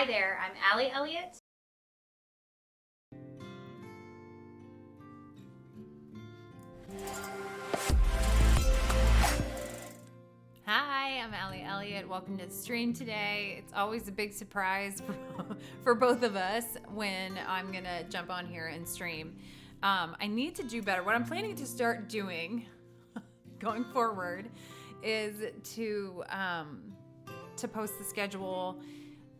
Hi there, I'm Allie Elliott. Hi, I'm Allie Elliott. Welcome to the stream today. It's always a big surprise for both of us when I'm going to jump on here and stream. I need to do better. What I'm planning to start doing going forward is to post the schedule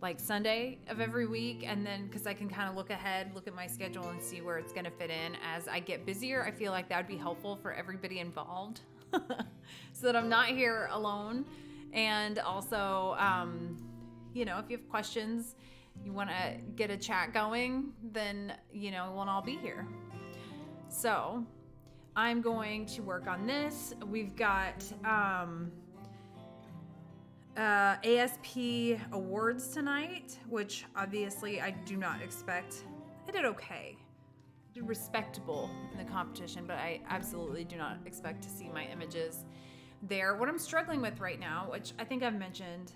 like Sunday of every week, and then because I can kind of look ahead, look at my schedule and see where it's going to fit in as I get busier. I feel like that would be helpful for everybody involved so that I'm not here alone. And also, if you have questions, you want to get a chat going, then, we'll all be here. So I'm going to work on this. We've got ASP awards tonight, which obviously I do not expect. I did okay. I did respectable in the competition, but I absolutely do not expect to see my images there. What I'm struggling with right now, which I think I've mentioned,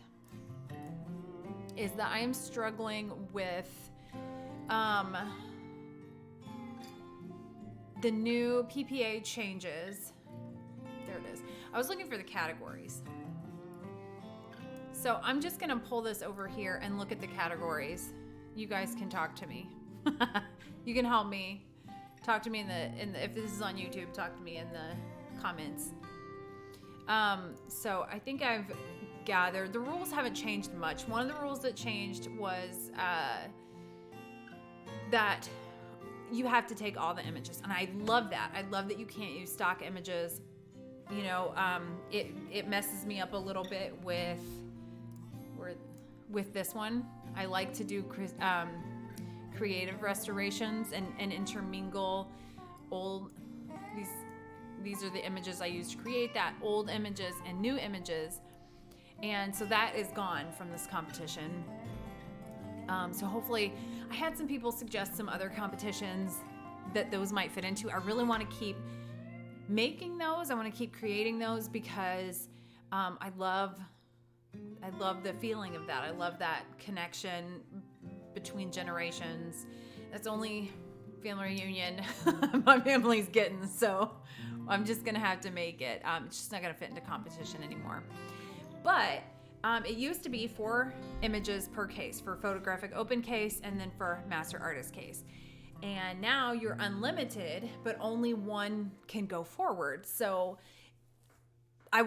is that I am struggling with the new PPA changes. There it is. I was looking for the categories. So I'm just gonna pull this over here and look at the categories. You guys can talk to me. You can help me. Talk to me in the if this is on YouTube, talk to me in the comments. So I think I've gathered the rules haven't changed much. One of the rules that changed was that you have to take all the images, and I love that. I love that you can't use stock images. It messes me up a little bit with this one. I like to do creative restorations and intermingle old. These are the images I used to create that, old images and new images, and so that is gone from this competition. So hopefully, I had some people suggest some other competitions that those might fit into. I really want to keep making those. I want to keep creating those because I love the feeling of that. I love that connection between generations. That's only family reunion my family's getting, so I'm just gonna have to make it. It's just not gonna fit into competition anymore. But it used to be 4 images per case for photographic open case and then for master artist case. And now you're unlimited, but only 1 can go forward. So I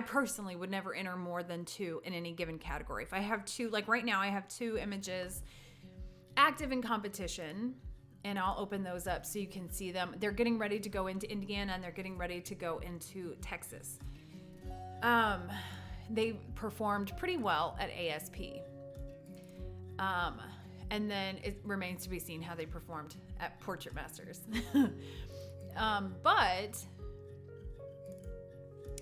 personally would never enter more than 2 in any given category. If I have 2, like right now I have 2 images active in competition, and I'll open those up so you can see them. They're getting ready to go into Indiana, and they're getting ready to go into Texas. They performed pretty well at ASP. And then it remains to be seen how they performed at Portrait Masters. But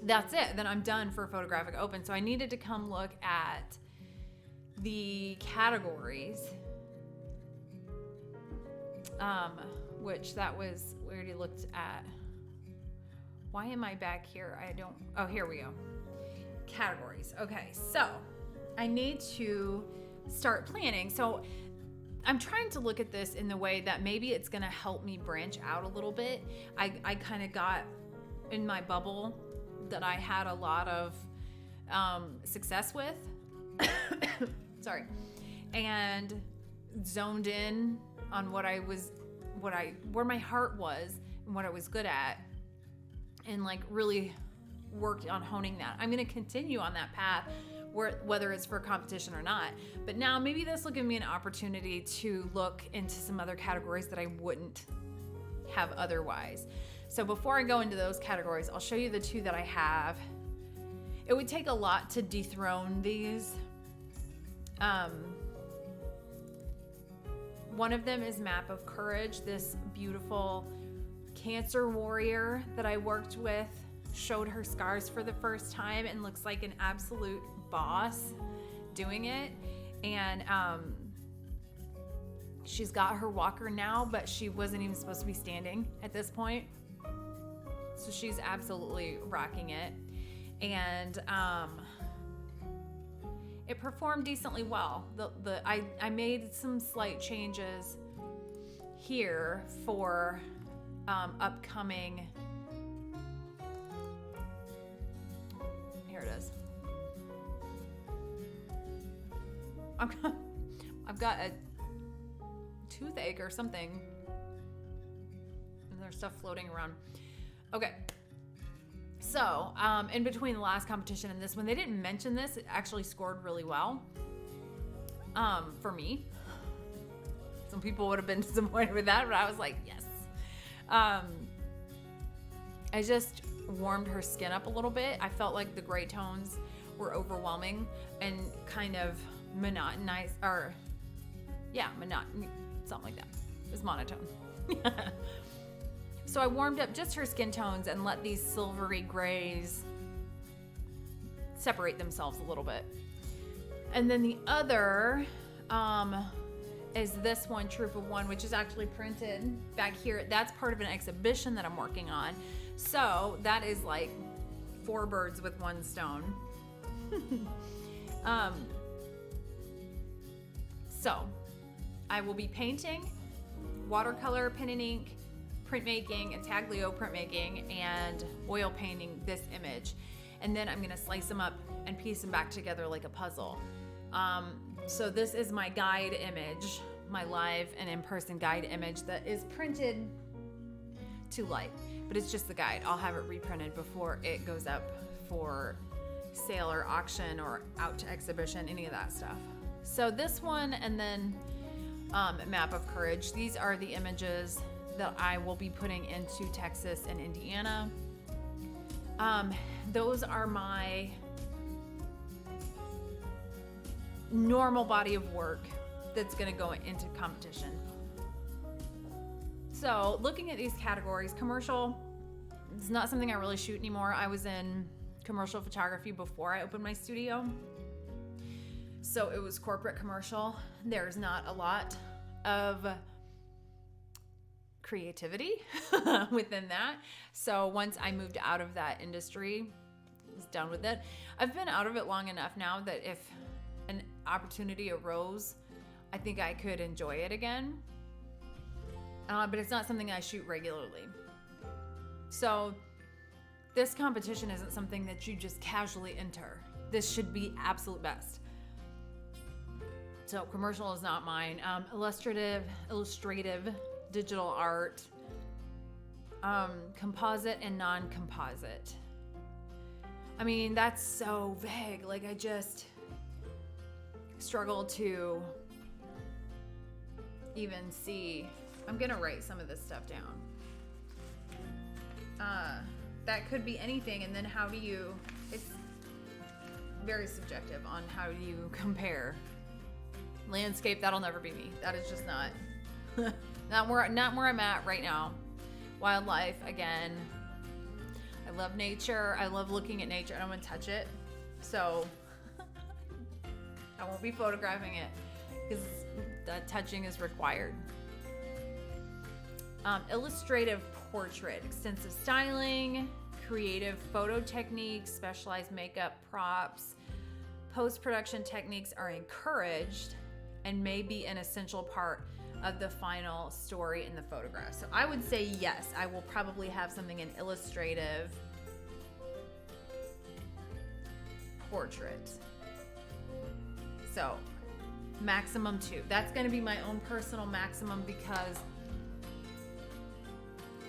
that's it. Then I'm done for photographic open. So I needed to come look at the categories, which that was, we already looked at. Why am I back here? Here we go. Categories. Okay, so I need to start planning. So I'm trying to look at this in the way that maybe it's going to help me branch out a little bit. I kind of got in my bubble that I had a lot of success with. Sorry. And zoned in on where my heart was and what I was good at, and like really worked on honing that. I'm going to continue on that path, whether it's for competition or not. But now maybe this will give me an opportunity to look into some other categories that I wouldn't have otherwise. So before I go into those categories, I'll show you the 2 that I have. It would take a lot to dethrone these. One of them is Map of Courage, this beautiful cancer warrior that I worked with, showed her scars for the first time and looks like an absolute boss doing it. And she's got her walker now, but she wasn't even supposed to be standing at this point. So she's absolutely rocking it. And it performed decently well. I made some slight changes here for upcoming. Here it is. I've got a toothache or something, and there's stuff floating around. Okay. So, in between the last competition and this one, they didn't mention this. It actually scored really well for me. Some people would have been disappointed with that, but I was like, yes. I just warmed her skin up a little bit. I felt like the gray tones were overwhelming and kind of monotonized, or something like that. It was monotone. So I warmed up just her skin tones and let these silvery grays separate themselves a little bit. And then the other is this one, Troop of One, which is actually printed back here. That's part of an exhibition that I'm working on. So that is like 4 birds with 1 stone. So I will be painting, watercolor, pen and ink, printmaking, intaglio printmaking, and oil painting this image. And then I'm gonna slice them up and piece them back together like a puzzle. So this is my guide image, my live and in-person guide image that is printed to light, but it's just the guide. I'll have it reprinted before it goes up for sale or auction or out to exhibition, any of that stuff. So this one, and then Map of Courage. These are the images that I will be putting into Texas and Indiana. Those are my normal body of work that's going to go into competition. So looking at these categories, commercial is not something I really shoot anymore. I was in commercial photography before I opened my studio. So it was corporate commercial. There's not a lot of creativity within that. So once I moved out of that industry, I was done with it. I've been out of it long enough now that if an opportunity arose, I think I could enjoy it again. But it's not something I shoot regularly. So this competition isn't something that you just casually enter. This should be absolute best. So commercial is not mine. Illustrative, digital art, composite and non-composite. I mean, that's so vague. Like, I just struggle to even see. I'm gonna write some of this stuff down. That could be anything, and then how do you, it's very subjective on how do you compare. Landscape, that'll never be me. That is just not not where I'm at right now. Wildlife, again. I love nature. I love looking at nature. I don't want to touch it. So I won't be photographing it because the touching is required. Illustrative portrait, extensive styling, creative photo techniques, specialized makeup, props, post-production techniques are encouraged and may be an essential part of the final story in the photograph. So I would say yes, I will probably have something in illustrative portrait. So maximum 2. That's going to be my own personal maximum because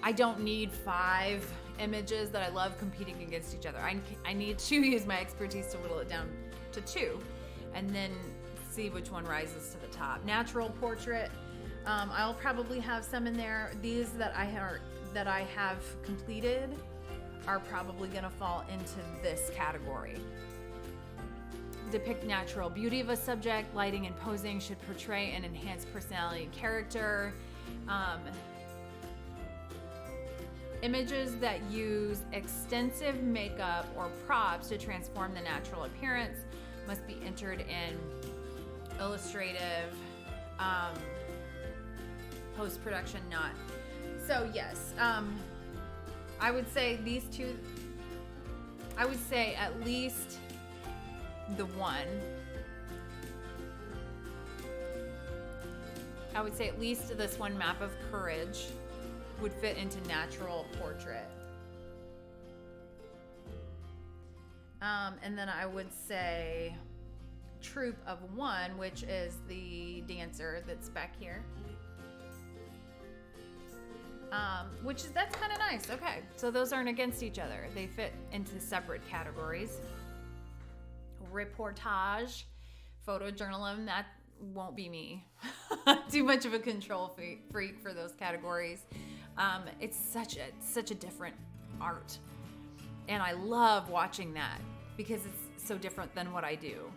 I don't need 5 images that I love competing against each other. I need to use my expertise to whittle it down to 2 and then see which one rises to the top. Natural portrait, I'll probably have some in there. These that I have completed are probably going to fall into this category. Depict natural beauty of a subject. Lighting and posing should portray and enhance personality and character. Images that use extensive makeup or props to transform the natural appearance must be entered in illustrative, post-production, not. So yes, I would say these 2, I would say at least the one I would say at least this one, Map of Courage, would fit into natural portrait. And then I would say Troop of One, which is the dancer that's back here. That's kind of nice. Okay, so those aren't against each other. They fit into separate categories. Reportage, photojournalism, that won't be me. Too much of a control freak for those categories. It's such a different art. And I love watching that because it's so different than what I do.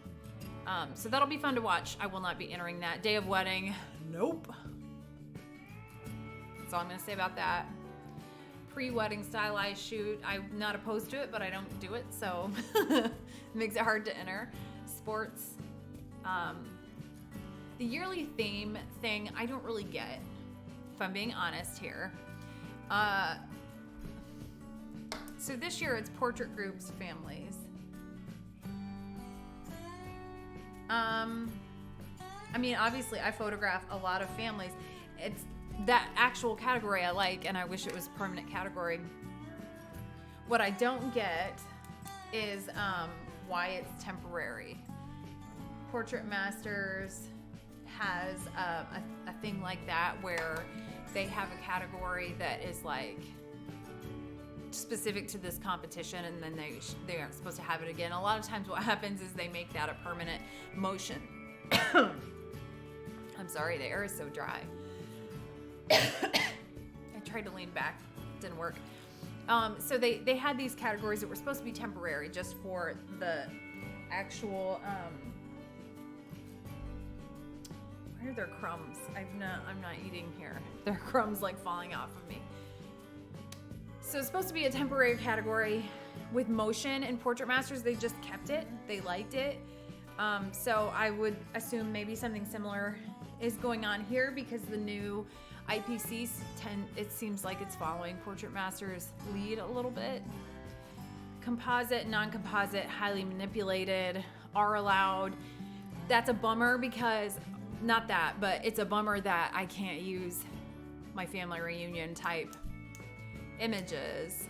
So that'll be fun to watch. I will not be entering that. Day of Wedding, nope. That's all I'm gonna say about that. Pre-wedding stylized shoot, I'm not opposed to it, but I don't do it, so it makes it hard to enter. Sports, the yearly theme thing, I don't really get, if I'm being honest here. So this year it's portrait groups, families. I mean, obviously I photograph a lot of families. It's that actual category I like, and I wish it was a permanent category. What I don't get is why it's temporary. Portrait Masters has a thing like that where they have a category that is like specific to this competition, and then they aren't supposed to have it again. A lot of times what happens is they make that a permanent motion. I'm sorry, the air is so dry. I tried to lean back, didn't work. So they had these categories that were supposed to be temporary just for the actual, where are their crumbs? I'm not eating here. There are crumbs like falling off of me. So it's supposed to be a temporary category with motion, and Portrait Masters, they just kept it. They liked it. So I would assume maybe something similar is going on here because the new IPCs it seems like it's following Portrait Masters' lead a little bit. Composite, non-composite, highly manipulated, are allowed. That's a bummer because, not that, but it's a bummer that I can't use my family reunion type images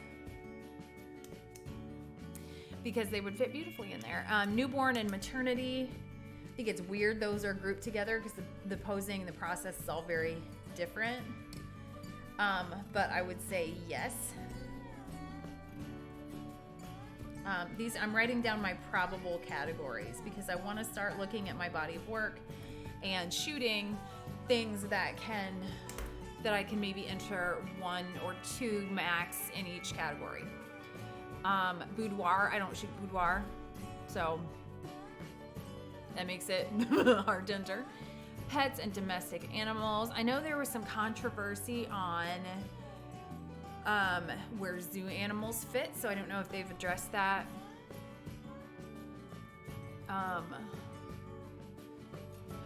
because they would fit beautifully in there. Newborn and maternity, I think it's weird those are grouped together because the posing, the process is all very different. But I would say yes. These, I'm writing down my probable categories because I want to start looking at my body of work and shooting things that I can maybe enter 1 or 2 max in each category. Boudoir, I don't shoot boudoir, so that makes it hard to enter. Pets and domestic animals. I know there was some controversy on where zoo animals fit, so I don't know if they've addressed that.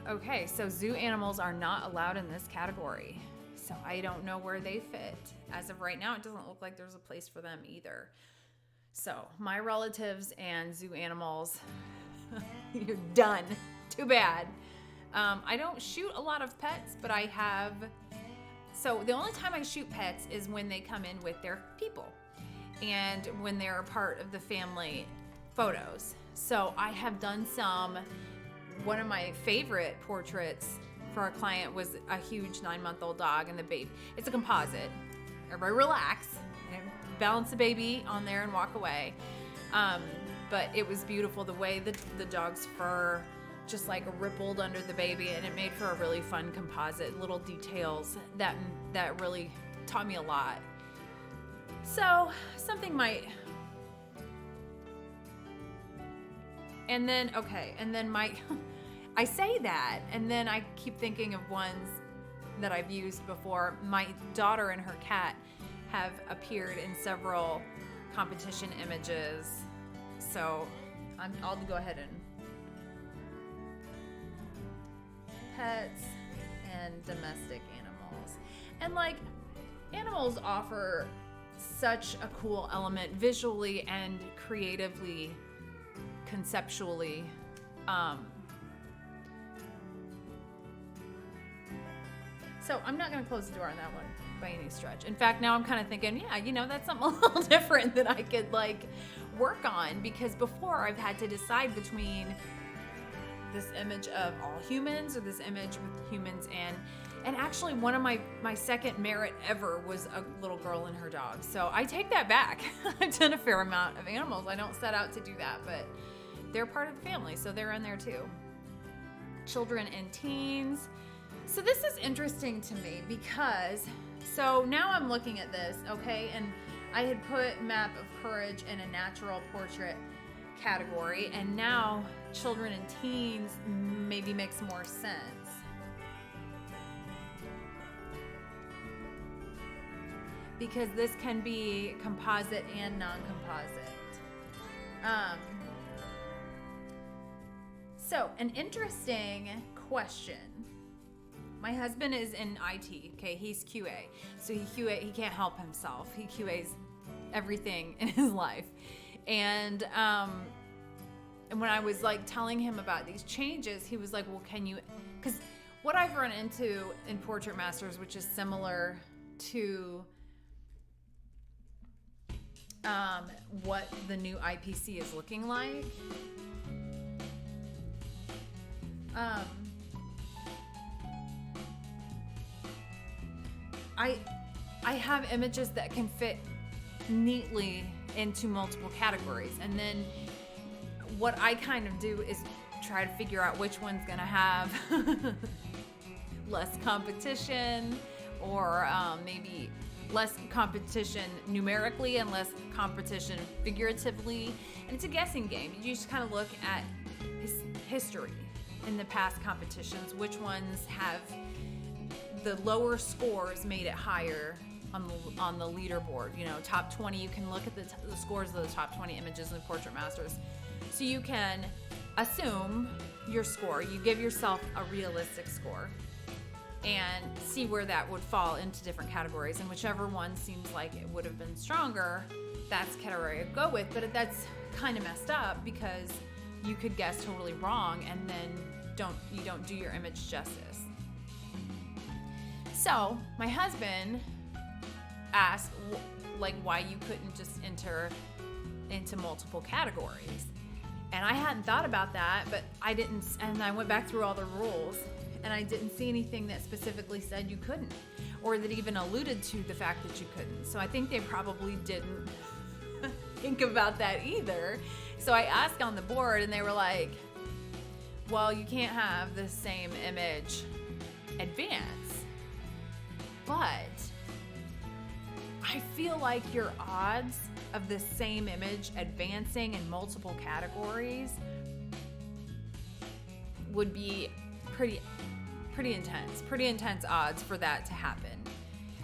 Okay, so zoo animals are not allowed in this category. So I don't know where they fit. As of right now, it doesn't look like there's a place for them either. So my relatives and zoo animals, you're done. Too bad. I don't shoot a lot of pets, but I have. So the only time I shoot pets is when they come in with their people and when they're a part of the family photos. So I have done some. One of my favorite portraits for a client was a huge 9-month-old dog and the baby. It's a composite. Everybody relax and balance the baby on there and walk away. But it was beautiful the way the dog's fur just like rippled under the baby, and it made for a really fun composite, little details that really taught me a lot. So something might. And then, okay, and then I say that, and then I keep thinking of ones that I've used before. My daughter and her cat have appeared in several competition images, so I'll go ahead and pets and domestic animals. And like, animals offer such a cool element visually and creatively, conceptually. So I'm not going to close the door on that one by any stretch. In fact, now I'm kind of thinking, yeah, that's something a little different that I could like work on, because before I've had to decide between this image of all humans or this image with humans and actually one of my second merit ever was a little girl and her dog. So I take that back. I've done a fair amount of animals. I don't set out to do that, but they're part of the family, so they're in there too. Children and teens. So this is interesting to me because, so now I'm looking at this, okay, and I had put Map of Courage in a natural portrait category, and now children and teens maybe makes more sense. Because this can be composite and non-composite. So, an interesting question. My husband is in IT, okay? He's QA. So he can't help himself. He QAs everything in his life. And when I was like telling him about these changes, he was like, well, can you, because what I've run into in Portrait Masters, which is similar to what the new IPC is looking like. I have images that can fit neatly into multiple categories, and then what I kind of do is try to figure out which one's gonna have less competition, or maybe less competition numerically and less competition figuratively. And it's a guessing game. You just kind of look at history in the past competitions, which ones have the lower scores made it higher on the leaderboard. Top 20, you can look at the scores of the top 20 images in the Portrait Masters. So you can assume your score. You give yourself a realistic score and see where that would fall into different categories. And whichever one seems like it would have been stronger, that's the category I'd go with. But that's kind of messed up, because you could guess totally wrong and then you don't do your image justice. So my husband asked why you couldn't just enter into multiple categories. And I hadn't thought about that, but and I went back through all the rules, and I didn't see anything that specifically said you couldn't, or that even alluded to the fact that you couldn't. So I think they probably didn't think about that either. So I asked on the board, and they were like, well, you can't have the same image advance, but I feel like your odds of the same image advancing in multiple categories would be pretty intense odds for that to happen.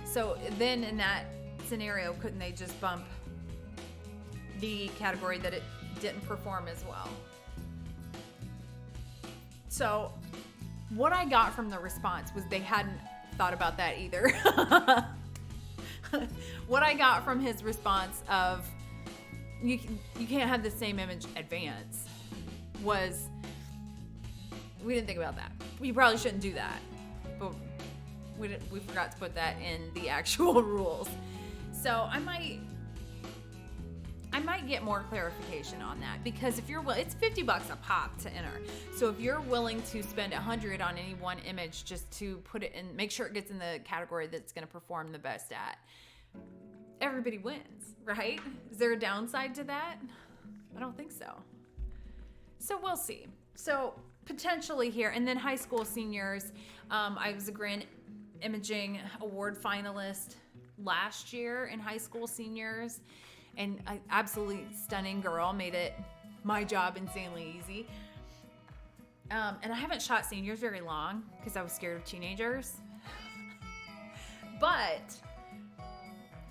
So then in that scenario, couldn't they just bump the category that it didn't perform as well? So what I got from the response was they hadn't thought about that either. What I got from his response of you can't have the same image advance was, we didn't think about that. We probably shouldn't do that, but we forgot to put that in the actual rules. So I might get more clarification on that, because if you're it's $50 a pop to enter. So if you're willing to spend $100 on any one image just to put it in, make sure it gets in the category that's going to perform the best at, everybody wins, right? Is there a downside to that? I don't think so. So we'll see. So potentially here, and then high school seniors. I was a Grand Imaging Award finalist last year in high school seniors, and an absolutely stunning girl, made it my job insanely easy. And I haven't shot seniors very long because I was scared of teenagers. But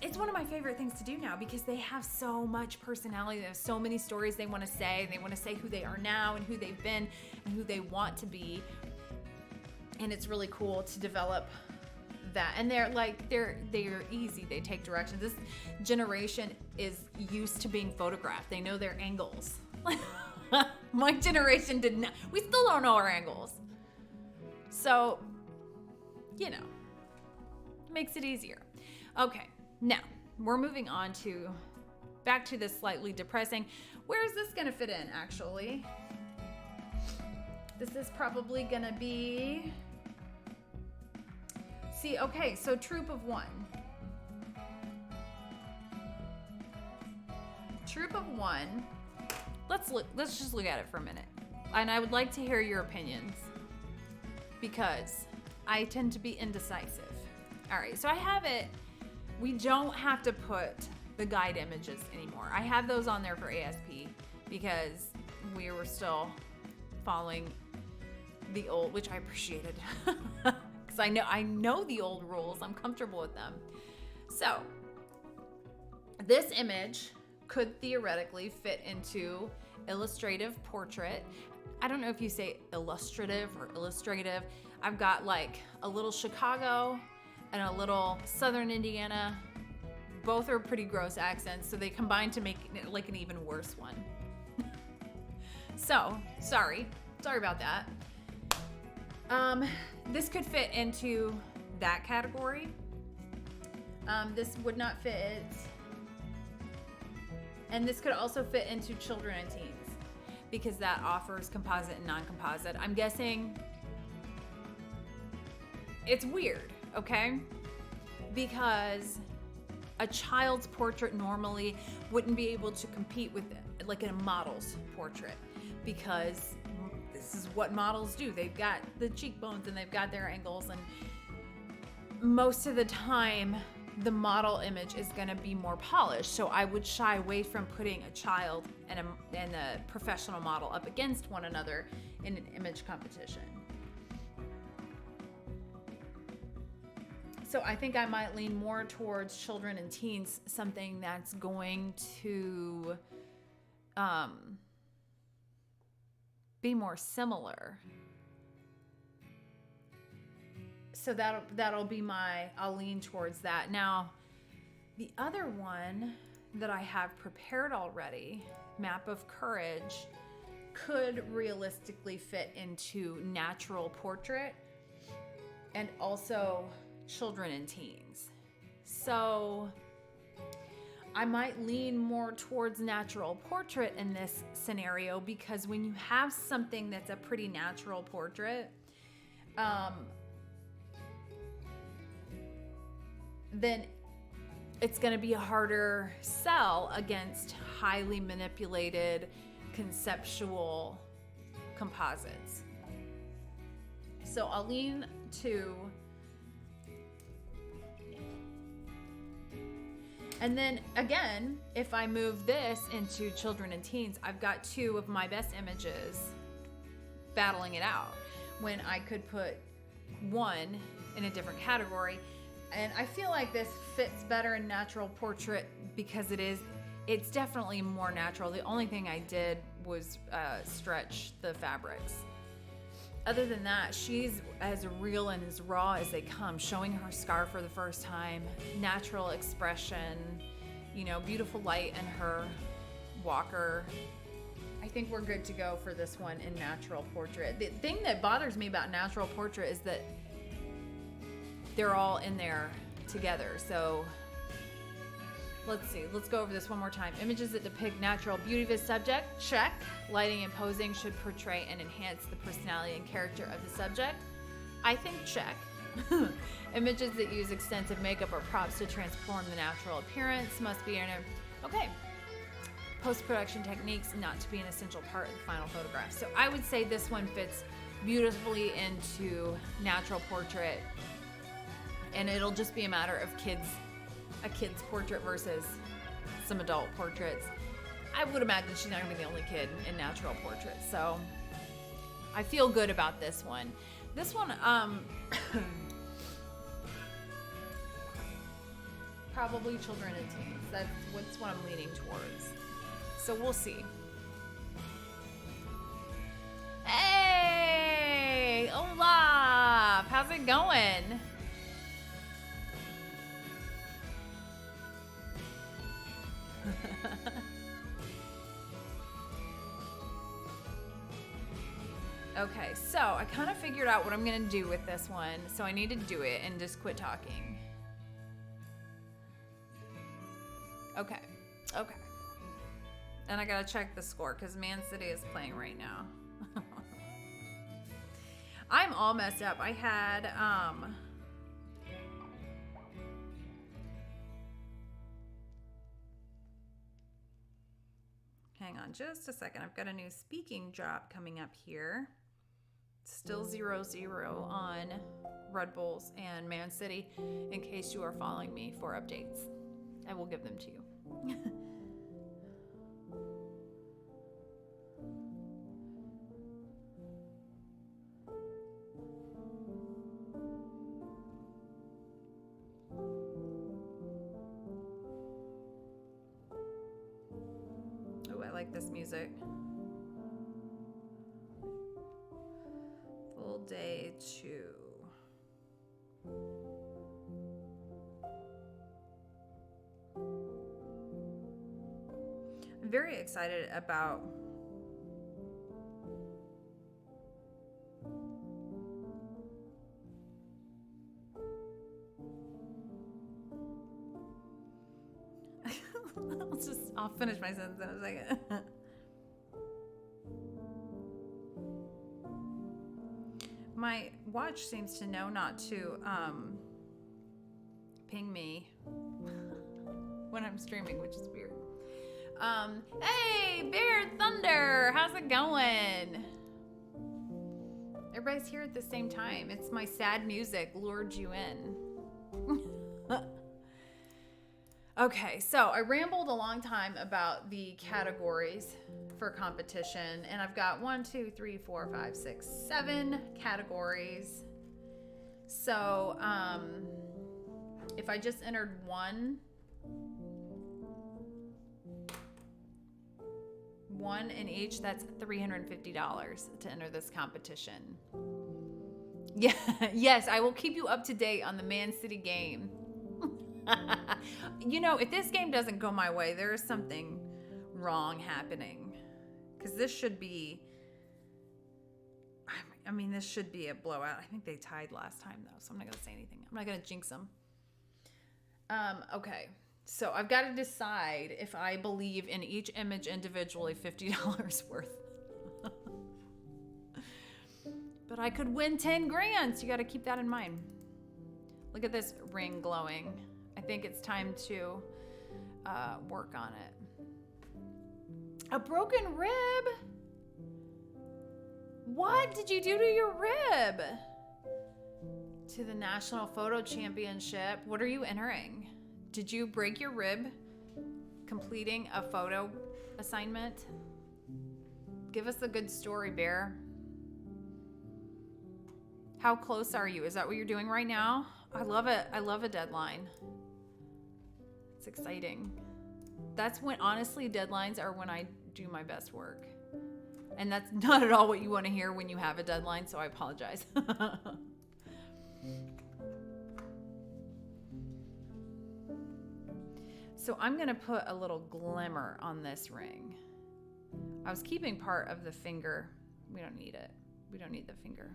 it's one of my favorite things to do now, because they have so much personality. They have so many stories they want to say. They want to say who they are now and who they've been and who they want to be. And it's really cool to develop that. And they're easy. They take direction. This generation is used to being photographed. They know their angles. My generation did not. We still don't know our angles. So, Makes it easier. Okay, now we're moving on to back to this slightly depressing. Where is this gonna fit in, actually? This is probably gonna be, see, okay, so troop of one. Troop of one, let's just look at it for a minute. And I would like to hear your opinions because I tend to be indecisive. All right, so I have it, we don't have to put the guide images anymore. I have those on there for ASP because we were still following the old, which I appreciated because I know the old rules. I'm comfortable with them. So this image could theoretically fit into illustrative portrait. I don't know if you say illustrative or illustrative. I've got like a little Chicago and a little Southern Indiana. Both are pretty gross accents, so they combine to make it like an even worse one. So, sorry about that. This could fit into that category. This would not fit, and this could also fit into children and teens because that offers composite and non-composite. I'm guessing it's weird, okay? Because a child's portrait normally wouldn't be able to compete with like a model's portrait because this is what models do. They've got the cheekbones and they've got their angles, and most of the time the model image is going to be more polished. So I would shy away from putting a child and a professional model up against one another in an image competition. So I think I might lean more towards children and teens, something that's going to be more similar. So that'll be I'll lean towards that. Now, the other one that I have prepared already, Map of Courage, could realistically fit into natural portrait and also children and teens. So I might lean more towards natural portrait in this scenario because when you have something that's a pretty natural portrait, then it's going to be a harder sell against highly manipulated conceptual composites. So I'll lean to, and then again, if I move this into children and teens, I've got two of my best images battling it out when I could put one in a different category. And I feel like this fits better in natural portrait because it's definitely more natural. The only thing I did was stretch the fabrics. Other than that, she's as real and as raw as they come, showing her scar for the first time, natural expression, beautiful light in her walker. I think we're good to go for this one in natural portrait. The thing that bothers me about natural portrait is that they're all in there together. So let's see. Let's go over this one more time. Images that depict natural beauty of a subject, check. Lighting and posing should portray and enhance the personality and character of the subject. I think check. Images that use extensive makeup or props to transform the natural appearance must be in a, okay. Post-production techniques not to be an essential part of the final photograph. So I would say this one fits beautifully into natural portrait, and it'll just be a matter of a kid's portrait versus some adult portraits. I would imagine she's not gonna be the only kid in natural portraits, so I feel good about this one. This one, probably children and teens. That's what I'm leaning towards. So we'll see. Hey, Olaf, how's it going? Okay, so I kind of figured out what I'm gonna do with this one, so I need to do it and just quit talking. Okay. Okay. And I gotta check the score because Man City is playing right now. I'm all messed up. I had hang on just a second. I've got a new speaking job coming up here. Still 0-0 on Red Bulls and Man City, in case you are following me for updates. I will give them to you. Oh, I like this music. Full day 2. I'm very excited about I'll finish my sentence in a second. My watch seems to know not to ping me when I'm streaming, which is weird. Hey, Bear Thunder, how's it going? Everybody's here at the same time. It's my sad music lured you in. Okay, so I rambled a long time about the categories for competition, and I've got 1, 2, 3, 4, 5, 6, 7 categories. So if I just entered one in each, that's $350 to enter this competition. Yeah, yes, I will keep you up to date on the Man City game. You know, if this game doesn't go my way, there is something wrong happening. Because this should be, I mean, this should be a blowout. I think they tied last time, though, so I'm not going to say anything. I'm not going to jinx them. Okay, so I've got to decide if I believe in each image individually $50 worth. But I could win 10 grand, so you got to keep that in mind. Look at this ring glowing. I think it's time to work on it. A broken rib? What did you do to your rib? To the National Photo Championship. What are you entering? Did you break your rib completing a photo assignment? Give us a good story, Bear. How close are you? Is that what you're doing right now? I love it. I love a deadline. It's exciting. That's when, honestly, deadlines are when I do my best work. And that's not at all what you want to hear when you have a deadline, so I apologize. So I'm going to put a little glimmer on this ring. I was keeping part of the finger. We don't need it. We don't need the finger.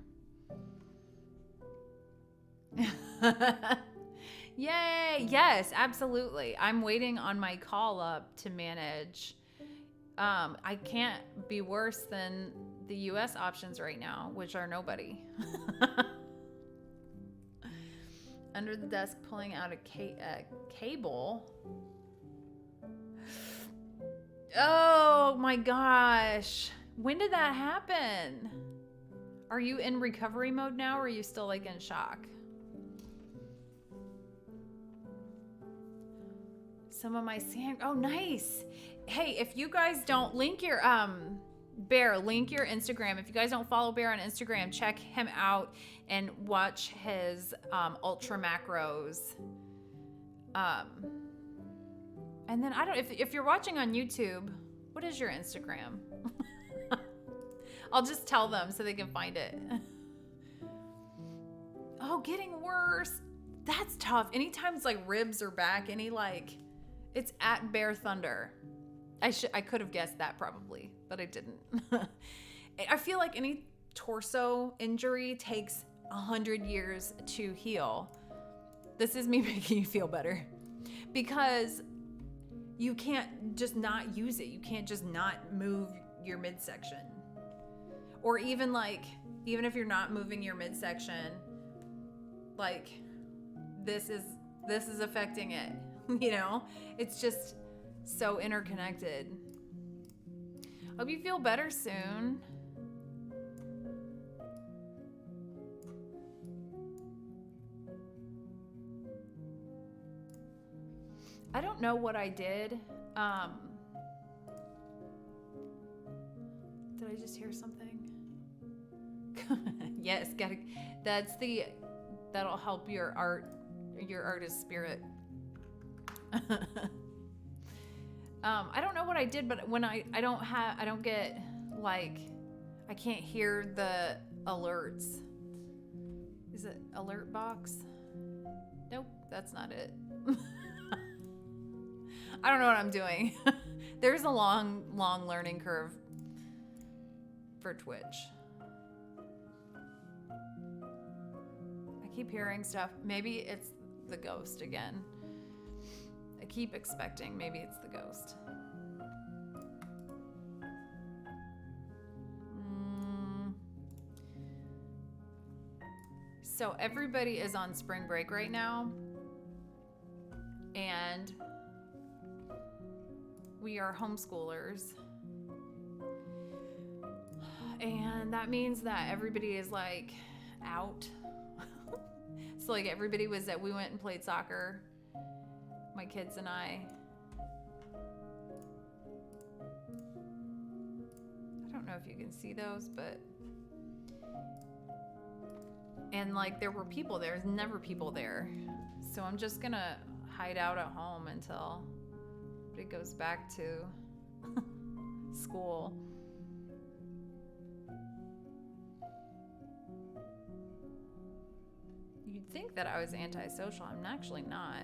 Yay! Yes, absolutely. I'm waiting on my call up to manage. I can't be worse than the US options right now, which are nobody. Under the desk, pulling out a cable. Oh my gosh. When did that happen? Are you in recovery mode now, or are you still like in shock? Some of my sand. Oh, nice. Hey, if you guys don't link your Bear, link your Instagram. If you guys don't follow Bear on Instagram, check him out and watch his ultra macros. And then I don't. If you're watching on YouTube, what is your Instagram? I'll just tell them so they can find it. Oh, getting worse. That's tough. Anytime it's like ribs or back, it's at Bear Thunder. I could have guessed that probably, but I didn't. I feel like any torso injury takes 100 years to heal. This is me making you feel better. Because you can't just not use it. You can't just not move your midsection. Or even even if you're not moving your midsection, like this is affecting it. It's just so interconnected. Hope you feel better soon. I don't know what I did. Did I just hear something? Yes, that'll help your artist spirit. I don't know what I did, but when I don't get I can't hear the alerts. Is it alert box? Nope, that's not it. I don't know what I'm doing. There's a long learning curve for Twitch. I keep hearing stuff. Maybe it's the ghost again. I keep expecting maybe it's the ghost. So everybody is on spring break right now. And we are homeschoolers. And that means that everybody is out. So everybody we went and played soccer. My kids and I don't know if you can see those, but there were people there. There's never people there. So I'm just gonna hide out at home until it goes back to school. You'd think that I was antisocial. I'm actually not.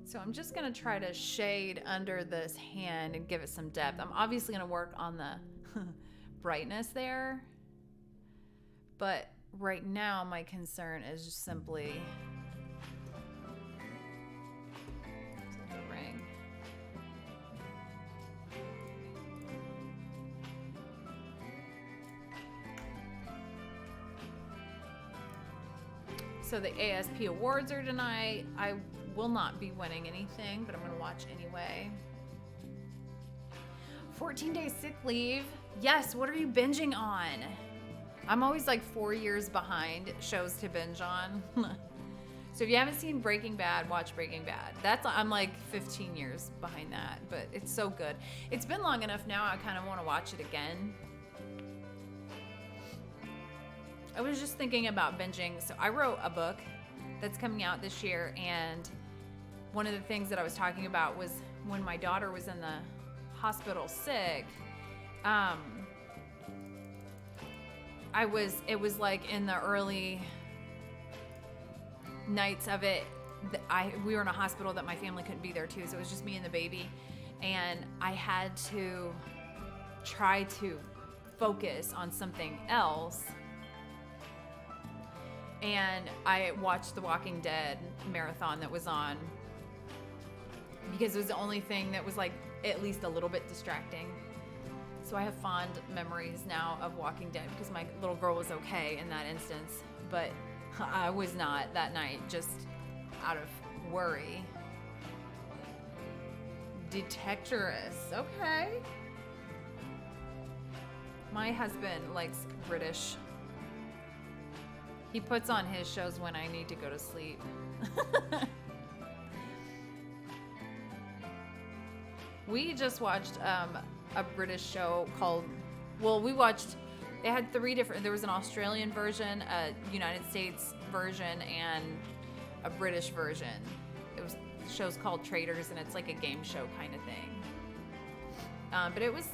So I'm just gonna try to shade under this hand and give it some depth. I'm obviously gonna work on the brightness there, but right now my concern is just simply the ring. So the ASP awards are tonight. I will not be winning anything, but I'm gonna watch anyway. 14 days sick leave. Yes, what are you binging on? I'm always 4 years behind shows to binge on. So if you haven't seen Breaking Bad, watch Breaking Bad. I'm 15 years behind that, but it's so good. It's been long enough now, I kind of want to watch it again. I was just thinking about binging. So I wrote a book that's coming out this year, and one of the things that I was talking about was when my daughter was in the hospital sick, it was in the early nights of it, we were in a hospital that my family couldn't be there too, so it was just me and the baby, and I had to try to focus on something else, and I watched the Walking Dead marathon that was on, because it was the only thing that was at least a little bit distracting. So I have fond memories now of Walking Dead because my little girl was okay in that instance, but I was not that night, just out of worry. Detectorist, okay. My husband likes British. He puts on his shows when I need to go to sleep. We just watched a British show called, they had 3 different, there was an Australian version, a United States version, and a British version. The show's called Traders, and it's a game show kind of thing. But it was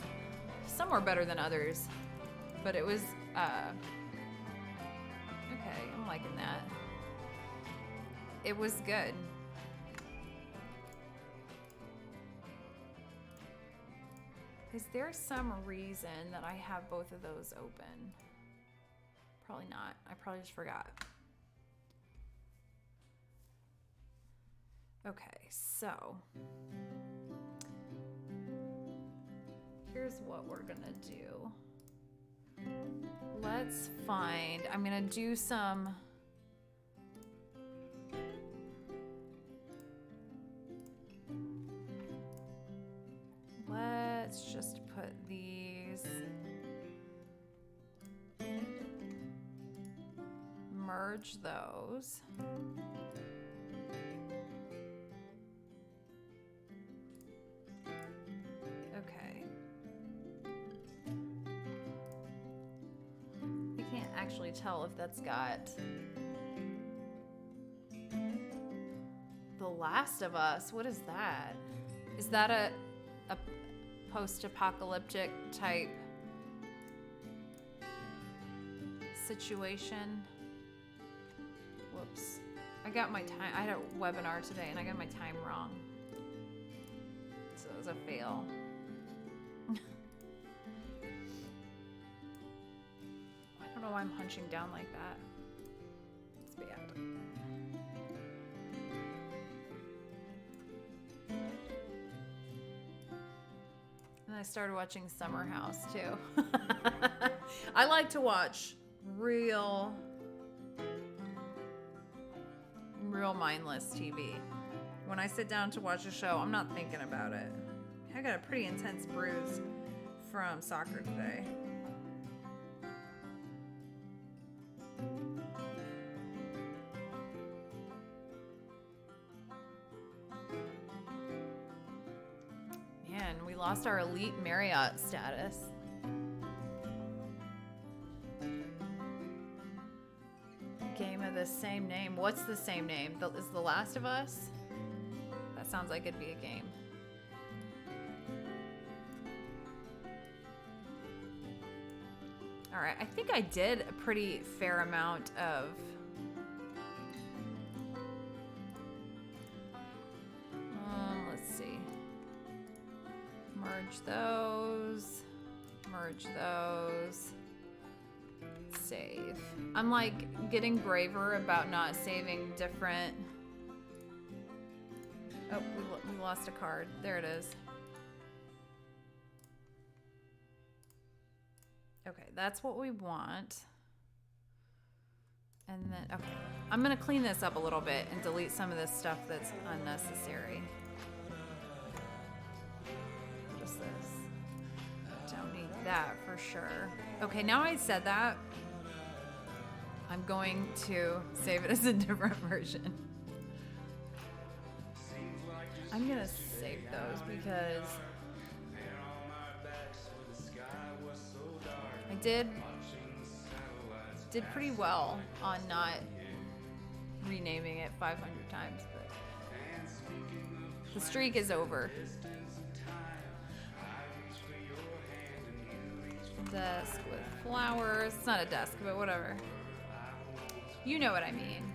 some were better than others, but it was, okay, I'm liking that. It was good. Is there some reason that I have both of those open? Probably not. I probably just forgot. Okay, so here's what we're gonna do. Let's find, I'm gonna do some, let's just put these, merge those. Okay. I can't actually tell if that's got The Last of Us. What is that? Is that a post-apocalyptic type situation? Whoops. I got my time. I had a webinar today and I got my time wrong. So it was a fail. I don't know why I'm hunching down like that. It's bad. And I started watching Summer House too. I like to watch real mindless TV. When I sit down to watch a show, I'm not thinking about it. I got a pretty intense bruise from soccer today. Man, we lost our elite Marriott status. Game of the same name. What's the same name? Is The Last of Us? That sounds like it'd be a game. All right, I think I did a pretty fair amount of let's see. Merge those. Merge those. Save. I'm like getting braver about not saving different. Oh, we lost a card. There it is. Okay, that's what we want. And then, okay, I'm gonna clean this up a little bit and delete some of this stuff that's unnecessary. What is this? Don't need that for sure. Okay, now I said that, I'm going to save it as a different version. I'm gonna save those because I did pretty well on not renaming it 500 times, but the streak is over. Desk with flowers. It's not a desk, but whatever. You know what I mean.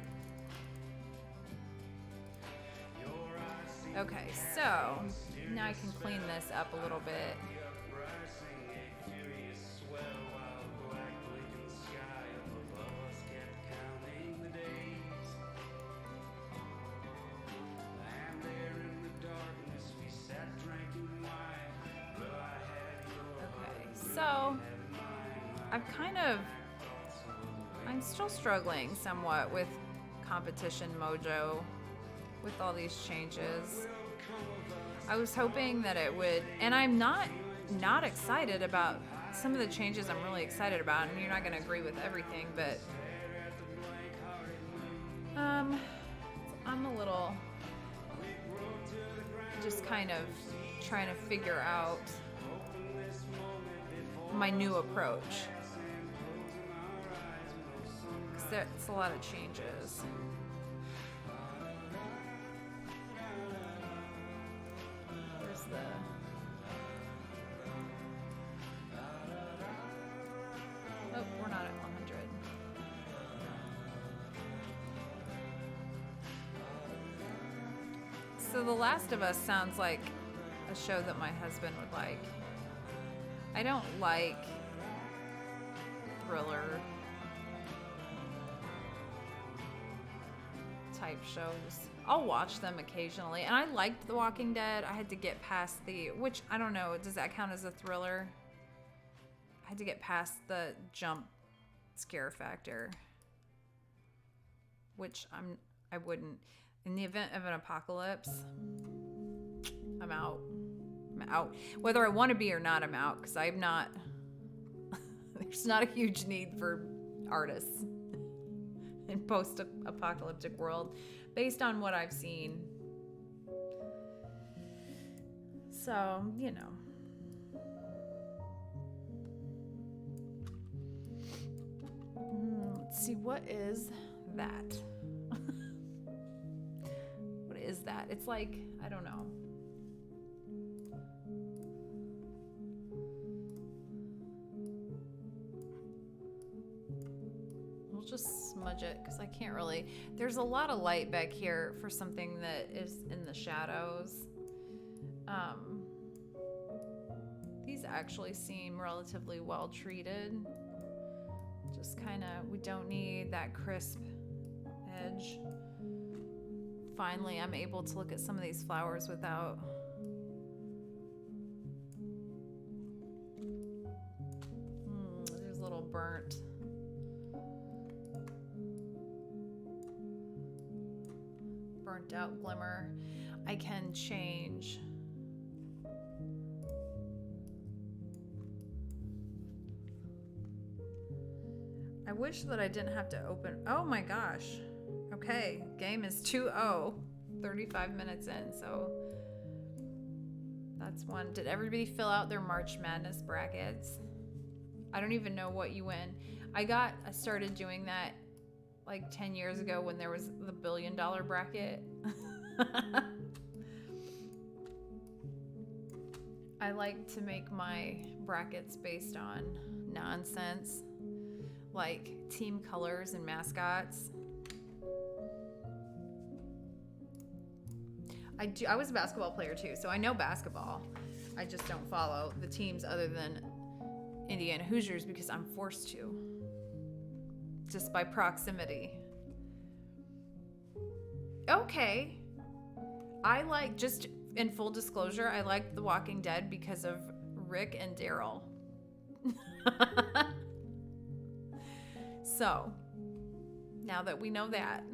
Okay, so now I can clean this up a little bit. So, I'm still struggling somewhat with competition mojo with all these changes. I was hoping that it would, and I'm not excited about some of the changes I'm really excited about, and you're not going to agree with everything, but I'm a little just kind of trying to figure out my new approach. Because it's a lot of changes. There's the... Oh, we're not at 100. So The Last of Us sounds like a show that my husband would like. I don't like thriller type shows I'll watch them occasionally. And I liked The Walking Dead. I had to get past which, I don't know, does that count as a thriller? I had to get past the jump scare factor, which I wouldn't. In the event of an apocalypse, I'm out. I'm out. Whether I want to be or not, I'm out, because I'm not. There's not a huge need for artists in post-apocalyptic world, based on what I've seen. So, you know. Let's see, what is that? What is that? It's like, I don't know. We'll just smudge it because I can't really. There's a lot of light back here for something that is in the shadows. These actually seem relatively well treated. Just kind of, we don't need that crisp edge. Finally, I'm able to look at some of these flowers without there's a little burnt out glimmer. I can change. I wish that I didn't have to open. Oh my gosh. Okay, game is 2-0. 35 minutes in, so that's one. Did everybody fill out their March Madness brackets? I don't even know what you win. I started doing that like 10 years ago when there was the $1 billion bracket. I like to make my brackets based on nonsense, like team colors and mascots. I was a basketball player too, so I know basketball. I just don't follow the teams other than Indiana Hoosiers because I'm forced to, just by proximity. Okay. I like, just in full disclosure, I like The Walking Dead because of Rick and Daryl. So, now that we know that.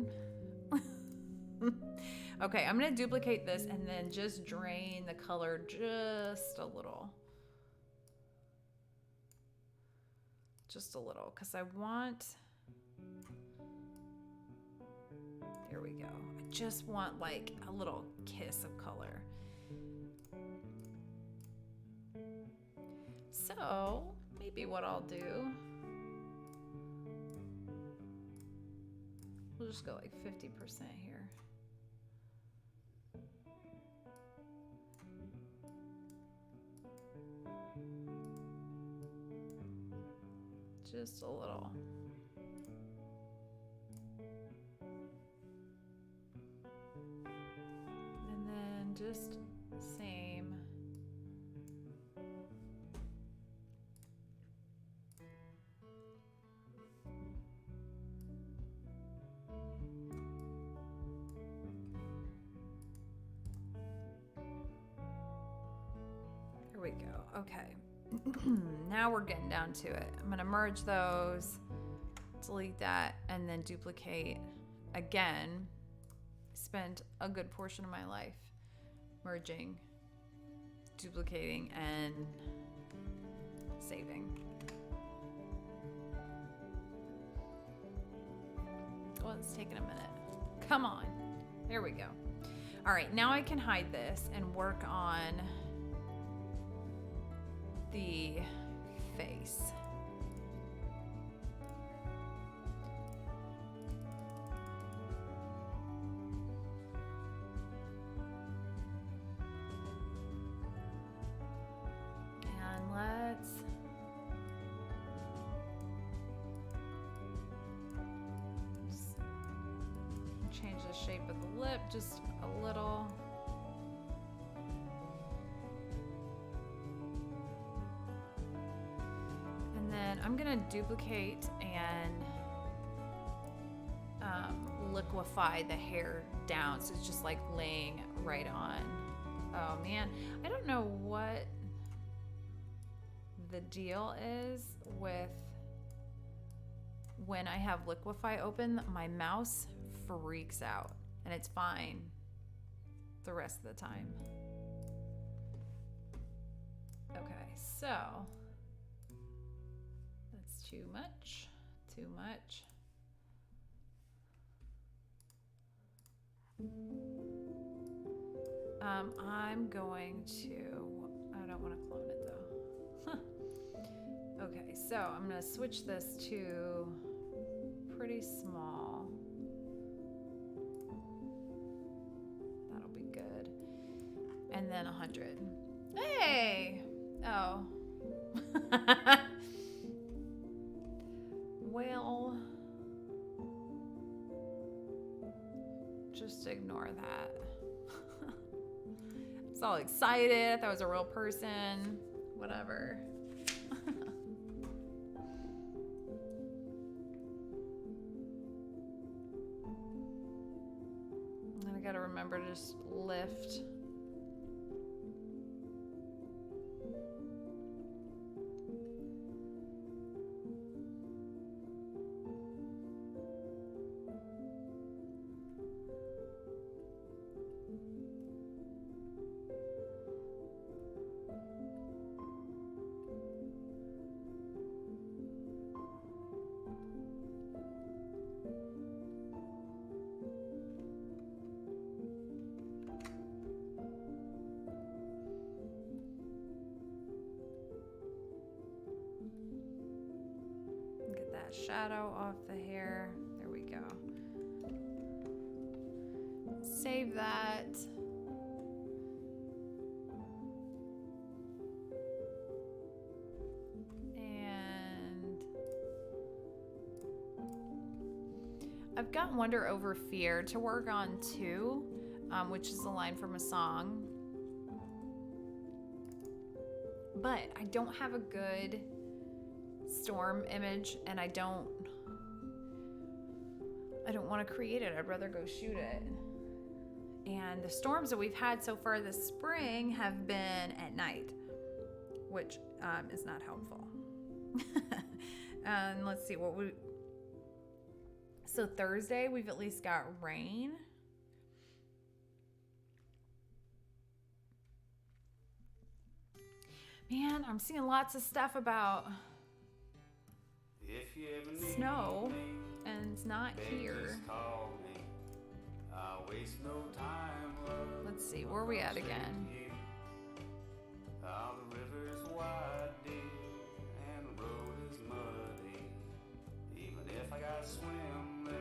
Okay, I'm going to duplicate this and then just drain the color just a little. Just a little, because I want... There we go. I just want like a little kiss of color. So, maybe what I'll do... We'll just go like 50% here. Just a little. And then just same. Here we go. Okay. Now we're getting down to it. I'm going to merge those, delete that, and then duplicate again. Spent a good portion of my life merging, duplicating, and saving. Well, it's taking a minute. Come on. There we go. All right, now I can hide this and work on the face. And let's just change the shape of the lip just a little. I'm gonna duplicate and liquefy the hair down, so it's just like laying right on. Oh man, I don't know what the deal is with when I have liquefy open. My mouse freaks out, and it's fine the rest of the time. Okay, so that's too much. I'm going to, I don't want to clone it though. Okay, so I'm going to switch this to pretty small. That'll be good. And then 100. Hey! Oh. Well, just ignore that. I was all excited. I thought it was a real person. Whatever. And I gotta remember to just lift. Shadow off the hair. There we go. Save that. And I've got Wonder Over Fear to work on too, which is a line from a song. But I don't have a good storm image, and I don't want to create it. I'd rather go shoot it. And the storms that we've had so far this spring have been at night, which is not helpful. And let's see what so Thursday we've at least got rain. Man, I'm seeing lots of stuff about snow, and it's not here. Let's see, where are we at again? The river's wide, dear, and the road is muddy. Even if I gotta swim there,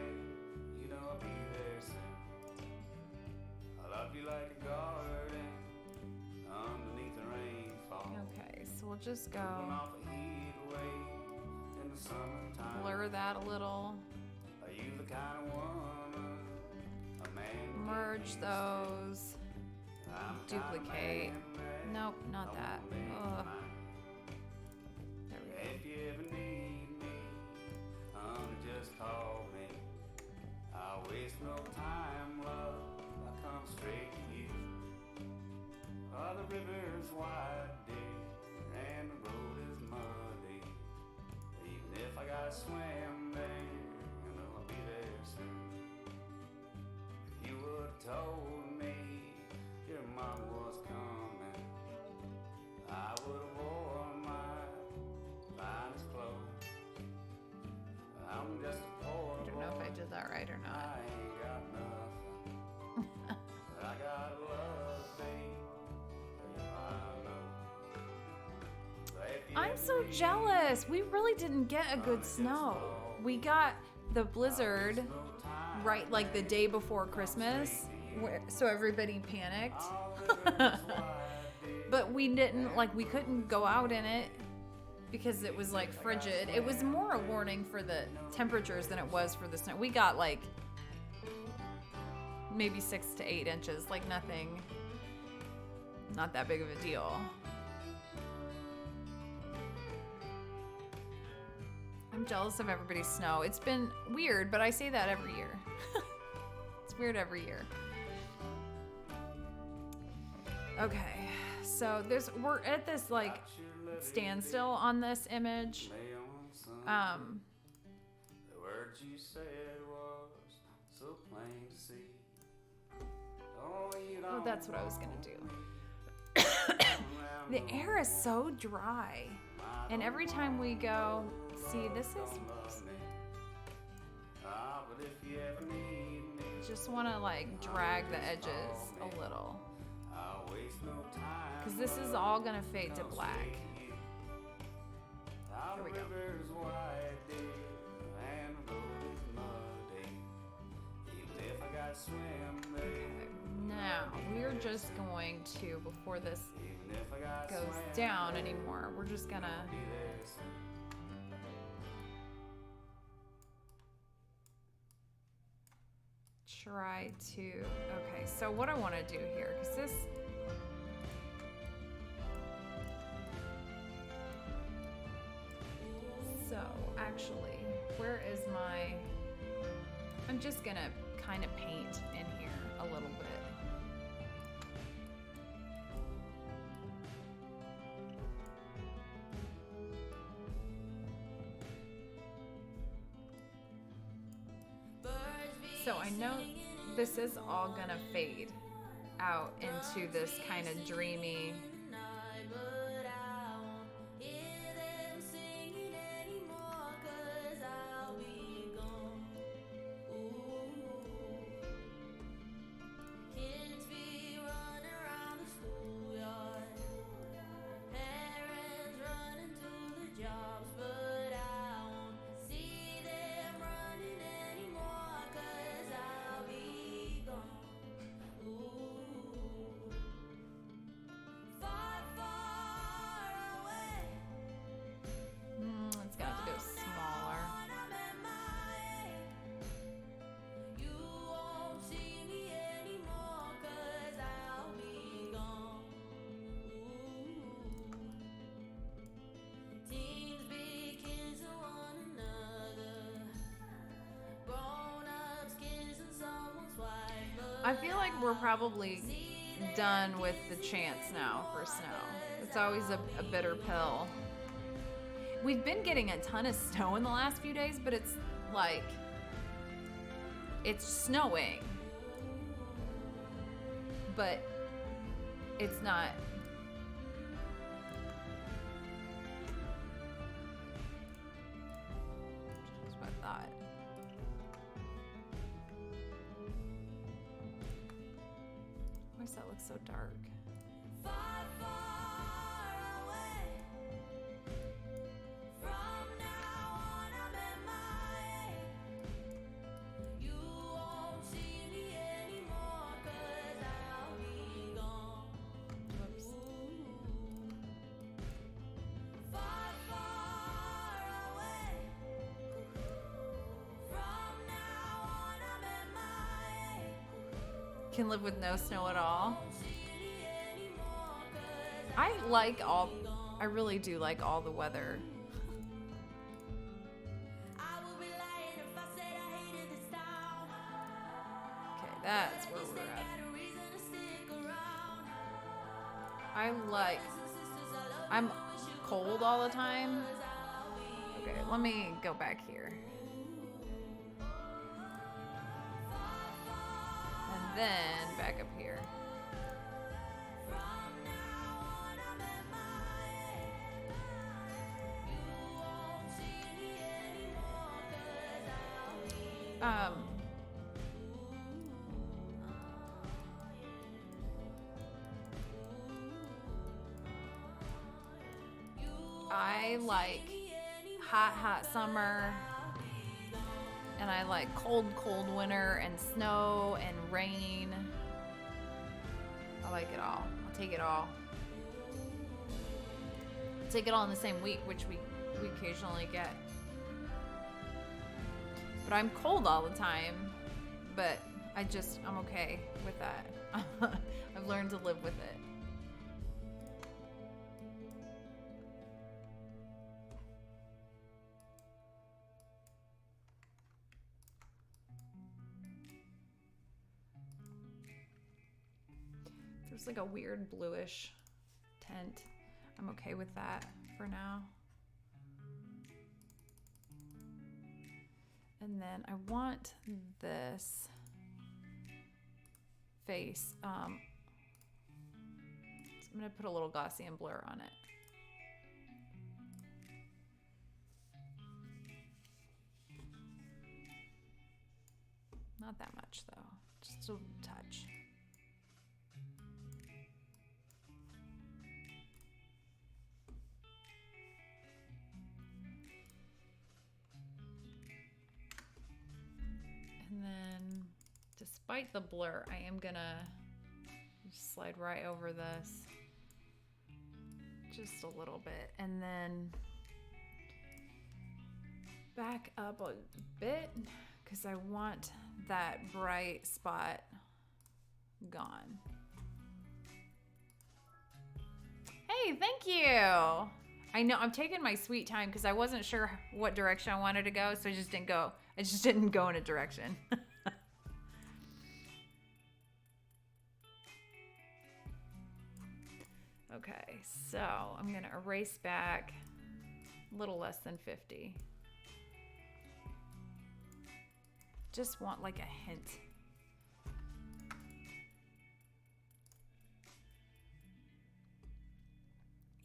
you know I'll be there soon. I love you like a garden underneath the rainfall. Okay, so we'll just go off a heat wave in the summertime. blur that a little. Are you the kind of woman a man Merge those. Duplicate. Nope, not that. Ugh. There we go. If you ever need me, honey, just call me. I waste no time, love. I come straight to you. Oh, the river's wide, dear, and the road is muddy. Even if I gotta swim there, you know I'll be there soon. If you would've told me your mom was coming, I would've worn my finest clothes. I'm just a poor I don't know if I did that right or I not. ain't got nothing. But I got love, babe. I know. But if you I'm ever so need jealous. We really didn't get a good snow. We got the blizzard right like the day before Christmas, so everybody panicked. But we didn't, like, we couldn't go out in it because it was like frigid. It was more a warning for the temperatures than it was for the snow. We got like maybe 6 to 8 inches, like nothing, not that big of a deal. I'm jealous of everybody's snow. It's been weird, but I say that every year. It's weird every year. Okay, so we're at this like standstill on this image. The words you said was so plain to see. Oh, that's what I was gonna do. The air is so dry, and every time we go, see, this is just want to like drag the edges a little, because this is all gonna fade to black. Here we go. Okay, now we're just going to, before this goes down anymore, we're just gonna try to, okay, so what I want to do here, because this, so actually, where is my, I'm just gonna kind of paint in here a little bit. So I know this is all gonna fade out into this kind of dreamy, it's gonna have to go smaller. I feel like we're probably done with the chance now for snow. It's always a bitter pill. We've been getting a ton of snow in the last few days, but it's like, it's snowing, but it's not. That's what I thought. Why does that look so dark? Can live with no snow at all. I really do like all the weather. Okay, that's where we're at. I'm cold all the time. Okay, let me go back here. And then back up here. I like hot summer, and I like cold winter and snow and rain. I like it all. I'll take it all. I'll take it all in the same week, which we occasionally get. But I'm cold all the time, but I'm okay with that. I've learned to live with it. It's like a weird bluish tint. I'm okay with that for now. And then I want this face. So I'm going to put a little Gaussian blur on it. Not that much though, just a touch. And then, despite the blur, I am gonna just slide right over this just a little bit, and then back up a bit because I want that bright spot gone. Hey, thank you. I know I'm taking my sweet time because I wasn't sure what direction I wanted to go, so I just didn't go. I just didn't go in a direction. Okay, so I'm gonna erase back a little less than 50. Just want like a hint.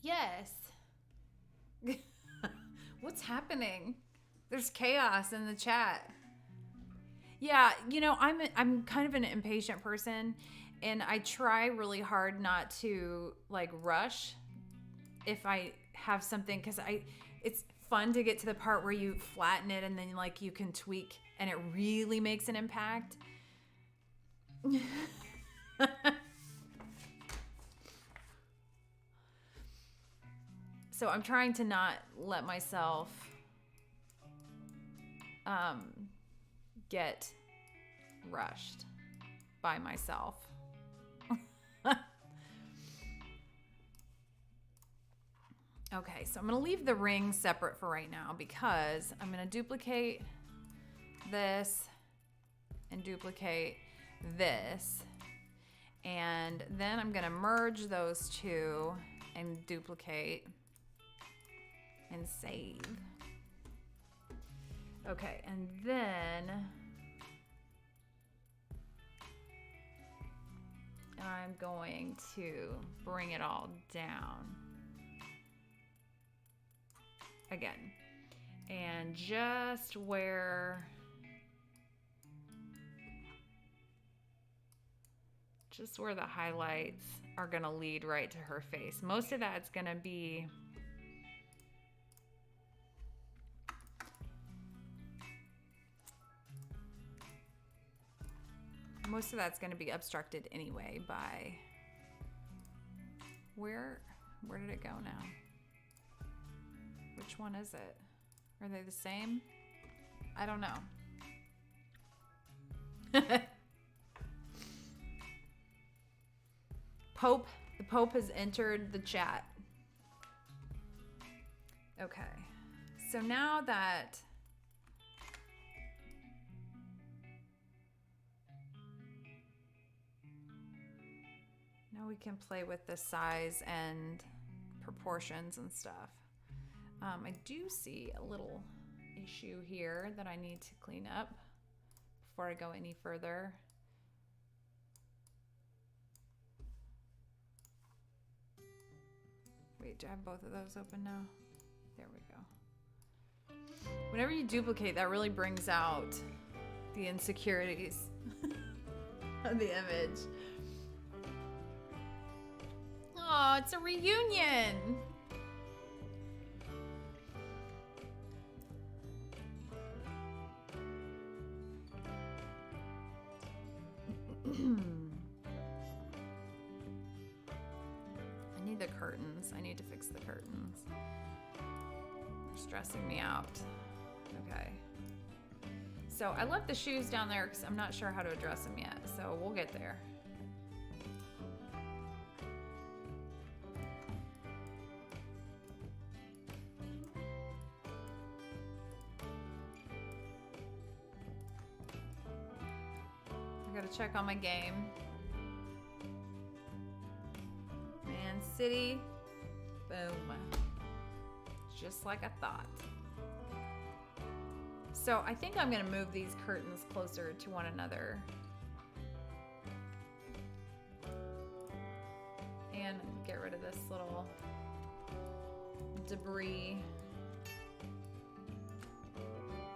Yes. What's happening? There's chaos in the chat. Yeah, you know, I'm kind of an impatient person, and I try really hard not to like rush if I have something, because it's fun to get to the part where you flatten it and then like you can tweak and it really makes an impact. So I'm trying to not let myself get rushed by myself. Okay, so I'm going to leave the ring separate for right now because I'm going to duplicate this and duplicate this. And then I'm going to merge those two and duplicate and save. Okay, and then I'm going to bring it all down again. And just where the highlights are gonna lead right to her face. Most of that's gonna be obstructed anyway by where did it go now? Which one is it? Are they the same? I don't know. The Pope has entered the chat. Okay. So now we can play with the size and proportions and stuff. I do see a little issue here that I need to clean up before I go any further. Wait, do I have both of those open now? There we go. Whenever you duplicate, that really brings out the insecurities of the image. Oh, it's a reunion. I need the curtains. I need to fix the curtains. They're stressing me out. Okay. So I left the shoes down there because I'm not sure how to address them yet. So we'll get there. I gotta check on my game. City. Boom. Just like I thought. So I think I'm going to move these curtains closer to one another. And get rid of this little debris.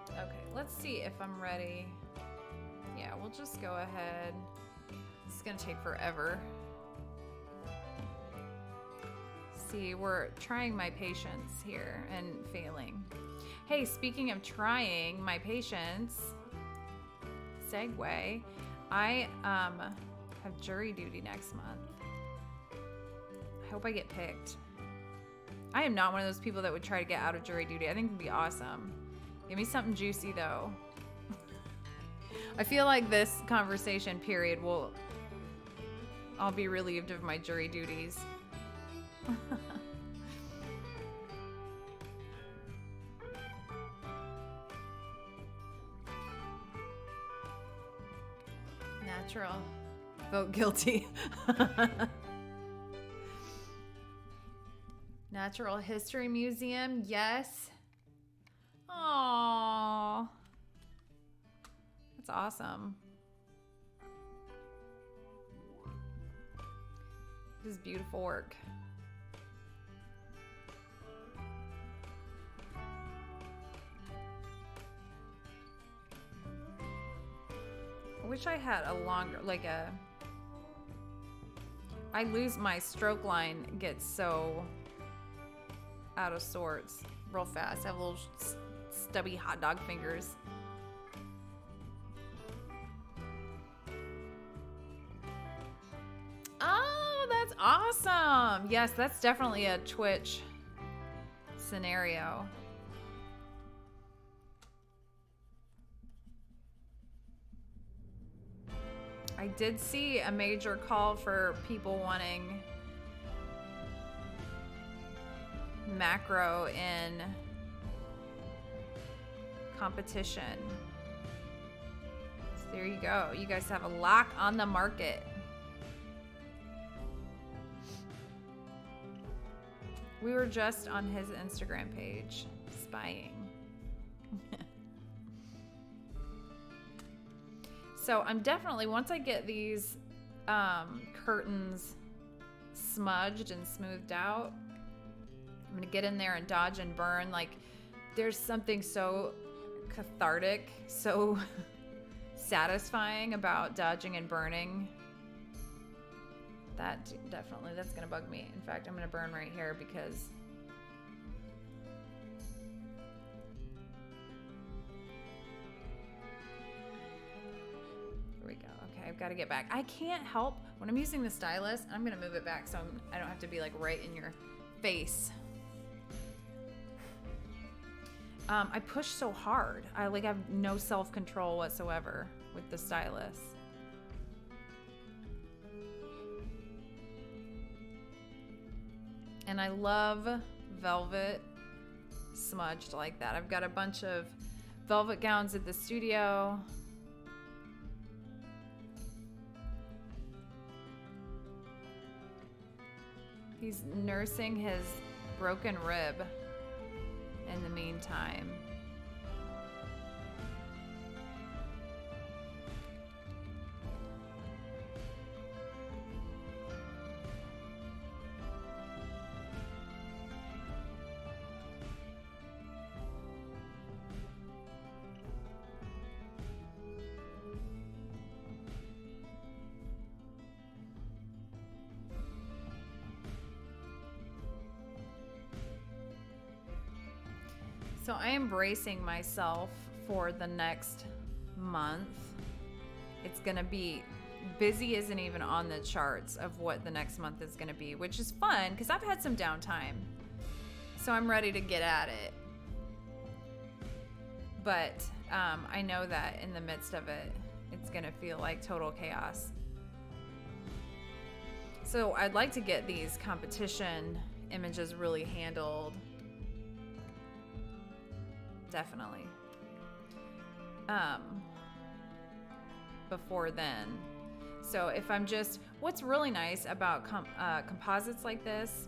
Okay, let's see if I'm ready. Yeah, we'll just go ahead. This is going to take forever. See, we're trying my patience here and failing. Hey, speaking of trying my patience, segue, I have jury duty next month. I hope I get picked. I am not one of those people that would try to get out of jury duty. I think it'd be awesome. Give me something juicy though. I feel like this conversation period I'll be relieved of my jury duties. Natural. Vote guilty. Natural History Museum, yes. Aww. That's awesome. This is beautiful work. I wish I had a longer, I lose my stroke line, gets so out of sorts real fast. I have little stubby hot dog fingers. Oh, that's awesome. Yes, that's definitely a Twitch scenario. I did see a major call for people wanting macro in competition. So there you go. You guys have a lock on the market. We were just on his Instagram page spying. So I'm definitely, once I get these curtains smudged and smoothed out, I'm gonna get in there and dodge and burn. Like, there's something so cathartic, so satisfying about dodging and burning. That definitely, that's gonna bug me. In fact, I'm gonna burn right here because here we go. Okay, I've got to get back. I can't help when I'm using the stylus. I'm gonna move it back so I don't have to be like right in your face. I push so hard. I have no self-control whatsoever with the stylus. And I love velvet smudged like that. I've got a bunch of velvet gowns at the studio. He's nursing his broken rib in the meantime. So I am bracing myself for the next month. It's gonna be, busy isn't even on the charts of what the next month is gonna be, which is fun because I've had some downtime. So I'm ready to get at it. But I know that in the midst of it, it's gonna feel like total chaos. So I'd like to get these competition images really handled. Definitely. Before then. So if I'm just, what's really nice about composites like this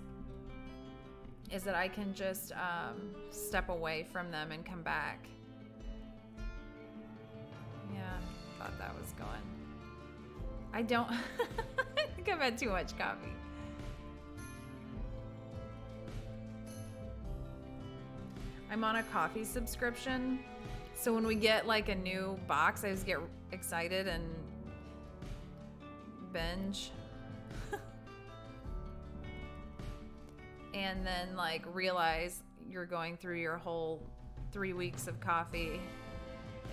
is that I can just step away from them and come back. Yeah, thought that was going. I don't, I think I've had too much coffee. I'm on a coffee subscription. So when we get like a new box, I just get excited and binge. And then like realize you're going through your whole 3 weeks of coffee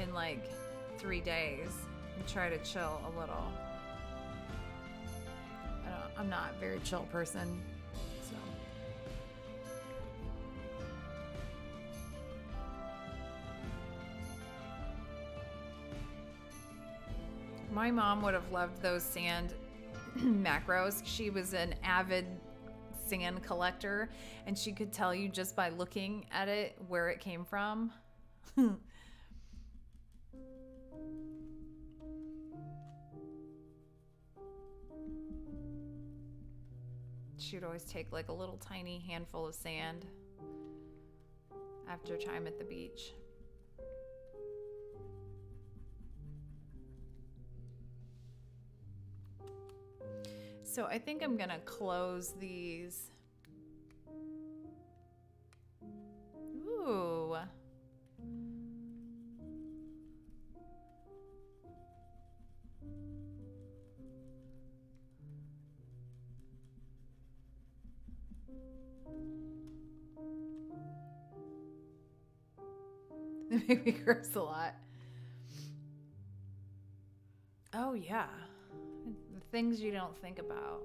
in like 3 days and try to chill a little. I'm not a very chill person, so. My mom would have loved those sand macros. She was an avid sand collector, and she could tell you just by looking at it where it came from. She'd always take like a little tiny handful of sand after time at the beach. So I think I'm gonna close these. Ooh. They make me curse a lot. Oh yeah. The things you don't think about.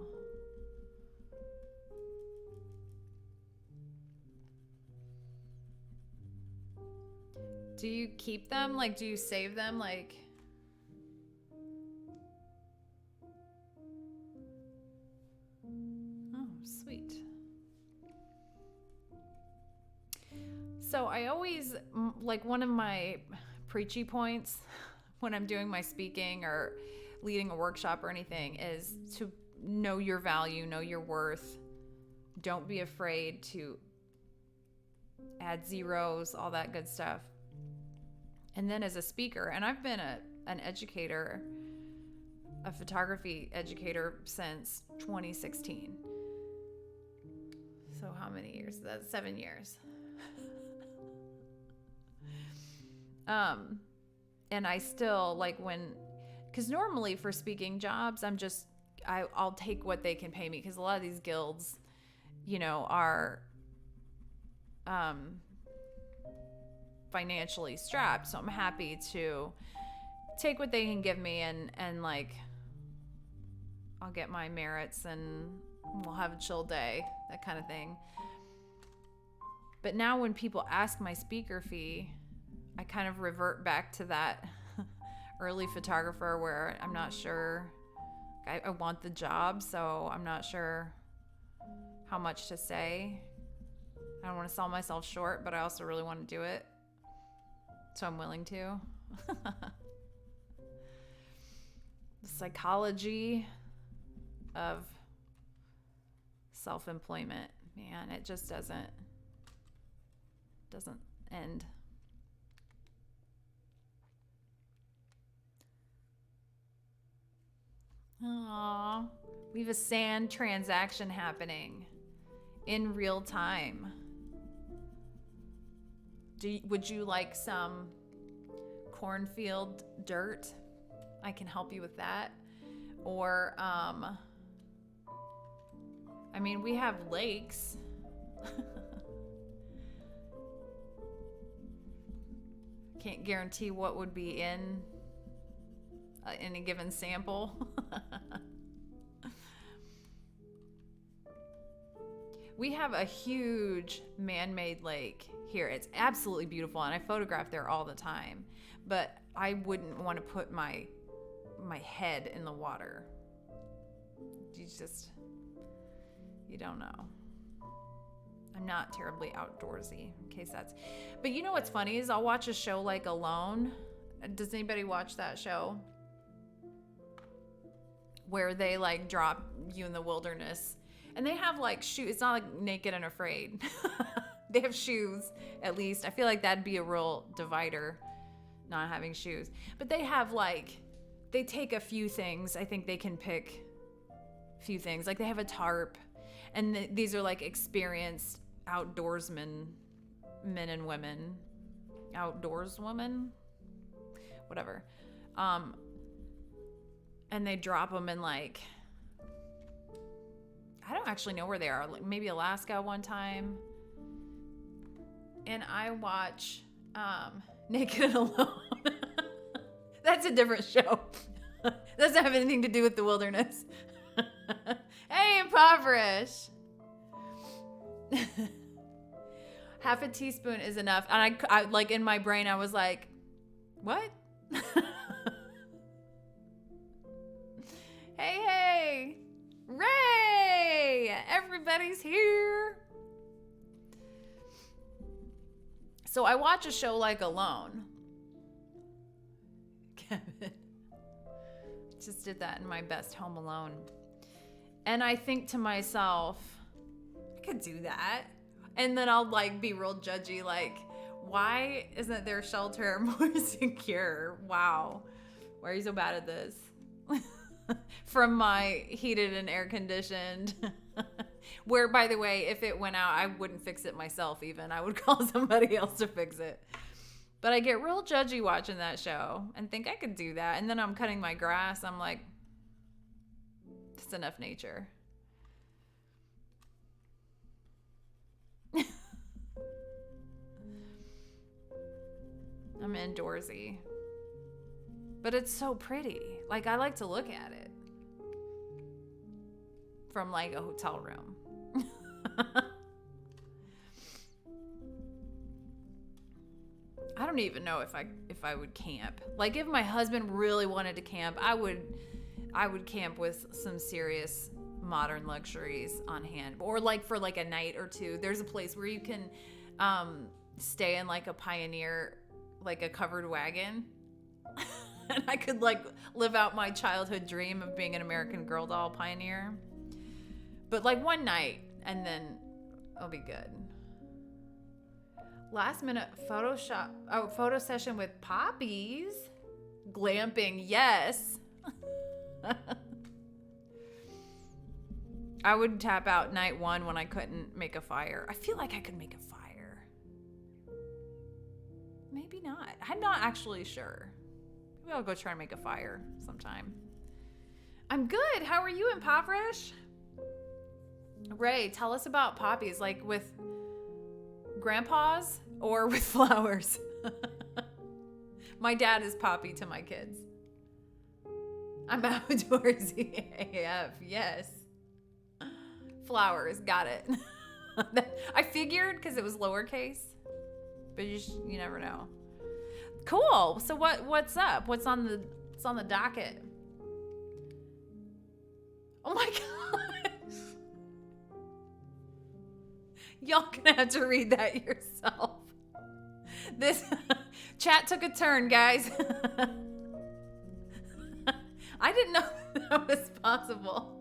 Do you keep them? Like, do you save them? Like, oh, sweet. So I always, like, one of my preachy points when I'm doing my speaking or leading a workshop or anything is to know your value, know your worth. Don't be afraid to add zeros, all that good stuff. And then as a speaker, and I've been an educator, a photography educator since 2016. So how many years? That's 7 years. And I still like because normally for speaking jobs, I'll take what they can pay me, because a lot of these guilds, you know, are financially strapped. So I'm happy to take what they can give me and like I'll get my merits and we'll have a chill day, that kind of thing. But now when people ask my speaker fee, I kind of revert back to that early photographer where I'm not sure. I want the job, so I'm not sure how much to say. I don't want to sell myself short, but I also really want to do it. So I'm willing to. The psychology of self-employment, man, it just doesn't end. Aww, we have a sand transaction happening in real time. Would you like some cornfield dirt? I can help you with that. Or, I mean, we have lakes. Can't guarantee what would be in any given sample. We have a huge man-made lake here. It's absolutely beautiful, and I photograph there all the time. But I wouldn't want to put my head in the water. You don't know. I'm not terribly outdoorsy, in case that's. But you know what's funny is I'll watch a show like Alone. Does anybody watch that show? where they like drop you in the wilderness. And they have like shoes. It's not like Naked and Afraid. They have shoes, at least. I feel like that'd be a real divider, not having shoes. But they have like, they take a few things. I think they can pick a few things. Like they have a tarp. And these are like experienced outdoorsmen, men and women. Outdoors women? Whatever. And they drop them in like, I don't actually know where they are. Like maybe Alaska one time. And I watch Naked and Alone. That's a different show. Doesn't have anything to do with the wilderness. Hey, Impoverish. Half a teaspoon is enough. And I like in my brain, I was like, what? Hey. Ray! Everybody's here. So I watch a show like Alone. Kevin just did that in my best Home Alone. And I think to myself, I could do that. And then I'll like be real judgy, like, why isn't their shelter more secure? Wow. Why are you so bad at this? From my heated and air conditioned. Where, by the way, if it went out, I wouldn't fix it myself even. I would call somebody else to fix it. But I get real judgy watching that show and think I could do that. And then I'm cutting my grass. I'm like, it's enough nature. I'm indoorsy. But it's so pretty. Like, I like to look at it. From like a hotel room. I don't even know if I would camp. Like if my husband really wanted to camp, I would camp with some serious modern luxuries on hand. Or like for like a night or two. There's a place where you can stay in like a Pioneer, like a covered wagon. And I could like live out my childhood dream of being an American Girl doll Pioneer. But like one night, and then I'll be good. Last minute photo session with poppies. Glamping, yes. I would tap out night one when I couldn't make a fire. I feel like I could make a fire. Maybe not. I'm not actually sure. Maybe I'll go try and make a fire sometime. I'm good. How are you, Impoverish? Ray, tell us about poppies, like with grandpas or with flowers. My dad is Poppy to my kids. I'm outdoorsy AF, yes. Flowers, got it. I figured because it was lowercase, but you never know. Cool. So what's up? What's on the docket? Oh my god. Y'all gonna have to read that yourself. This chat took a turn, guys. I didn't know that was possible.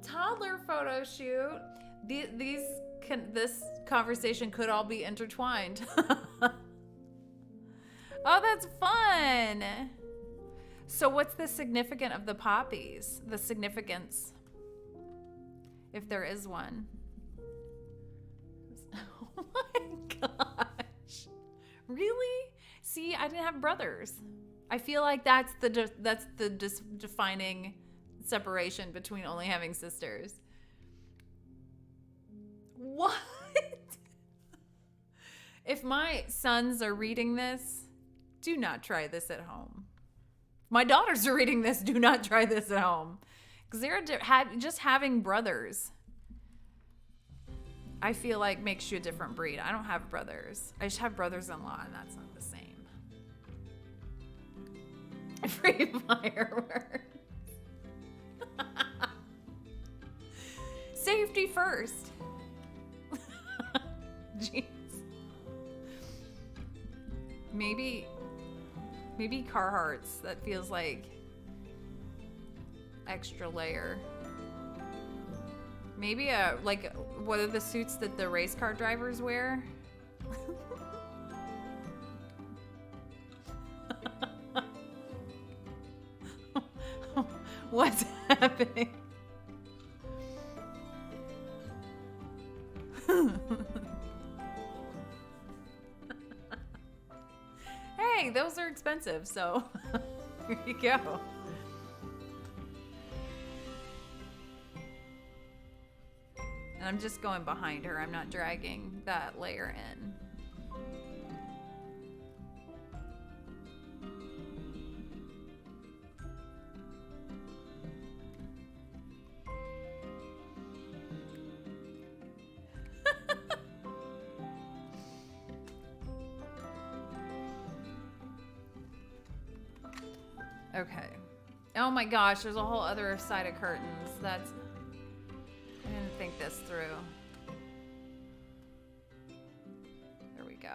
Toddler photo shoot. This conversation could all be intertwined. Oh, that's fun. So what's the significance of the poppies? The significance, if there is one. Oh my gosh. Really? See, I didn't have brothers. I feel like that's the defining separation between only having sisters. What? If my sons are reading this, do not try this at home. My daughters are reading this, do not try this at home. Because they're just having brothers, I feel like makes you a different breed. I don't have brothers. I just have brothers-in-law, and that's not the same. Free fireworks. Safety first. Jeez. Maybe Carhartts. That feels like extra layer. Maybe like, what are the suits that the race car drivers wear? What's happening? Hey, those are expensive, so here you go. And I'm just going behind her. I'm not dragging that layer in. Okay. Oh my gosh, there's a whole other side of curtains. I didn't think this through. There we go.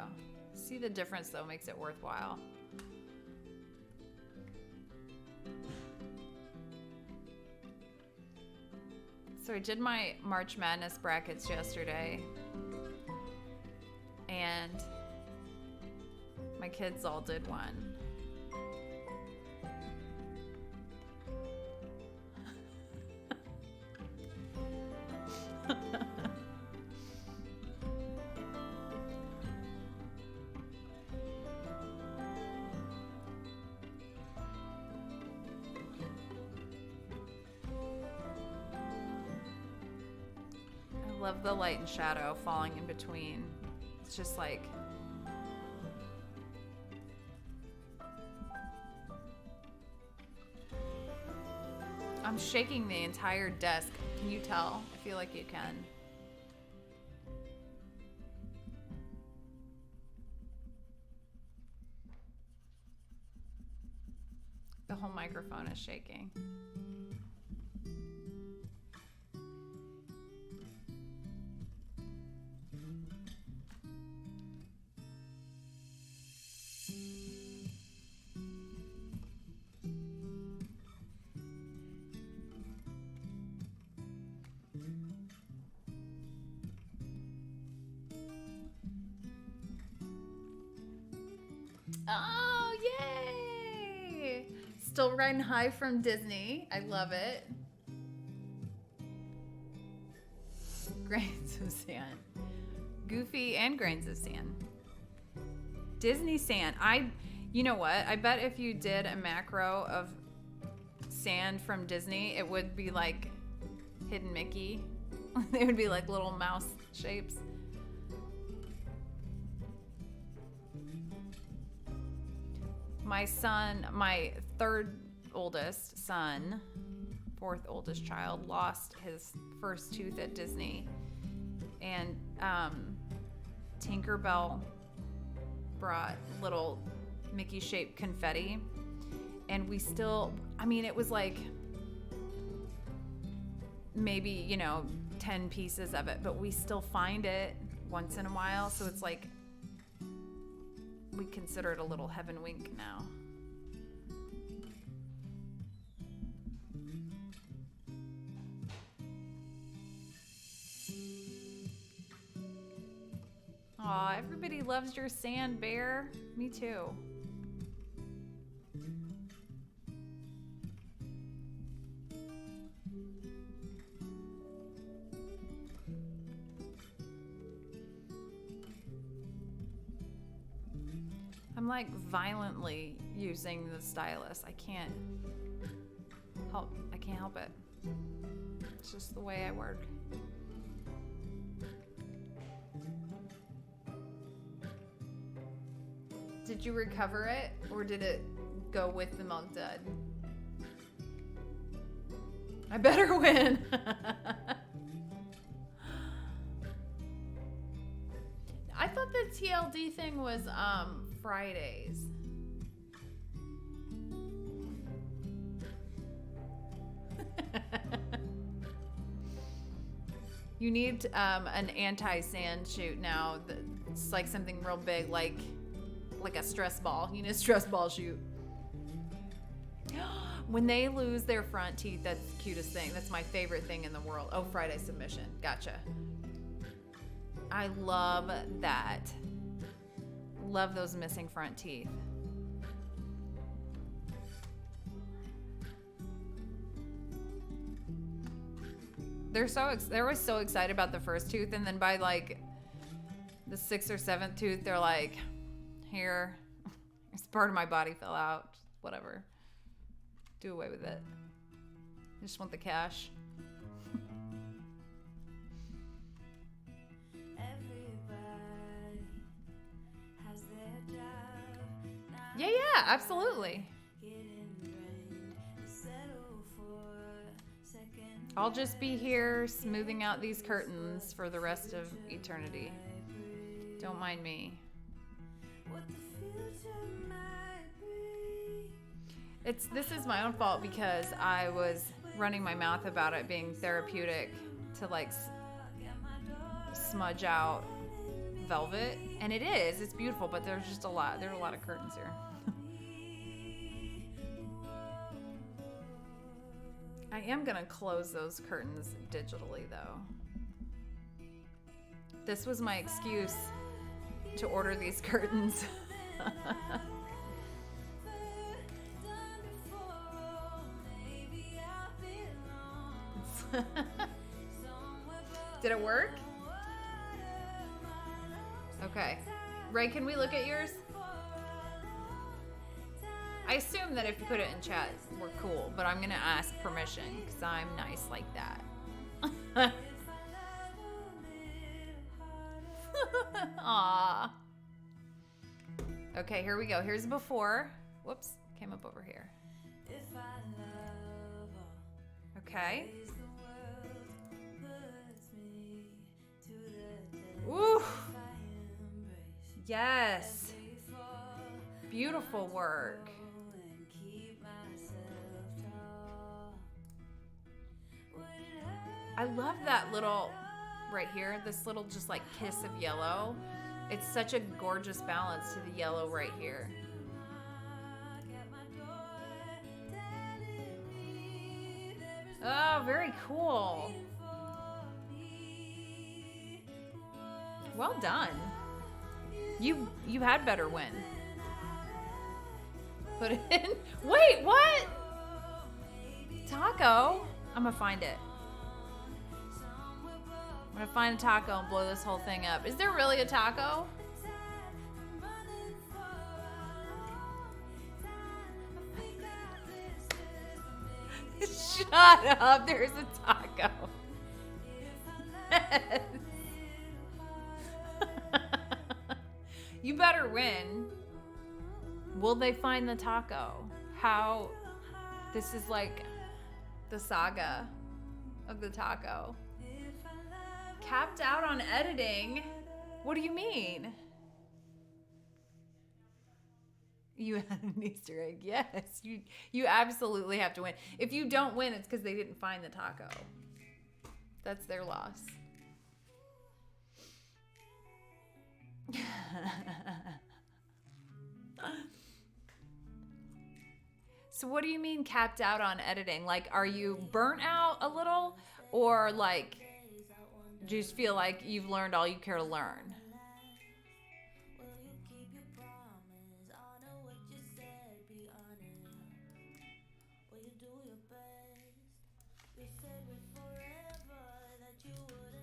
See the difference though, makes it worthwhile. So I did my March Madness brackets yesterday. And my kids all did one. I love the light and shadow falling in between. It's just like... I'm shaking the entire desk. Can you tell? I feel like you can. The whole microphone is shaking. Oh, yay! Still riding high from Disney. I love it. Grains of sand. Goofy and grains of sand. Disney sand. You know what? I bet if you did a macro of sand from Disney, it would be like Hidden Mickey. They would be like little mouse shapes. My son, my third oldest son, fourth oldest child, lost his first tooth at Disney. And Tinkerbell brought little Mickey-shaped confetti. And we still, it was like maybe, 10 pieces of it, but we still find it once in a while. So it's like, we consider it a little heaven wink now. Aw, everybody loves your sand, Bear. Me too. I'm like violently using the stylus. I can't help it. It's just the way I work. Did you recover it or did it go with the milk dud? I better win. I thought the TLD thing was Fridays. You need an anti-sand chute now. It's like something real big, like a stress ball. You need a stress ball chute. When they lose their front teeth, that's the cutest thing. That's my favorite thing in the world. Oh, Friday submission. Gotcha. I love that. Love those missing front teeth. They were so excited about the first tooth, and then by like the 6th or 7th tooth, they're like, here, this part of my body fell out. Whatever. Do away with it. I just want the cash. Yeah, absolutely. I'll just be here smoothing out these curtains for the rest of eternity. Don't mind me. This is my own fault because I was running my mouth about it being therapeutic to like smudge out velvet, and it is. It's beautiful, but there's just a lot. There are a lot of curtains here. I am gonna close those curtains digitally though. This was my excuse to order these curtains. Did it work? Okay. Ray, can we look at yours? I assume that if you put it in chat, we're cool, but I'm going to ask permission because I'm nice like that. Aww. Okay, here we go. Here's before. Whoops, came up over here. Okay. Ooh. Yes. Beautiful work. I love that little, right here, this little just like kiss of yellow. It's such a gorgeous balance to the yellow right here. Oh, very cool. Well done. You had better win. Put it in. Wait, what? Taco? I'm gonna find it. I'm gonna find a taco and blow this whole thing up. Is there really a taco? Shut up, there's a taco. Yes. You better win. Will they find the taco? How? This is like the saga of the taco. Capped out on editing? What do you mean? You had an Easter egg. Yes, you absolutely have to win. If you don't win, it's because they didn't find the taco. That's their loss. So what do you mean capped out on editing? Like, are you burnt out a little? Or like, do you just feel like you've learned all you care to learn?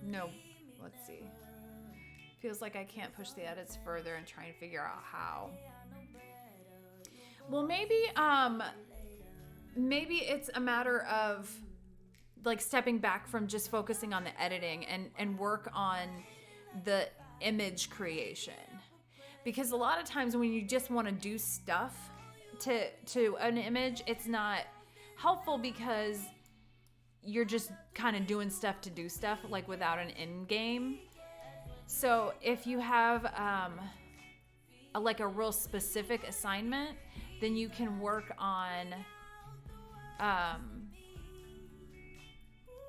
No, let's see. Feels like I can't push the edits further and trying to figure out how. Well, maybe it's a matter of like stepping back from just focusing on the editing and work on the image creation. Because a lot of times when you just want to do stuff to an image, it's not helpful because you're just kind of doing stuff to do stuff, like without an end game. So if you have a real specific assignment, then you can work on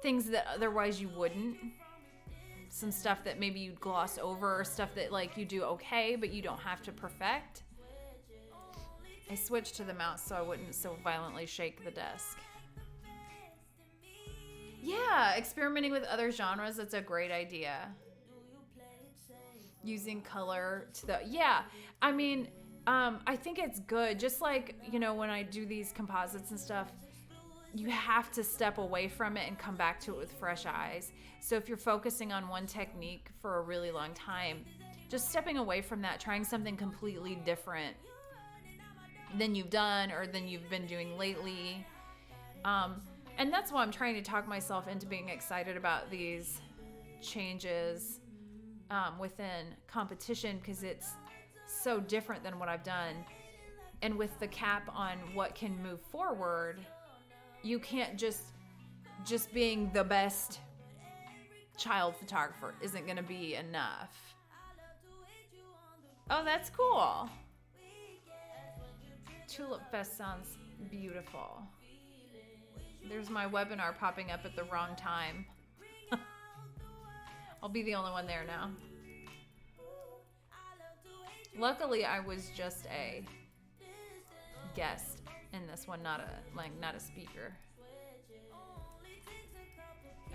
things that otherwise you wouldn't. Some stuff that maybe you'd gloss over, or stuff that like you do okay, but you don't have to perfect. I switched to the mouse so I wouldn't so violently shake the desk. Yeah, experimenting with other genres, that's a great idea. Using color to the, yeah, I mean, I think it's good. Just like, you know, when I do these composites and stuff, you have to step away from it and come back to it with fresh eyes. So if you're focusing on one technique for a really long time, just stepping away from that, trying something completely different than you've done or than you've been doing lately. And that's why I'm trying to talk myself into being excited about these changes within competition, because it's so different than what I've done. And with the cap on what can move forward, you can't just being the best child photographer isn't going to be enough. Oh, that's cool. Tulip Fest sounds beautiful. There's my webinar popping up at the wrong time. I'll be the only one there now. Luckily, I was just a guest in this one, not a speaker.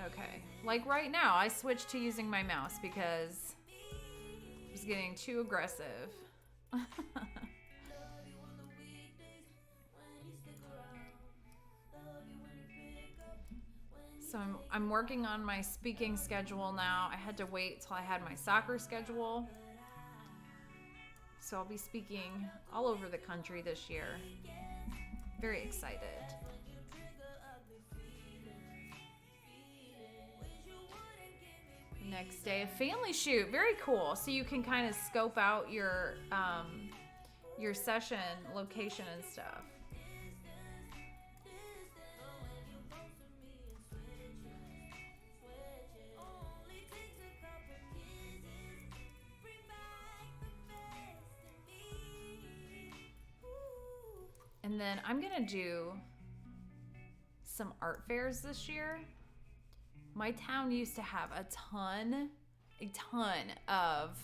Okay, like right now, I switched to using my mouse because it was getting too aggressive. So I'm working on my speaking schedule now. I had to wait till I had my soccer schedule. So I'll be speaking all over the country this year. Very excited. Next day, a family shoot. Very cool. So you can kind of scope out your session location and stuff. And then I'm gonna do some art fairs this year. My town used to have a ton of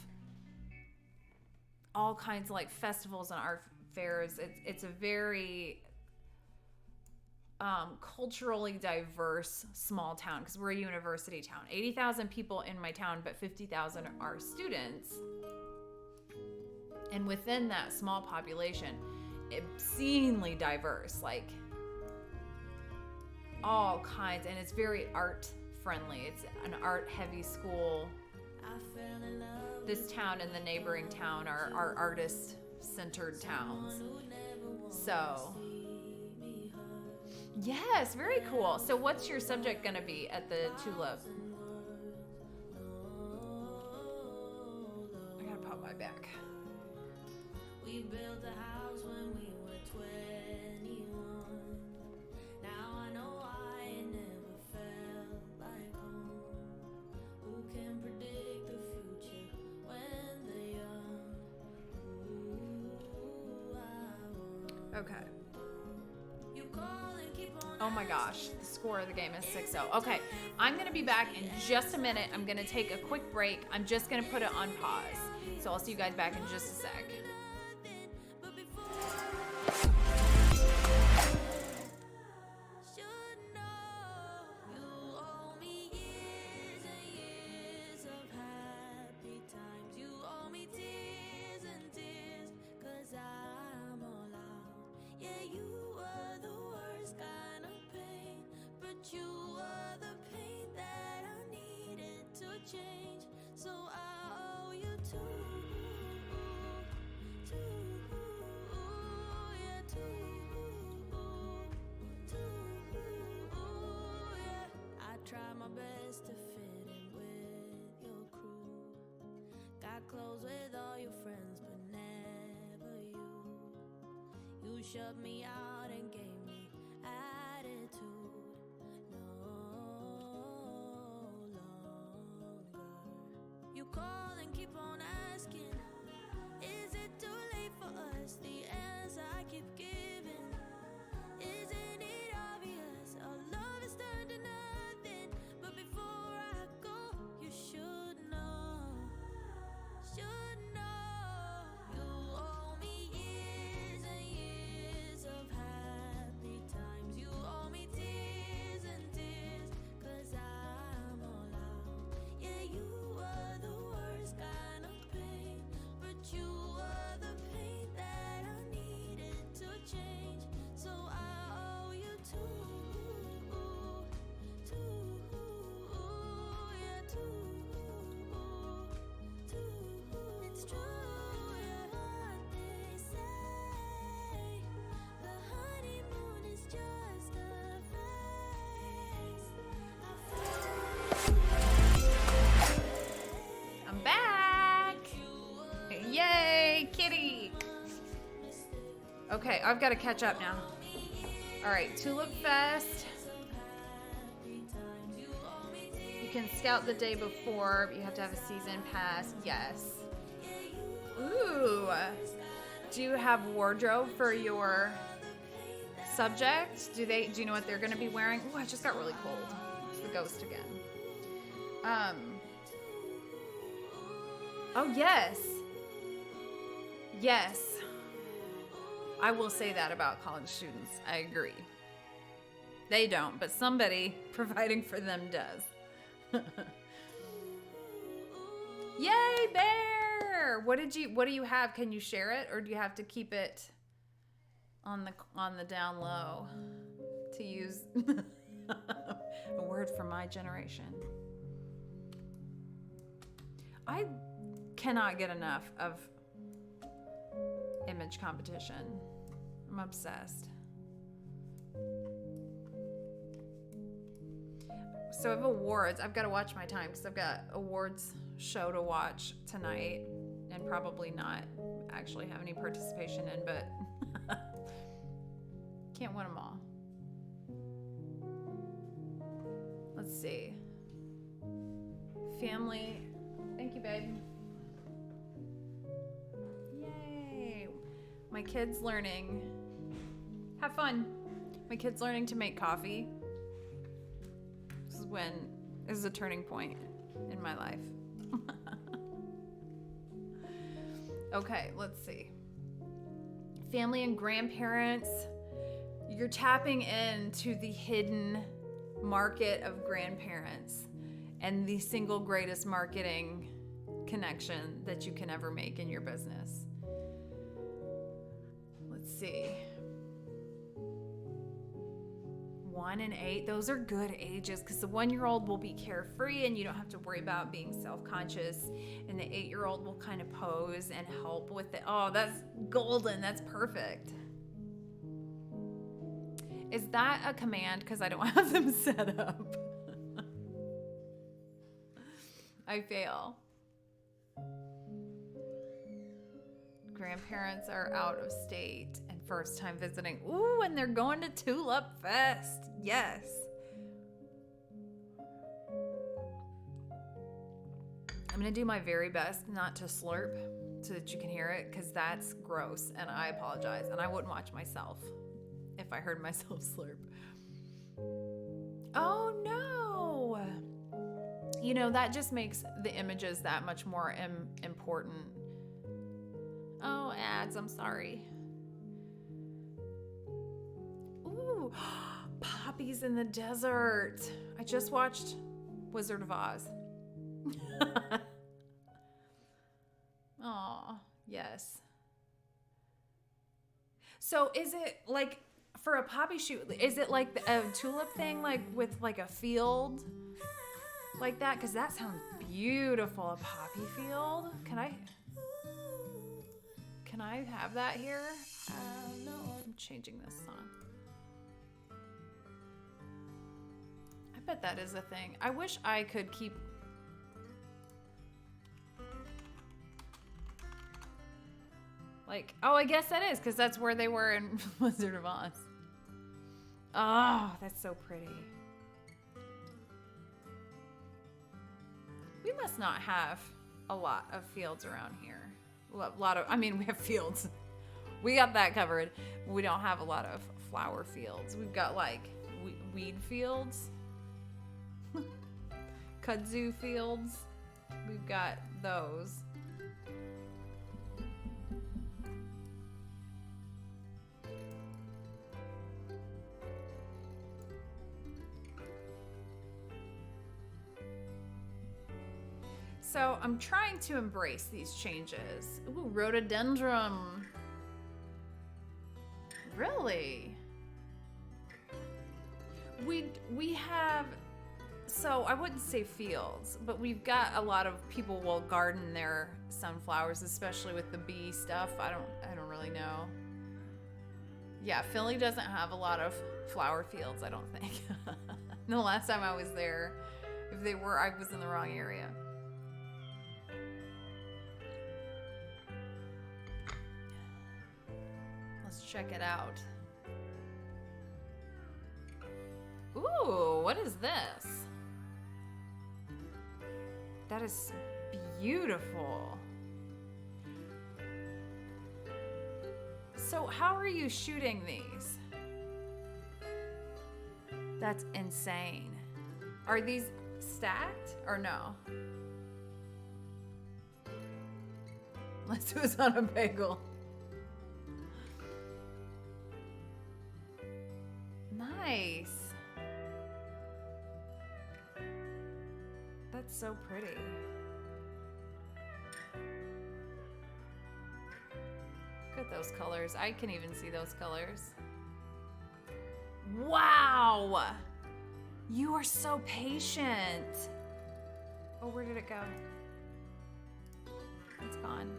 all kinds of like festivals and art fairs. It's a very culturally diverse small town because we're a university town. 80,000 people in my town, but 50,000 are students. And within that small population, obscenely diverse, like all kinds, and it's very art friendly. It's an art heavy school. This town and the neighboring town are artist centered towns. So yes, very cool. So what's your subject gonna be at the Tulip? I gotta pop my back. We built a house when we were 21. Now I know I never felt like home. Who can predict the future when they're young? Ooh, okay. You call and keep on. Oh my gosh, the score of the game is 6-0. Okay, I'm gonna be back in just a minute. I'm gonna take a quick break. I'm just gonna put it on pause. So I'll see you guys back in just a sec. Change, so I owe you two, yeah. I try my best to fit in with your crew. Got close with all your friends, but never you. You shut me out and gave me attitude. You call and keep on asking, is it too late for us? The answer I keep giving, isn't it obvious? Our love is turned to nothing. But before I go, you should know. You owe me years and years Okay, I've got to catch up now. All right, Tulip Fest. You can scout the day before, but you have to have a season pass. Yes. Ooh. Do you have wardrobe for your subject? Do you know what they're going to be wearing? Ooh, I just got really cold. It's the ghost again. Oh, yes. Yes. I will say that about college students. I agree. They don't, but somebody providing for them does. Yay, bear! What do you have? Can you share it, or do you have to keep it on the down low to use a word from my generation? I cannot get enough of image competition. I'm obsessed. So I have awards. I've got to watch my time because I've got awards show to watch tonight and probably not actually have any participation in, but can't win them all. Let's see. Family. Thank you, babe. Yay. My kid's learning. Have fun. My kid's learning to make coffee. This is a turning point in my life. Okay, let's see. Family and grandparents. You're tapping into the hidden market of grandparents and the single greatest marketing connection that you can ever make in your business. Let's see. 1 and 8, those are good ages because the 1-year-old will be carefree and you don't have to worry about being self-conscious, and the 8-year-old will kind of pose and help with it. Oh, that's golden. That's perfect. Is that a command? Because I don't have them set up. I fail. Grandparents are out of state and first time visiting. Ooh, and they're going to Tulip Fest. Yes. I'm going to do my very best not to slurp so that you can hear it, because that's gross and I apologize. And I wouldn't watch myself if I heard myself slurp. Oh no. You know, that just makes the images that much more important. Oh, ads, I'm sorry. Ooh, poppies in the desert. I just watched Wizard of Oz. Oh, yes. So is it like, for a poppy shoot, is it like a tulip thing, like with like a field like that? Because that sounds beautiful, a poppy field. Can I have that here? I'm changing this song. I bet that is a thing. I wish I could keep... Like, oh, I guess that is, because that's where they were in Wizard of Oz. Oh, that's so pretty. We must not have a lot of fields around here. We have fields. We got that covered. We don't have a lot of flower fields. We've got like weed fields, kudzu fields. We've got those. So I'm trying to embrace these changes. Ooh, rhododendron. Really? We have, so I wouldn't say fields, but we've got a lot of people will garden their sunflowers, especially with the bee stuff. I don't really know. Yeah, Philly doesn't have a lot of flower fields, I don't think. The last time I was there, if they were, I was in the wrong area. Let's check it out. Ooh, what is this? That is beautiful. So how are you shooting these? That's insane. Are these stacked or no? Unless it was on a bagel. Nice. That's so pretty. Look at those colors. I can even see those colors. Wow! You are so patient. Oh, where did it go? It's gone.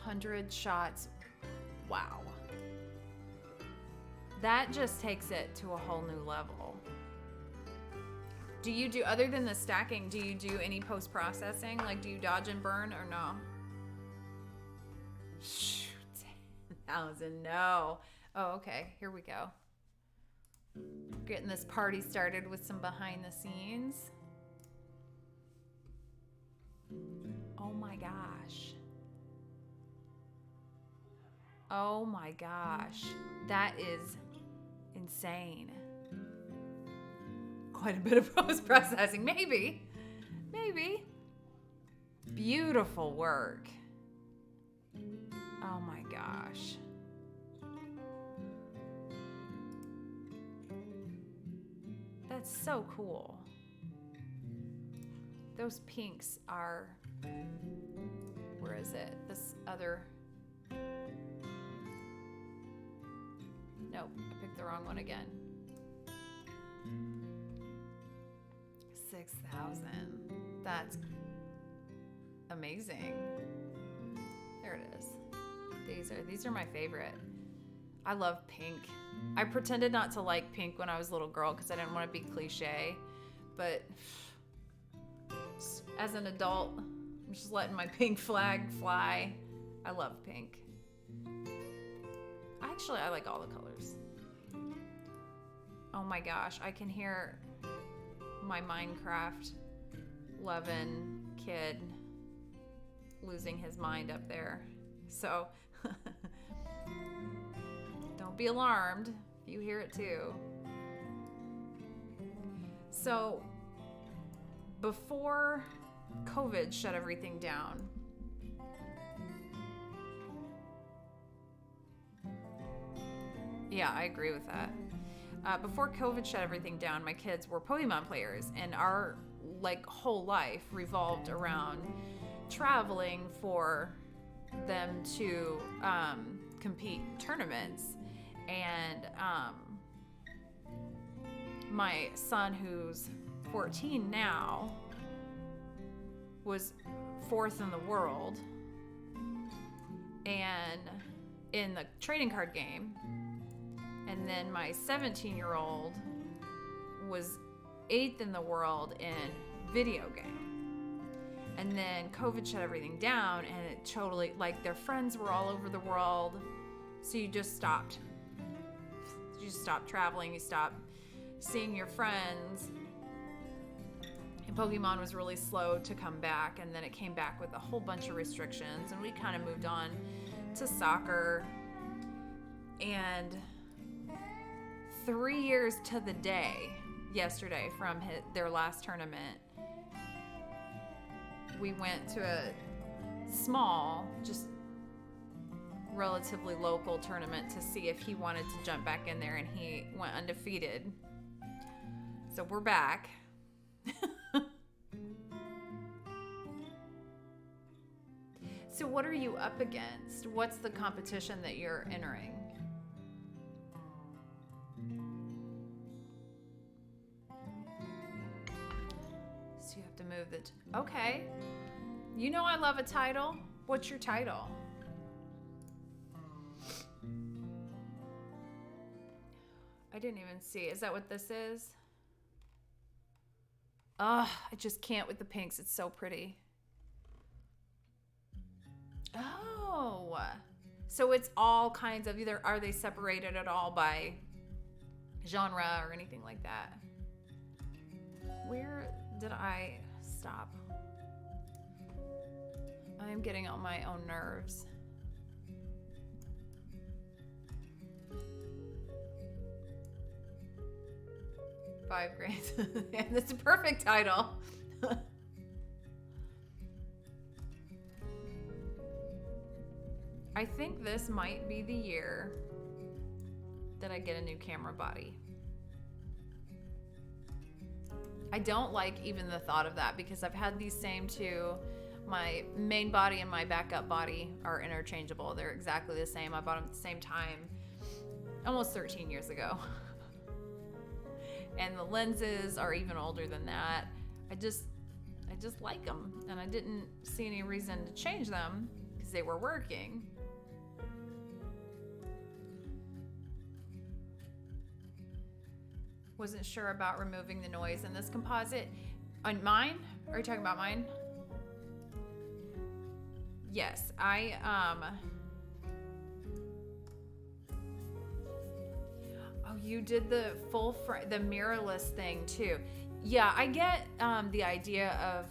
100 shots. Wow. That just takes it to a whole new level. Do you do, other than the stacking, do you do any post-processing? Like, do you dodge and burn or no? Shoot, 10,000, no. Oh, okay, here we go. Getting this party started with some behind the scenes. Oh my gosh. Oh my gosh. That is insane. Quite a bit of post-processing, maybe. Beautiful work. Oh my gosh. That's so cool. Those pinks are, where is it? This other, nope, I picked the wrong one again. 6,000. That's amazing. There it is. These are my favorite. I love pink. I pretended not to like pink when I was a little girl because I didn't want to be cliche, but as an adult, I'm just letting my pink flag fly. I love pink. Actually, I like all the colors. Oh my gosh, I can hear my Minecraft loving kid losing his mind up there. So don't be alarmed if you hear it too. So before COVID shut everything down, yeah, I agree with that. Before COVID shut everything down, my kids were Pokemon players, and our whole life revolved around traveling for them to compete in tournaments. And my son, who's 14 now, was 4th in the world, and in the trading card game. And then my 17-year-old was 8th in the world in video game. And then COVID shut everything down, and it totally, their friends were all over the world. So you just stopped. You just stopped traveling. You stopped seeing your friends. And Pokemon was really slow to come back. And then it came back with a whole bunch of restrictions. And we kind of moved on to soccer. And 3 years to the day yesterday from their last tournament, we went to a small, just relatively local tournament to see if he wanted to jump back in there, and he went undefeated. So we're back. So what are you up against? What's the competition that you're entering? So you have to move the... Okay. You know I love a title. What's your title? I didn't even see. Is that what this is? Ugh, I just can't with the pinks. It's so pretty. Oh, So it's all kinds of, either are they separated at all by genre or anything like that? Where did I stop? I am getting on my own nerves. $5,000. And that's a perfect title. I think this might be the year that I get a new camera body. I don't like even the thought of that because I've had these same two. My main body and my backup body are interchangeable. They're exactly the same. I bought them at the same time almost 13 years ago. And the lenses are even older than that. I just like them, and I didn't see any reason to change them because they were working. Wasn't sure about removing the noise in this composite. On mine? Are you talking about mine? Yes, Oh, you did the the mirrorless thing too. Yeah, I get the idea of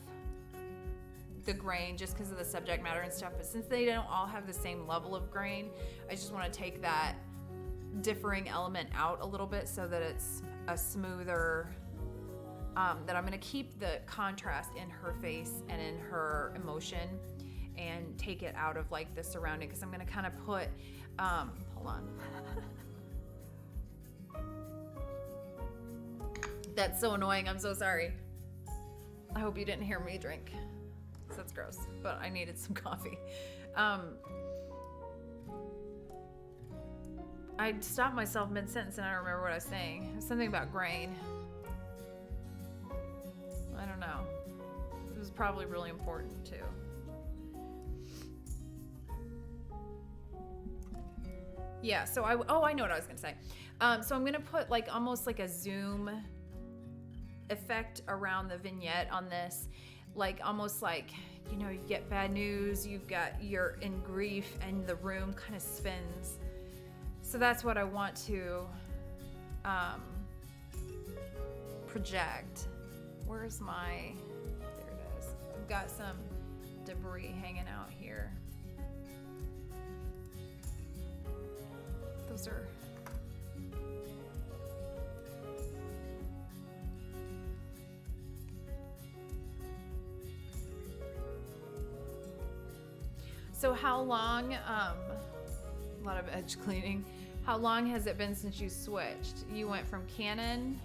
the grain just because of the subject matter and stuff, but since they don't all have the same level of grain, I just want to take that differing element out a little bit so that it's a smoother, that I'm going to keep the contrast in her face and in her emotion and take it out of like the surrounding, because I'm going to kind of put, hold on. That's so annoying. I'm so sorry. I hope you didn't hear me drink. That's gross, but I needed some coffee. I stopped myself mid-sentence and I don't remember what I was saying. It was something about grain. I don't know. It was probably really important too. Yeah, so I know what I was gonna say. So I'm gonna put like almost like a zoom effect around the vignette on this, like almost like, you know, you get bad news, you're in grief, and the room kind of spins. So that's what I want to project. Where's my, there it is. I've got some debris hanging out here. Those are, so how long, a lot of edge cleaning. How long has it been since you switched? You went from Canon.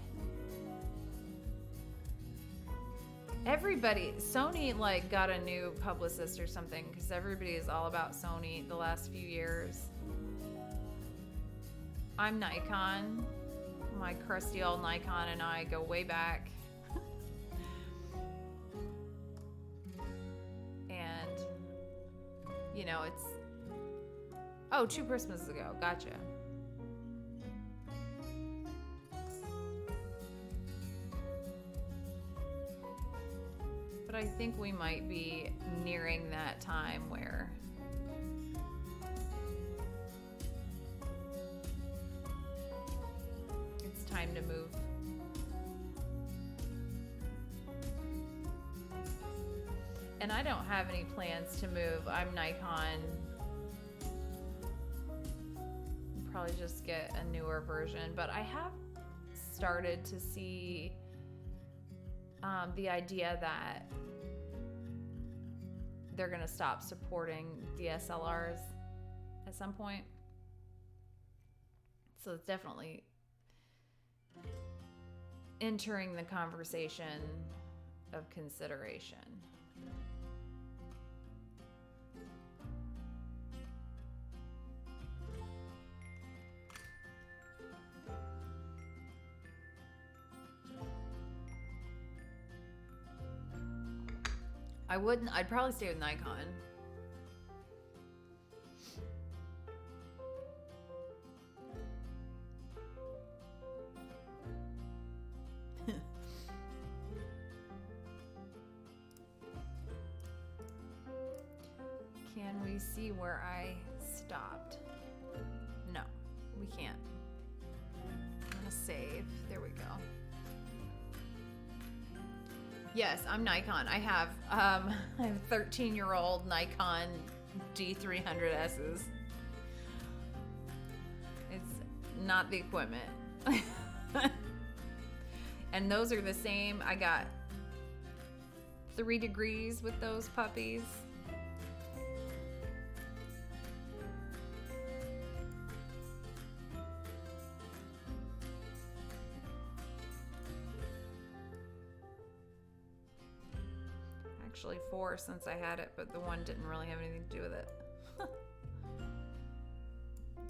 Everybody, Sony like got a new publicist or something, because everybody is all about Sony the last few years. I'm Nikon. My crusty old Nikon and I go way back. And, you know, it's, oh, 2 Christmases ago. Gotcha. But I think we might be nearing that time where it's time to move. And I don't have any plans to move. I'm Nikon. Probably just get a newer version, but I have started to see the idea that they're going to stop supporting DSLRs at some point. So it's definitely entering the conversation of consideration. I'd probably stay with Nikon. Can we see where I stopped. No, we can't. I'm gonna save. There we go. Yes, I'm Nikon. I have 13-year-old Nikon D300Ss. It's not the equipment. And those are the same. I got 3 degrees with those puppies. Actually 4 since I had it, but the one didn't really have anything to do with it.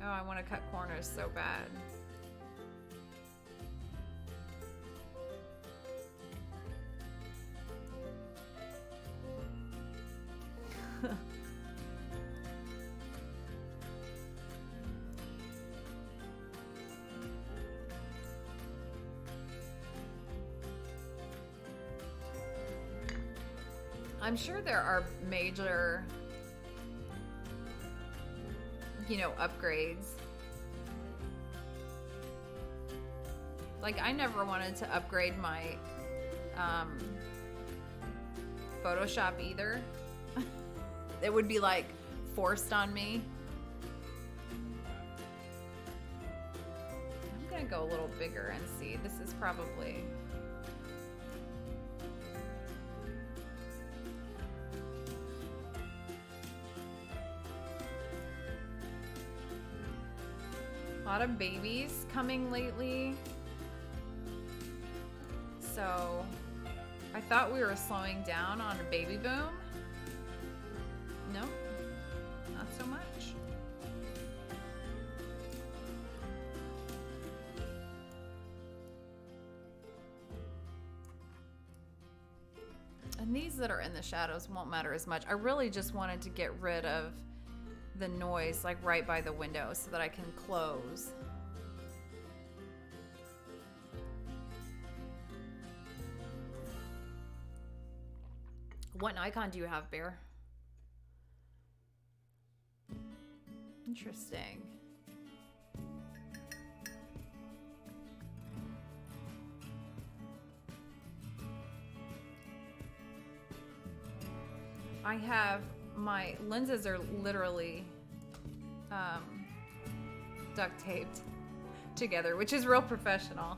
Oh, I want to cut corners so bad. I'm sure there are major, upgrades. Like, I never wanted to upgrade my Photoshop either. It would be like forced on me. I'm gonna go a little bigger and see. This is probably... a lot of babies coming lately. So I thought we were slowing down on a baby boom. No, not so much. And these that are in the shadows won't matter as much. I really just wanted to get rid of the noise like right by the window so that I can close. What Nikon do you have, Bear? Interesting. I have, my lenses are literally duct taped together, which is real professional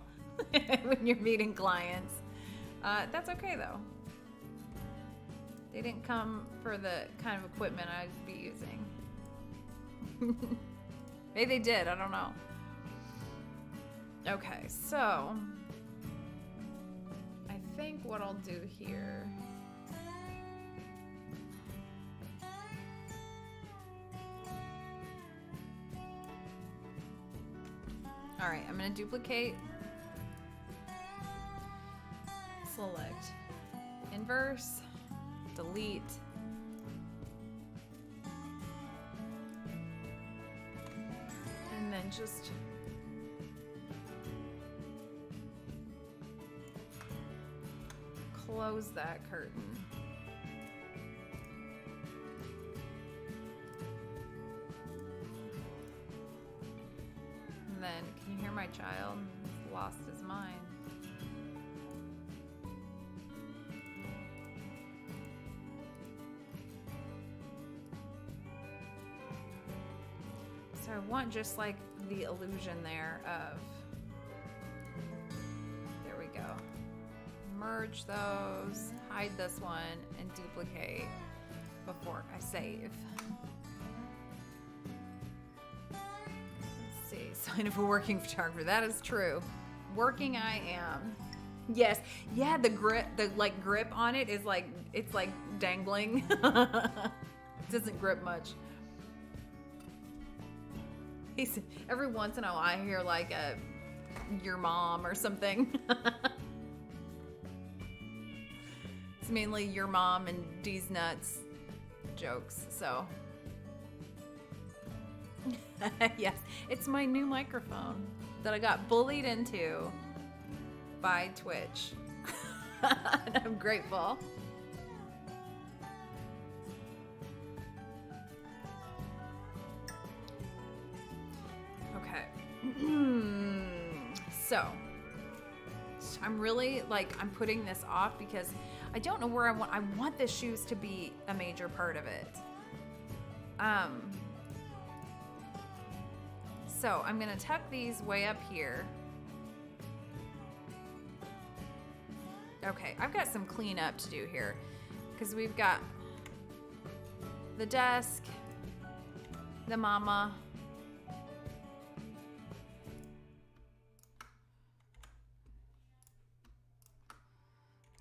when you're meeting clients. That's okay though. They didn't come for the kind of equipment I'd be using. Maybe they did, I don't know. Okay, so I think what I'll do here, all right, I'm gonna duplicate, select inverse, delete, and then just close that curtain. And then, can you hear my child? He's lost his mind. So I want just like the illusion there of, there we go. Merge those, hide this one, and duplicate before I save. Let's see, sign of a working photographer. That is true. Working I am. Yes, yeah, the grip, the like grip on it is like, it's like dangling. It doesn't grip much. Every once in a while I hear like your mom or something. It's mainly your mom and D's nuts jokes, so. Yes, it's my new microphone that I got bullied into by Twitch. And I'm grateful. So I'm really like, I'm putting this off because I don't know where I want the shoes to be a major part of it. So I'm gonna tuck these way up here. Okay, I've got some cleanup to do here because we've got the desk, the mama,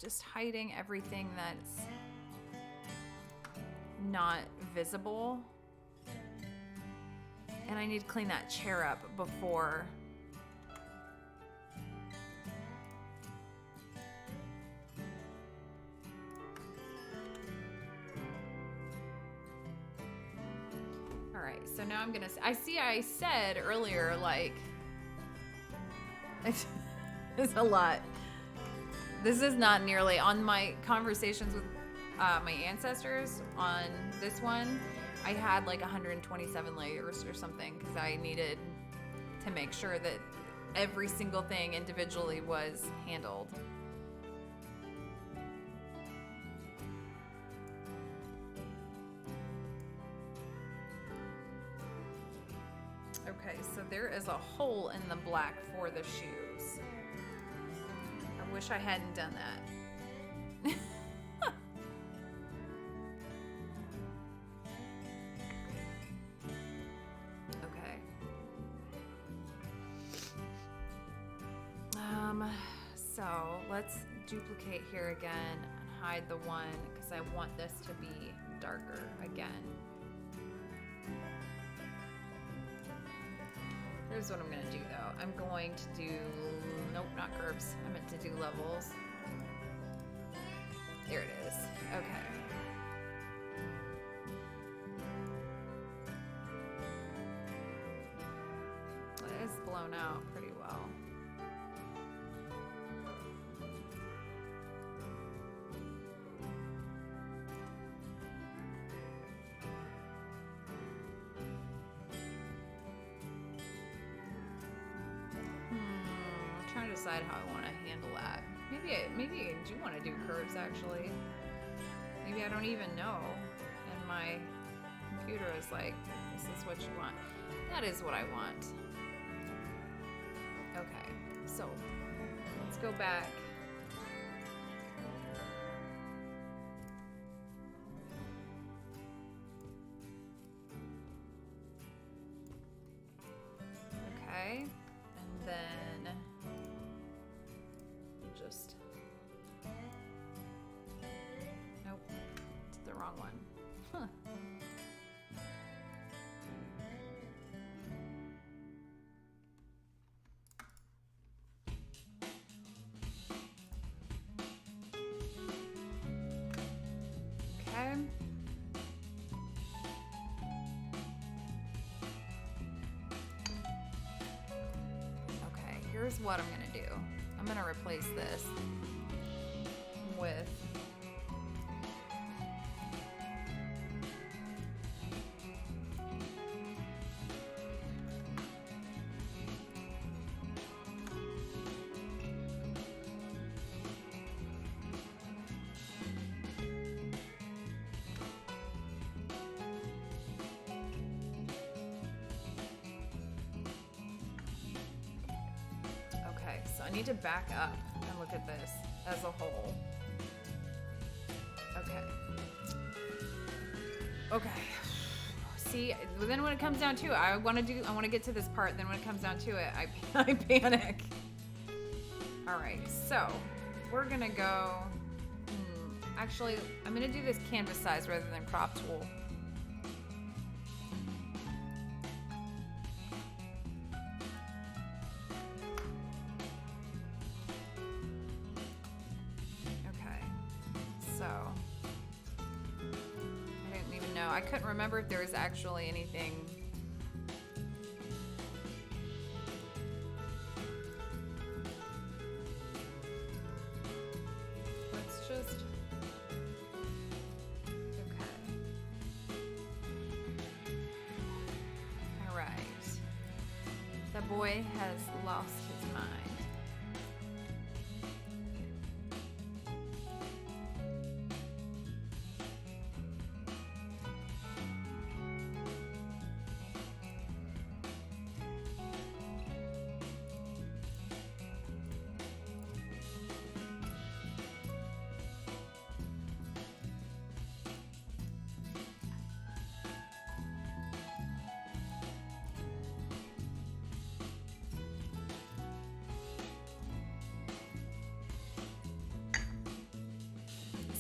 just hiding everything that's not visible. And I need to clean that chair up before. All right, so now I'm gonna, I said earlier, like, it's a lot. This is not nearly on my conversations with my ancestors on this one. I had like 127 layers or something because I needed to make sure that every single thing individually was handled. Okay, so there is a hole in the black for the shoes. I wish I hadn't done that. So let's duplicate here again and hide the one because I want this to be darker again. Here's what I'm gonna do though. I'm going to do, nope, not curves. I meant to do levels. There it is. Okay. It is blown out pretty well. Trying to decide how I want to handle that. Maybe I do want to do curves actually. Maybe I don't even know. And my computer is like, this is what you want. That is what I want. Okay, so let's go back. Okay, and then just, nope, it's the wrong one. Huh. Okay. Okay, here's what I'm gonna do. I'm gonna replace this with so I need to back up and look at this as a whole. Okay. Okay. See, then when it comes down to it, I want to get to this part. Then when it comes down to it, I panic. All right. So we're gonna go. Actually, I'm gonna do this canvas size rather than crop tool. I couldn't remember if there was actually anything. Let's just, okay. All right. The boy has lost his mind.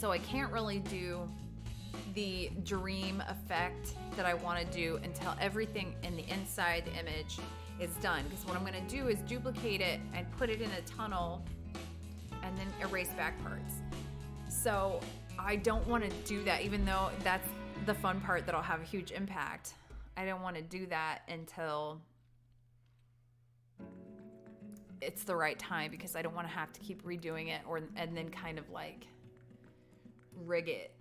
so I can't really do the dream effect that I want to do until everything in the inside the image is done. Because what I'm going to do is duplicate it and put it in a tunnel and then erase back parts. So I don't want to do that, even though that's the fun part that'll have a huge impact. I don't want to do that until it's the right time, because I don't want to have to keep redoing it and then kind of like rig it.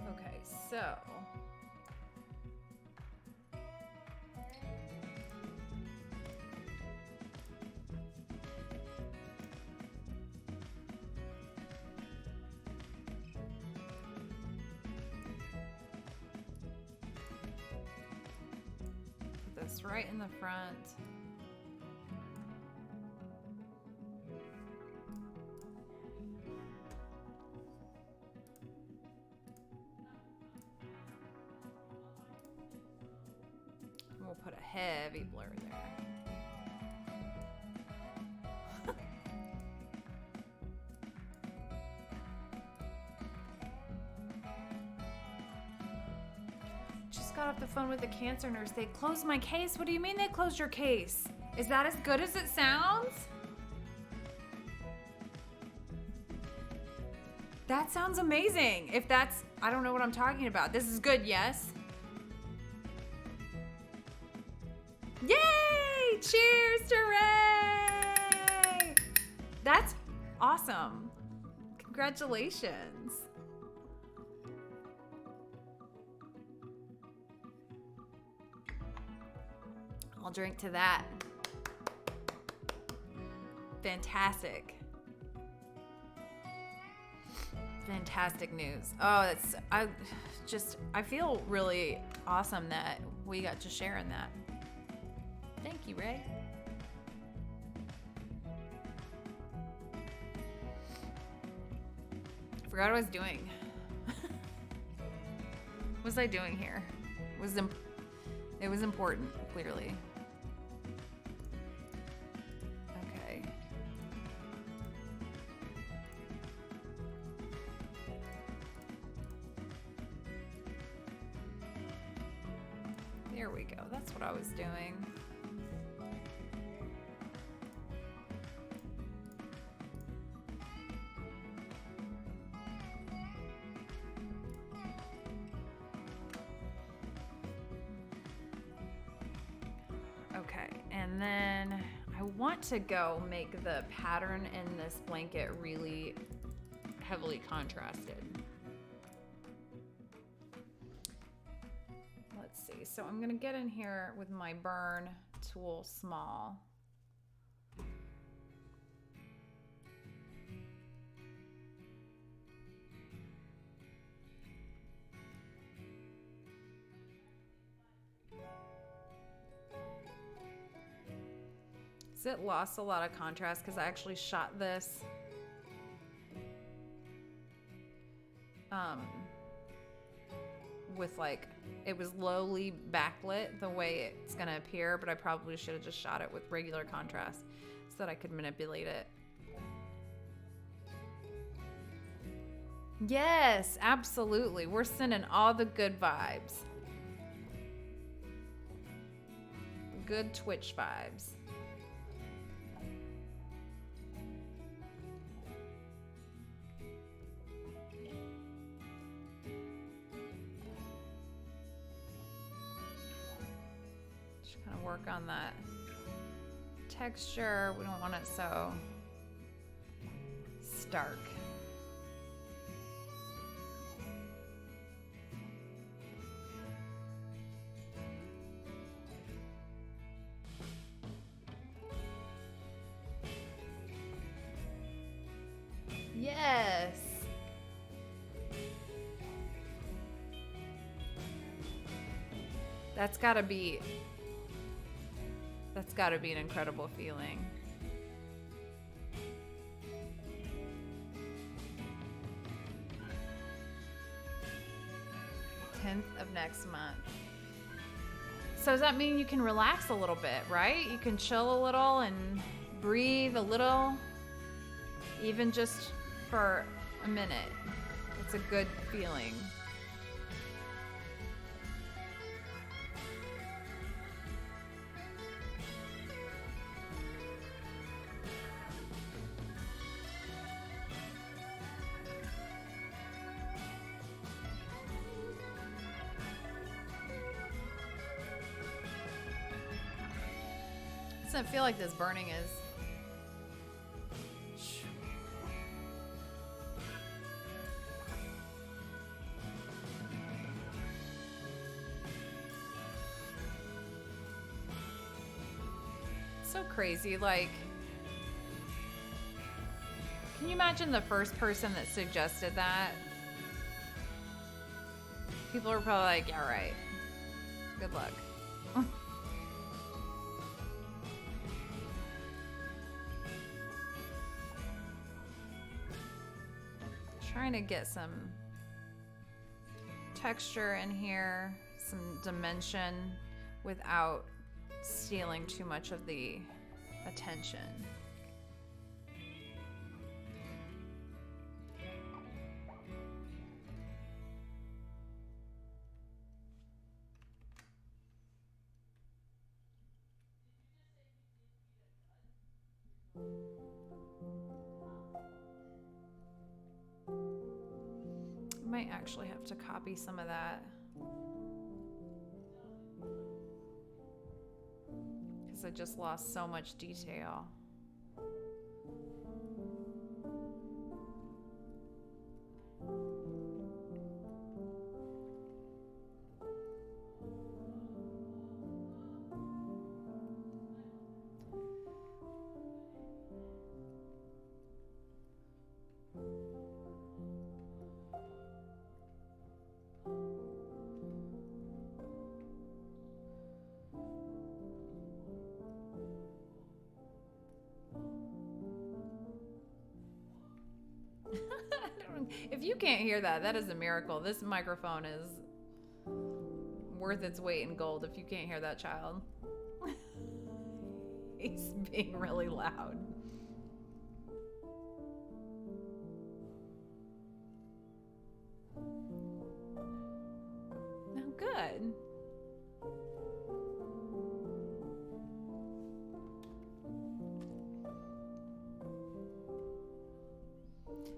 Okay, so put this right in the front. We'll put a heavy blur there. Just got off the phone with the cancer nurse. They closed my case. What do you mean they closed your case? Is that as good as it sounds? That sounds amazing. If that's, I don't know what I'm talking about. This is good, yes? Yay! Cheers to Ray! That's awesome. Congratulations. I'll drink to that. Fantastic. Fantastic news. Oh, I feel really awesome that we got to share in that. Thank you, Ray. Forgot what I was doing. What was I doing here? It was important, clearly. Okay. There we go. That's what I was doing. Okay, and then I want to go make the pattern in this blanket really heavily contrasted. Let's see, so I'm gonna get in here with my burn tool small. It lost a lot of contrast because I actually shot this with like, it was lowly backlit the way it's gonna appear, but I probably should have just shot it with regular contrast so that I could manipulate it. Yes, absolutely. We're sending all the good vibes. Good Twitch vibes. Work on that texture. We don't want it so stark. Yes. That's That's got to be an incredible feeling. 10th of next month. So does that mean you can relax a little bit, right? You can chill a little and breathe a little, even just for a minute. It's a good feeling. Doesn't feel like this burning is. So crazy. Like, can you imagine the first person that suggested that? People are probably like, yeah, right. Good luck. Trying to get some texture in here, some dimension without stealing too much of the attention. Might actually have to copy some of that because I just lost so much detail. If you can't hear that, that is a miracle. This microphone is worth its weight in gold if you can't hear that child. He's being really loud. No, good.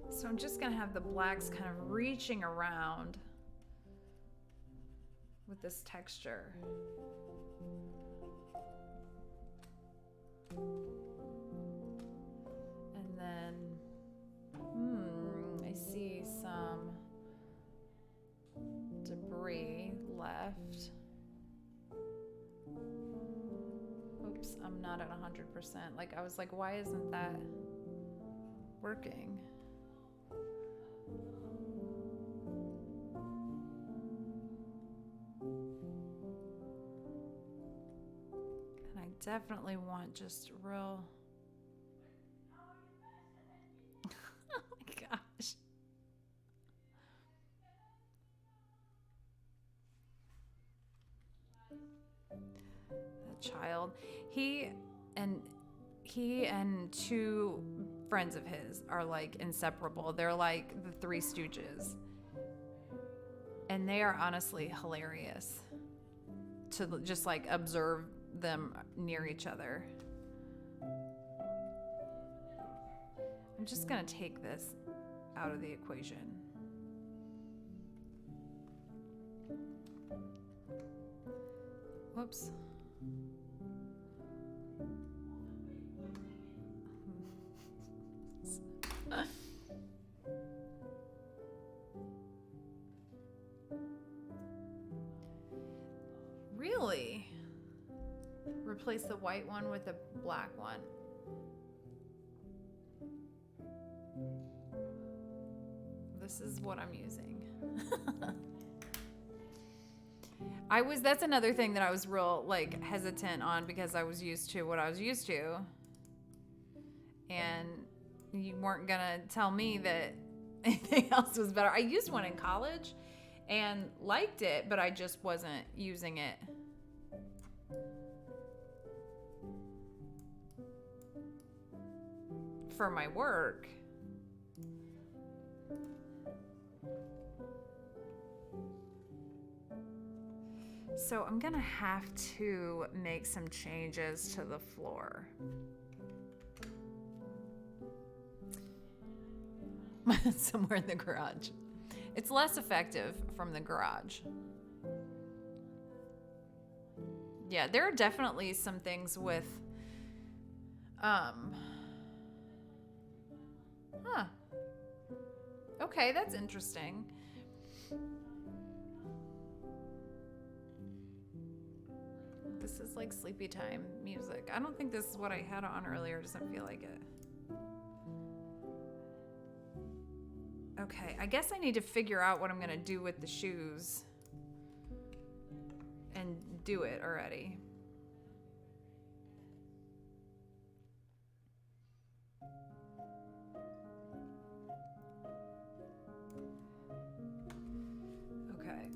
So I'm just gonna have the blacks kind of reaching around with this texture. And then, I see some debris left. Oops, I'm not at 100%. Like, I was like, why isn't that working? Definitely want just real. Oh my gosh. That child. He and two friends of his are like inseparable. They're like the Three Stooges. And they are honestly hilarious to just like observe them near each other. I'm just gonna take this out of the equation. Whoops. Really? Replace the white one with a black one. This is what I'm using. That's another thing that I was real like hesitant on because I was used to what I was used to. And you weren't gonna tell me that anything else was better. I used one in college and liked it, but I just wasn't using it. For my work. So I'm gonna have to make some changes to the floor. Somewhere in the garage. It's less effective from the garage. Yeah, there are definitely some things with Okay, that's interesting. This is like sleepy time music. I don't think this is what I had on earlier. It doesn't feel like it. Okay, I guess I need to figure out what I'm gonna do with the shoes and do it already. Okay.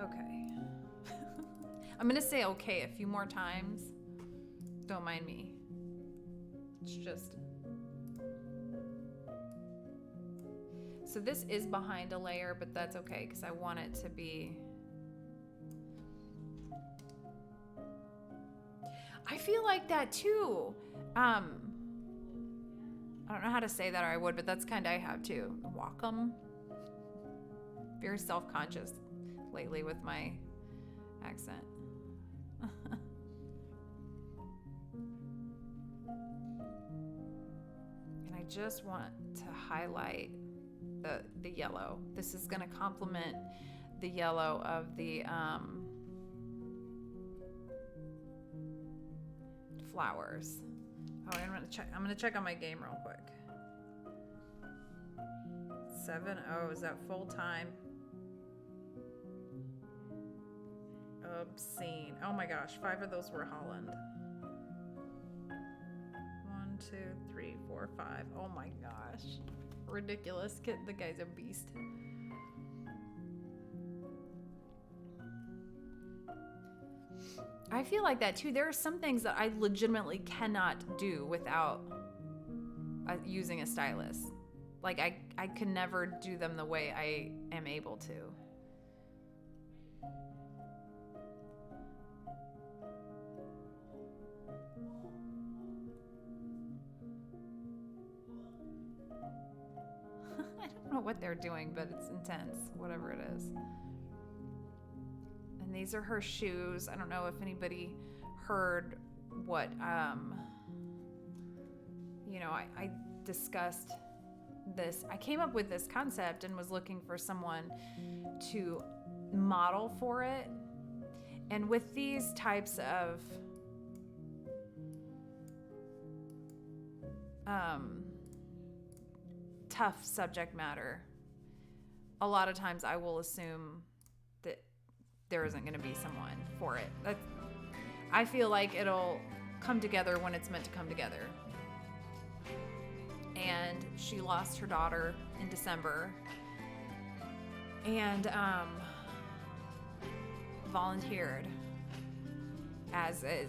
Okay. I'm gonna say okay a few more times. Don't mind me. It's just... So this is behind a layer, but that's okay because I want it to be... I feel like that too. I don't know how to say that, or I would, but that's kind of I have too. Wacom. Very self-conscious lately with my accent. And I just want to highlight the yellow. This is going to complement the yellow of the flowers. Oh, I'm gonna check on my game real quick. 7-0, is that full time? Obscene. Oh my gosh, 5 of those were Holland. 1, 2, 3, 4, 5. Oh my gosh. Ridiculous. Kid, the guy's a beast. I feel like that too. There are some things that I legitimately cannot do without using a stylus. Like I can never do them the way I am able to. I don't know what they're doing, but it's intense, whatever it is. And these are her shoes. I don't know if anybody heard what, I discussed this. I came up with this concept and was looking for someone to model for it. And with these types of tough subject matter, a lot of times I will assume that there isn't going to be someone for it. I feel like it'll come together when it's meant to come together. And she lost her daughter in December and volunteered as a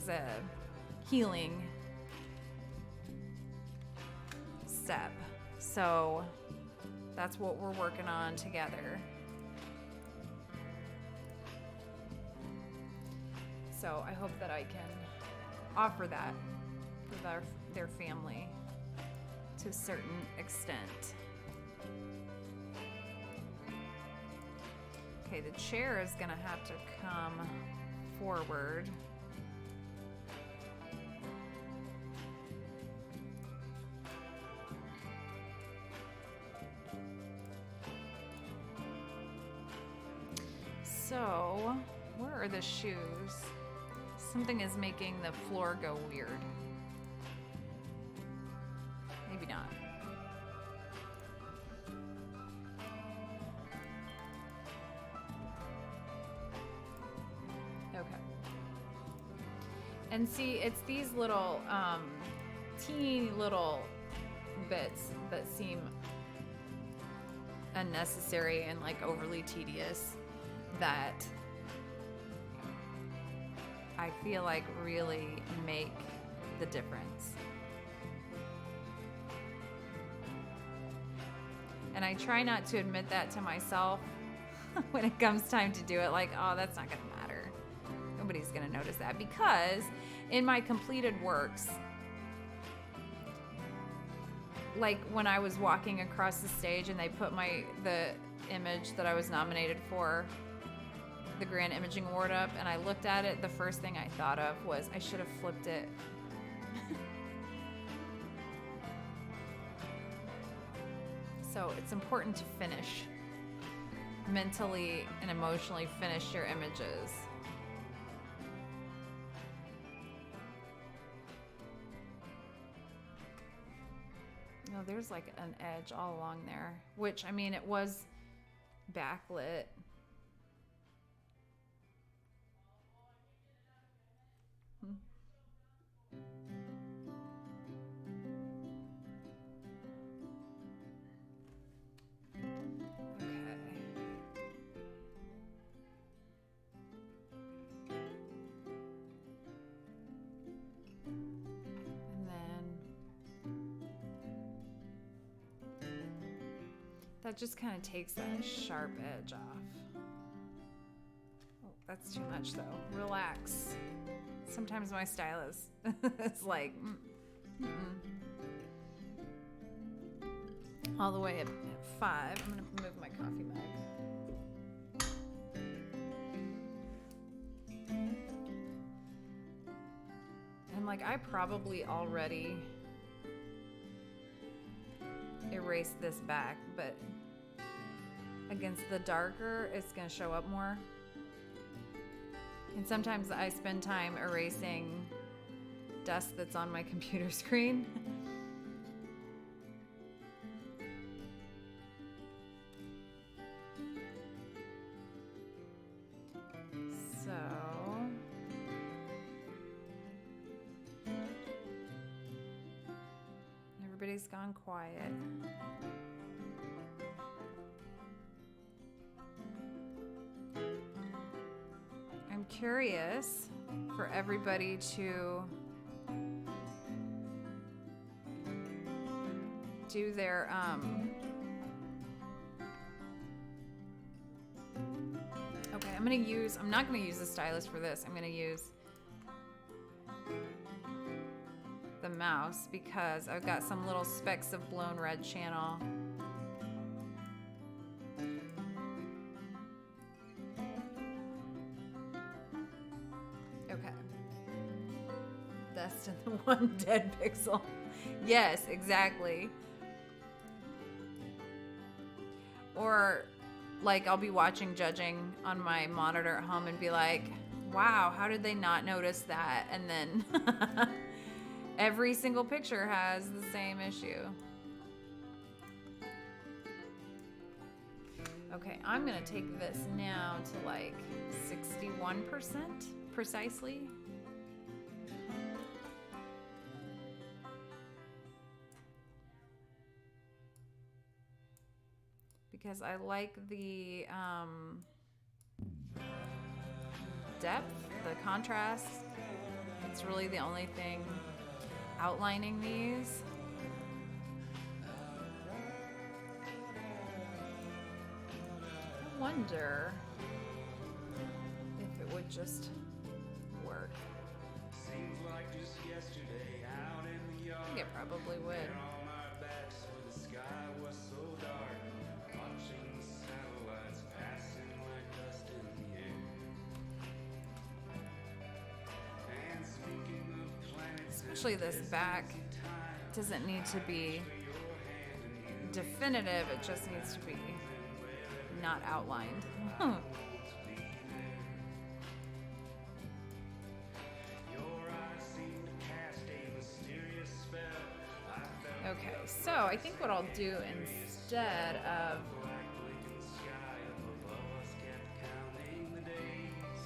healing step. So that's what we're working on together. So I hope that I can offer that with their family to a certain extent. Okay, the chair is gonna have to come forward. So, where are the shoes? Something is making the floor go weird. Maybe not. Okay. And see, it's these little teeny little bits that seem unnecessary and like overly tedious that I feel like really make the difference. And I try not to admit that to myself when it comes time to do it, like, oh, that's not gonna matter. Nobody's gonna notice that, because in my completed works, like when I was walking across the stage and they put the image that I was nominated for the Grand Imaging Award up, and I looked at it, the first thing I thought of was I should have flipped it. So it's important to finish, mentally and emotionally finish your images. No, there's like an edge all along there, which, I mean, it was backlit. That just kind of takes that sharp edge off. Oh, that's too much though. Relax. Sometimes my stylist is like, all the way at 5. I'm gonna move my coffee mug. And like, I probably already erased this back, but against the darker, it's gonna show up more. And sometimes I spend time erasing dust that's on my computer screen. So everybody's gone quiet. I'm curious for everybody to do their okay, I'm not gonna use the stylus for this. I'm gonna use the mouse because I've got some little specks of blown red channel. Okay. Dust in the one dead pixel. Yes, exactly. Or like I'll be watching judging on my monitor at home and be like, wow, how did they not notice that? And then every single picture has the same issue. Okay, I'm gonna take this now to like 61% precisely. Because I like the depth, the contrast. It's really the only thing outlining these. I wonder if it would just work. Seems like just yesterday out in the yard. I think it probably would. On our backs where the sky was so dark, watching the satellites passing like dust in the air. And speaking of planets, Especially this back doesn't need to be definitive, it just needs to be not outlined. So I think what I'll do instead of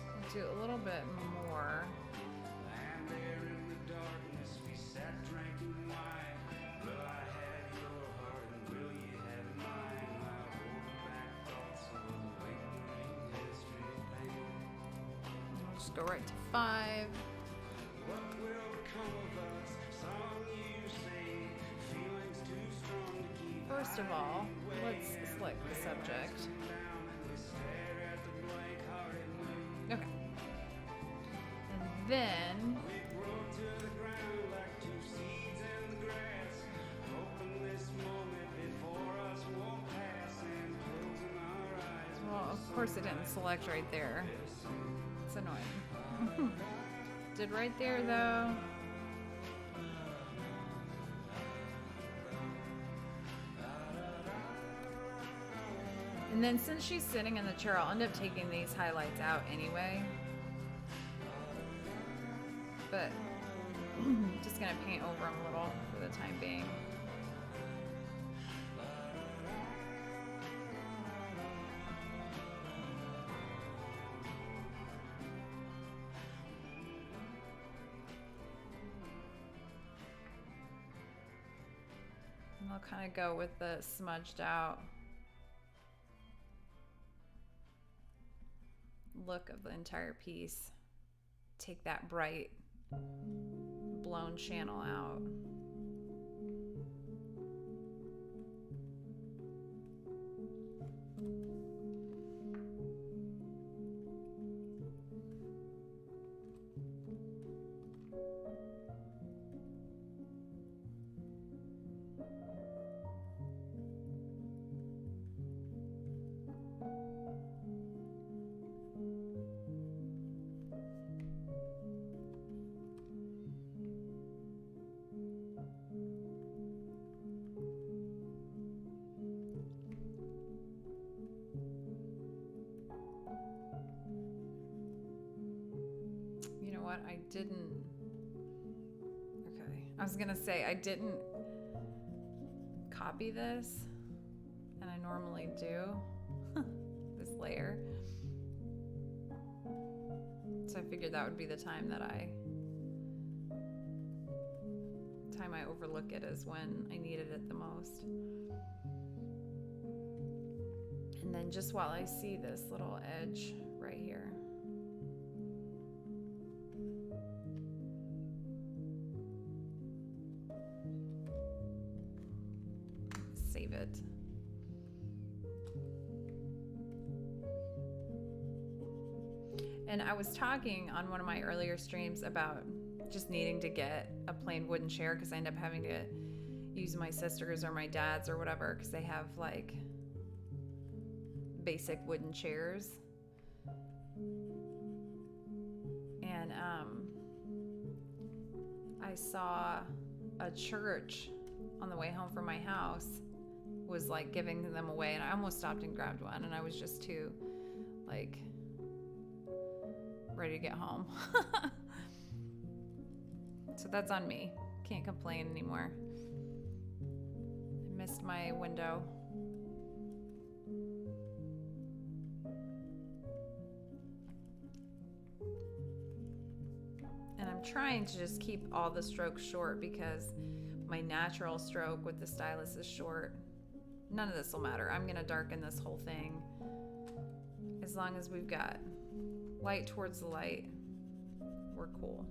I'll do a little bit more. I'll just go right to 5. First of all, let's select the subject. Okay. And then well, of course it didn't select right there. It's annoying. Did right there though. And then since she's sitting in the chair, I'll end up taking these highlights out anyway. But just gonna paint over them a little for the time being. And I'll kind of go with the smudged out look of the entire piece. Take that bright blown channel out. I didn't. Okay. I was gonna say I didn't copy this, and I normally do this layer. So I figured that would be the time that I overlook it is when I needed it the most. And then just while I see this little edge right here. Save it. And I was talking on one of my earlier streams about just needing to get a plain wooden chair because I end up having to use my sister's or my dad's or whatever because they have like basic wooden chairs. And I saw a church on the way home from my house was like giving them away, and I almost stopped and grabbed one, and I was just too like ready to get home. So that's on me. Can't complain anymore. I missed my window. And I'm trying to just keep all the strokes short because my natural stroke with the stylus is short. None of this will matter. I'm gonna darken this whole thing as long as we've got light towards the light. We're cool.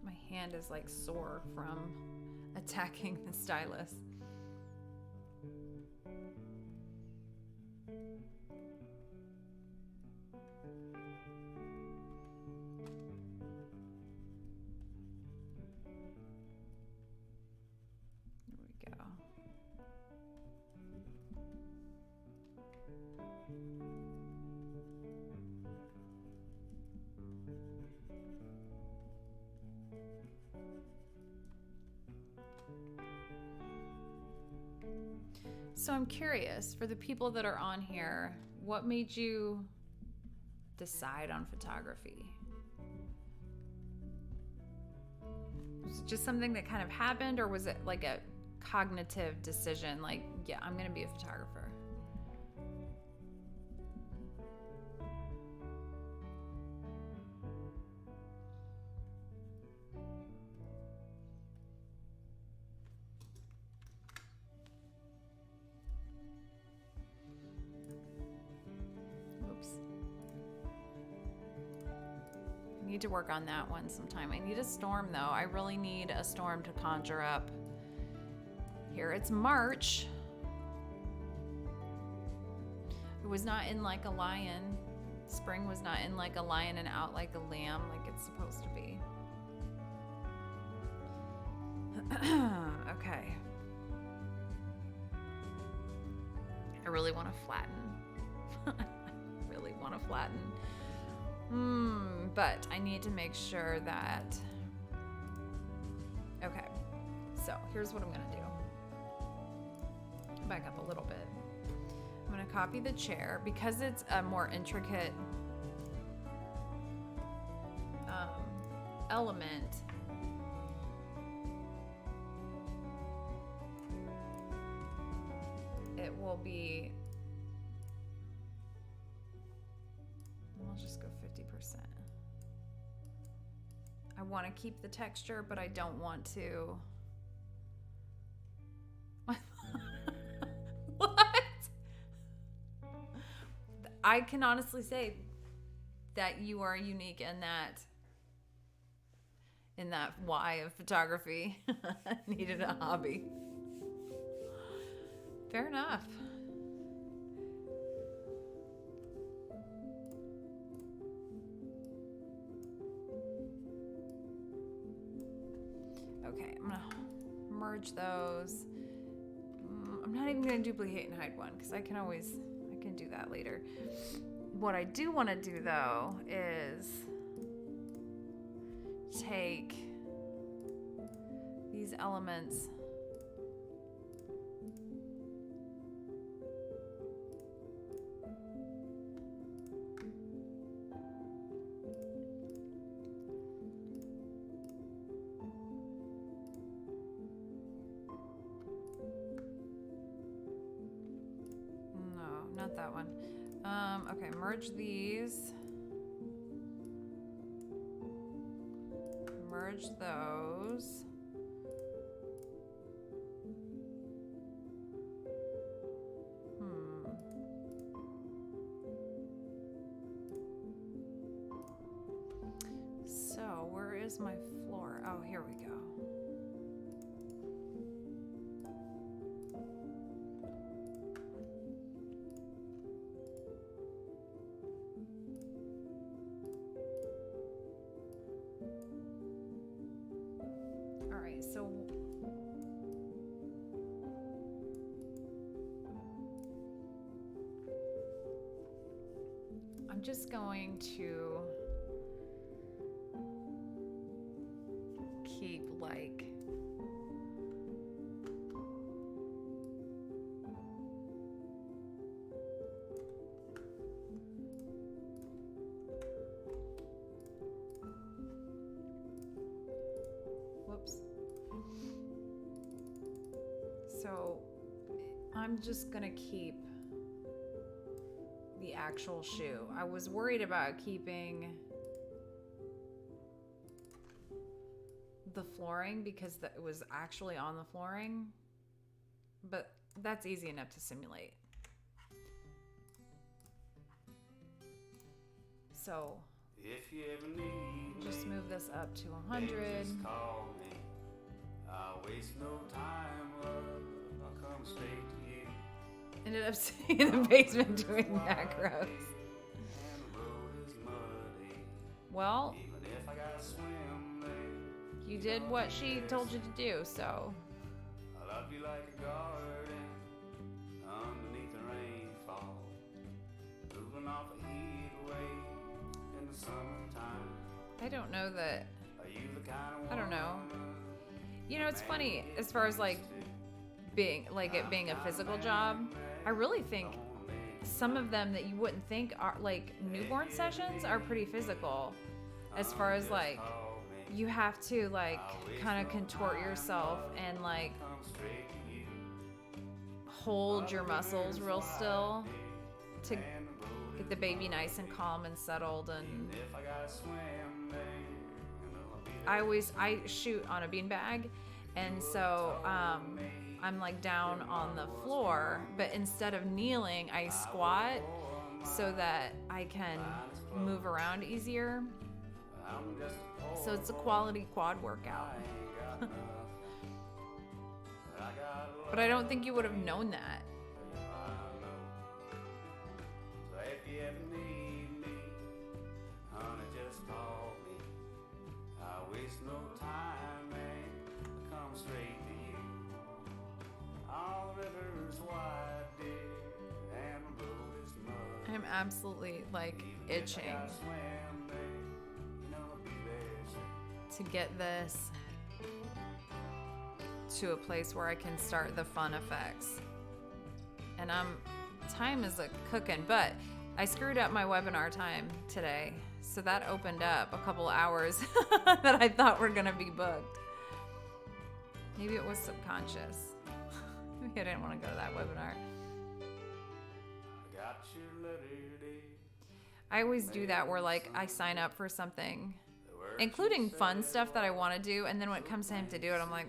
My hand is like sore from attacking the stylus. So I'm curious, for the people that are on here, what made you decide on photography? Was it just something that kind of happened, or was it like a cognitive decision, like, yeah, I'm gonna be a photographer? Oops. I need to work on that one sometime. I need a storm though. I really need a storm to conjure up. Here it's March. It was not in like a lion. Spring was not in like a lion and out like a lamb like it's supposed to be. Okay. I really want to flatten. Really want to flatten. But I need to make sure that... Okay. So here's what I'm going to do. Back up a little bit. I'm going to copy the chair because it's a more intricate element. It will be, we'll just go 50%. I want to keep the texture, but I don't want to. What? I can honestly say that you are unique in that why of photography. Needed a hobby. Fair enough. Okay, I'm gonna merge those. I'm not even gonna duplicate and hide one because I can do that later. What I do want to do though is take these elements . Not that one. Okay, merge these. Merge those. So, where is my floor? Oh, here we go. So I'm just going to keep like So I'm just gonna keep the actual shoe. I was worried about keeping the flooring because it was actually on the flooring, but that's easy enough to simulate. So if you ever need just me, move this up to baby, 100. just call me. I'll waste no time, love. I'll come straight to you. Ended up sitting in the basement doing macros. And the road is muddy. Well, Even if I gotta swim there, you did what she told you to do, so. I love you like a garden underneath the rainfall, moving off a heat wave in the summertime. I don't know that. Are you the kind of I don't know. woman You know, it's funny as far as like being a physical job. I really think some of them that you wouldn't think are like newborn sessions are pretty physical, as far as like you have to like kind of contort yourself and like hold your muscles real still to get the baby nice and calm and settled. And I shoot on a beanbag, and so I'm like down on the floor, but instead of kneeling, I squat so that I can move around easier. So it's a quality quad workout. But I don't think you would have known that. I'm absolutely like itching to get this to a place where I can start the fun effects. And time is a cooking, but I screwed up my webinar time today. So that opened up a couple hours that I thought were gonna be booked. Maybe it was subconscious. Maybe I didn't want to go to that webinar. I always do that where like I sign up for something, including fun stuff that I want to do, and then when it comes time to do it, I'm like,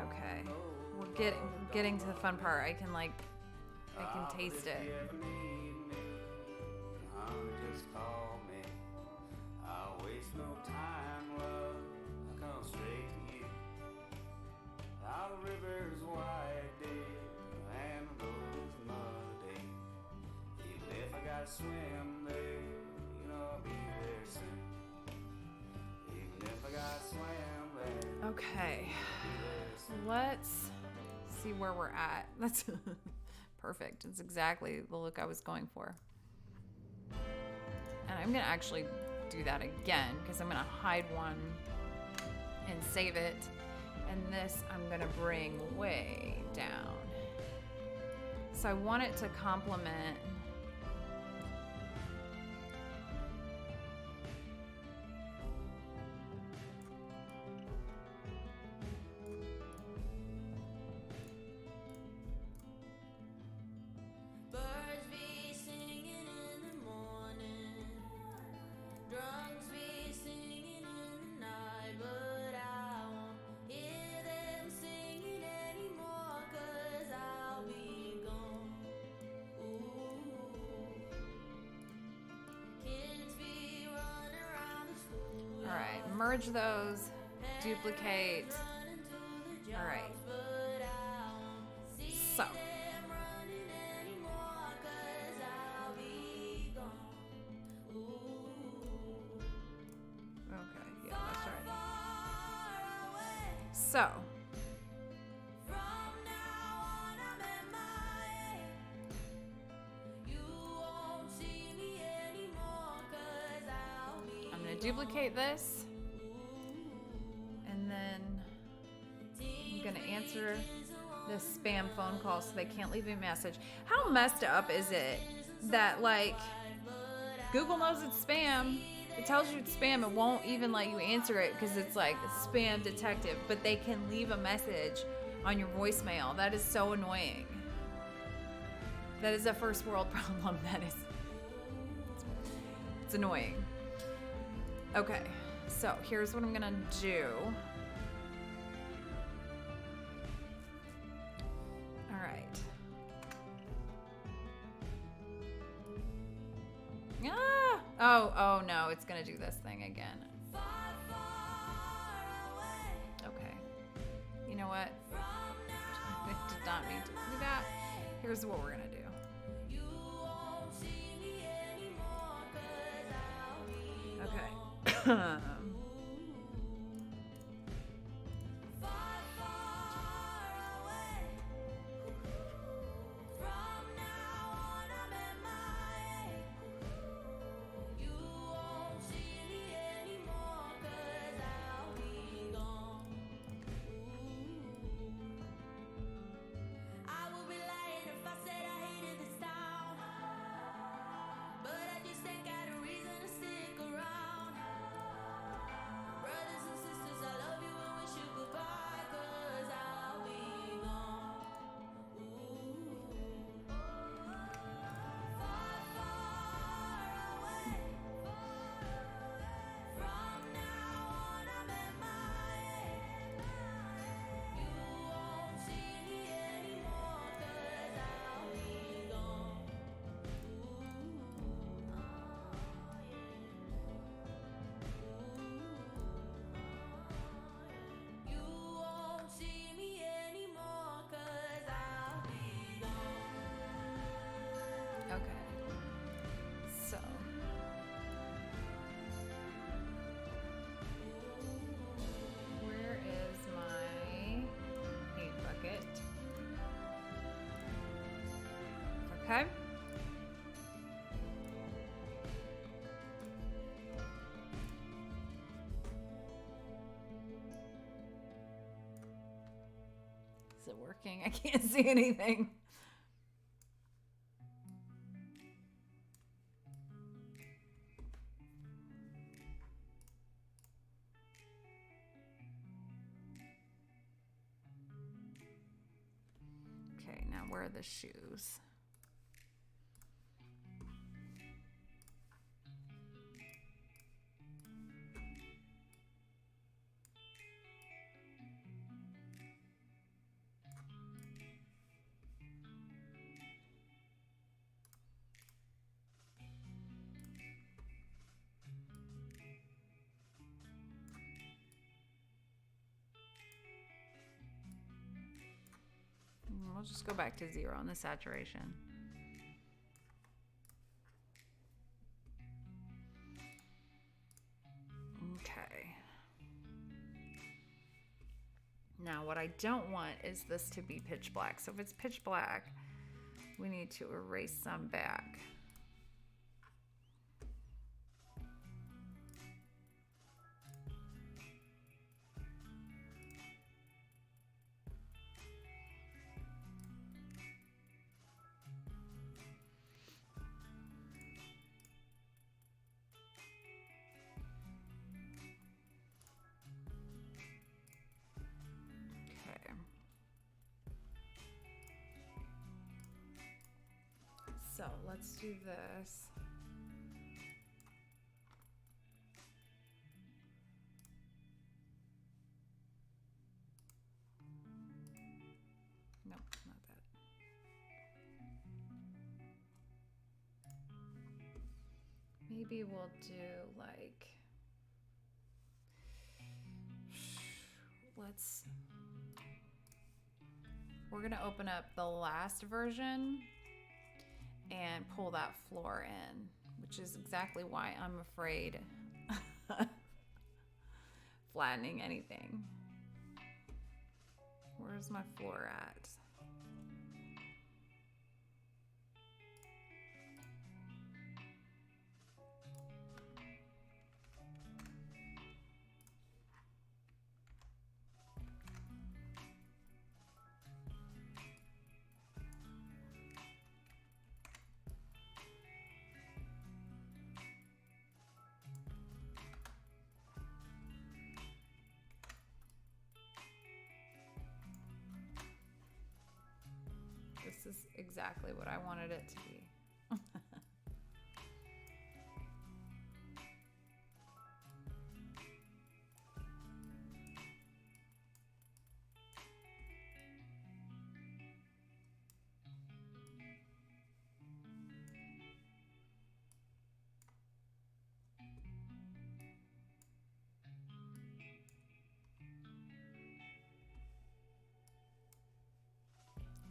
okay, we're getting to the fun part. I can taste it. Swim there, you know I'll be there soon. Even if I got swim there. Okay, let's see where we're at. That's perfect. It's exactly the look I was going for. And I'm gonna actually do that again because I'm gonna hide one and save it. And this I'm gonna bring way down. So I want it to complement merge those, duplicate. All right. So. Okay, yeah, that's right. So. I'm going to duplicate this. And then I'm gonna answer this spam phone call so they can't leave me a message. How messed up is it that like Google knows it's spam? It tells you it's spam. It won't even let you answer it because it's like spam detective, but they can leave a message on your voicemail. That is so annoying. That is a first world problem. It's annoying. Okay. So here's what I'm gonna do. All right. Oh no, it's gonna do this thing again. Okay. You know what? I did not mean to do that. Here's what we're gonna do. Okay. Okay. Is it working? I can't see anything. Okay, now where are the shoes? We'll just go back to 0 on the saturation. Okay. Now what I don't want is this to be pitch black. So if it's pitch black, we need to erase some back. So let's do this. Nope, not that. Maybe we'll do like, we're gonna open up the last version and pull that floor in, which is exactly why I'm afraid flattening anything. Where's my floor at? This is exactly what I wanted it to be.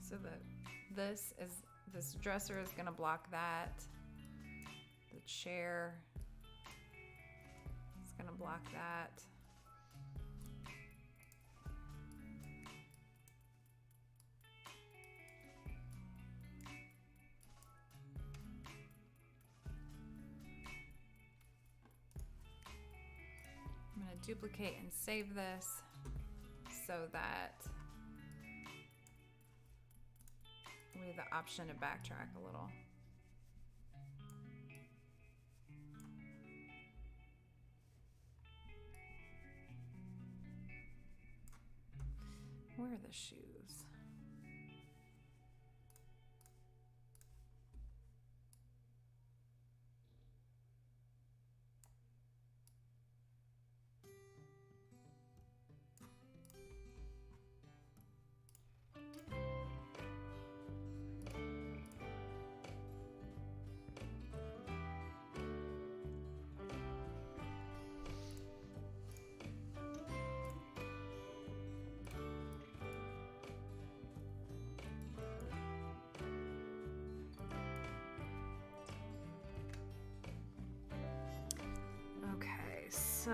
So this dresser is gonna block that. The chair is gonna block that. I'm gonna duplicate and save this so that we have the option to backtrack a little. Where are the shoes? Okay, so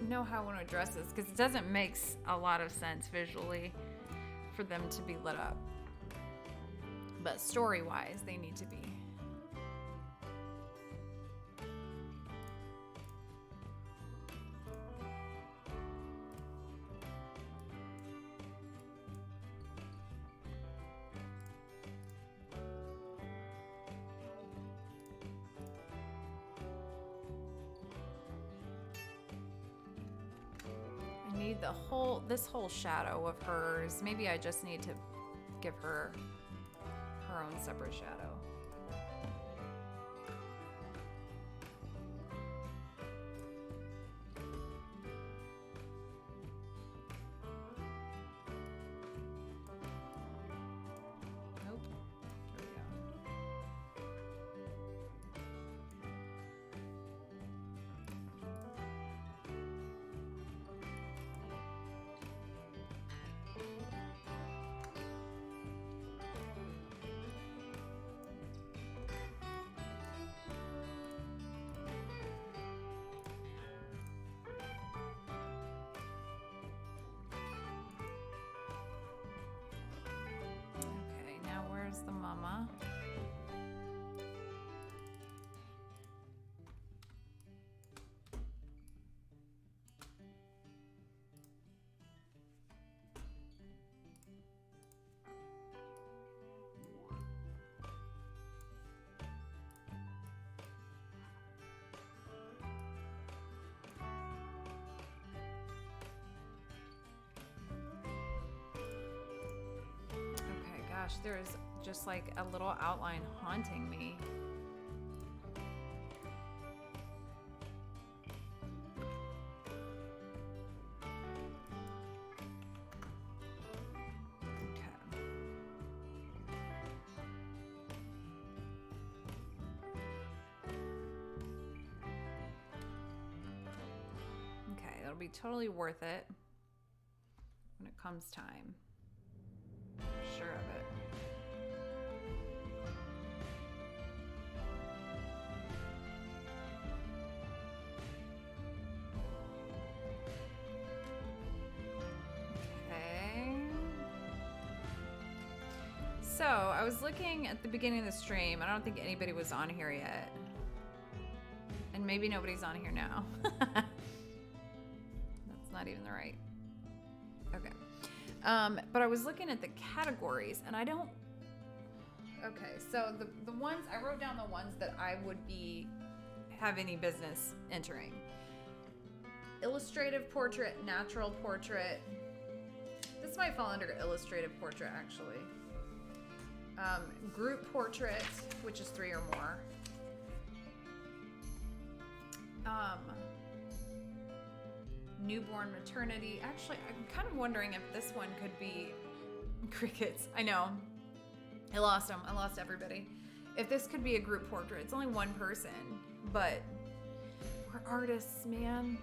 know how I want to address this because it doesn't make a lot of sense visually for them to be lit up. But story-wise, they need to be. I need this whole shadow of hers. Maybe I just need to give her her own separate shadow. Nope. There we go. Okay, now where's the mama? Okay, gosh, there's just like a little outline haunting me. Okay. Okay, that'll be totally worth it when it comes time. I'm sure of it. Okay. So I was looking at the beginning of the stream. I don't think anybody was on here yet. And maybe nobody's on here now. That's not even the right. Okay. But I was looking at the categories and I don't. Okay, so the ones I wrote down, the ones that I would have any business entering: illustrative portrait, natural portrait. This might fall under illustrative portrait actually. Group portrait, which is 3 or more. Newborn maternity. Actually, I'm kind of wondering if this one could be crickets. I know. I lost them. I lost everybody. If this could be a group portrait, it's only one person, but we're artists, man.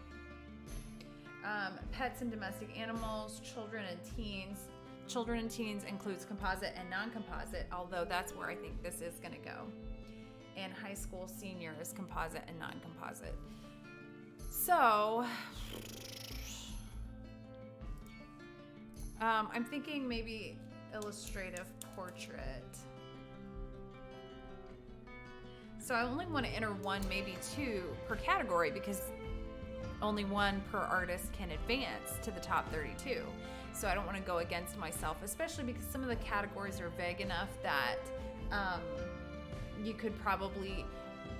Pets and domestic animals, children and teens. Children and teens includes composite and non-composite, although that's where I think this is going to go. And high school seniors, composite and non-composite. So, I'm thinking maybe illustrative portrait. So I only want to enter 1, maybe 2 per category because only 1 per artist can advance to the top 32. So I don't want to go against myself, especially because some of the categories are vague enough that you could probably,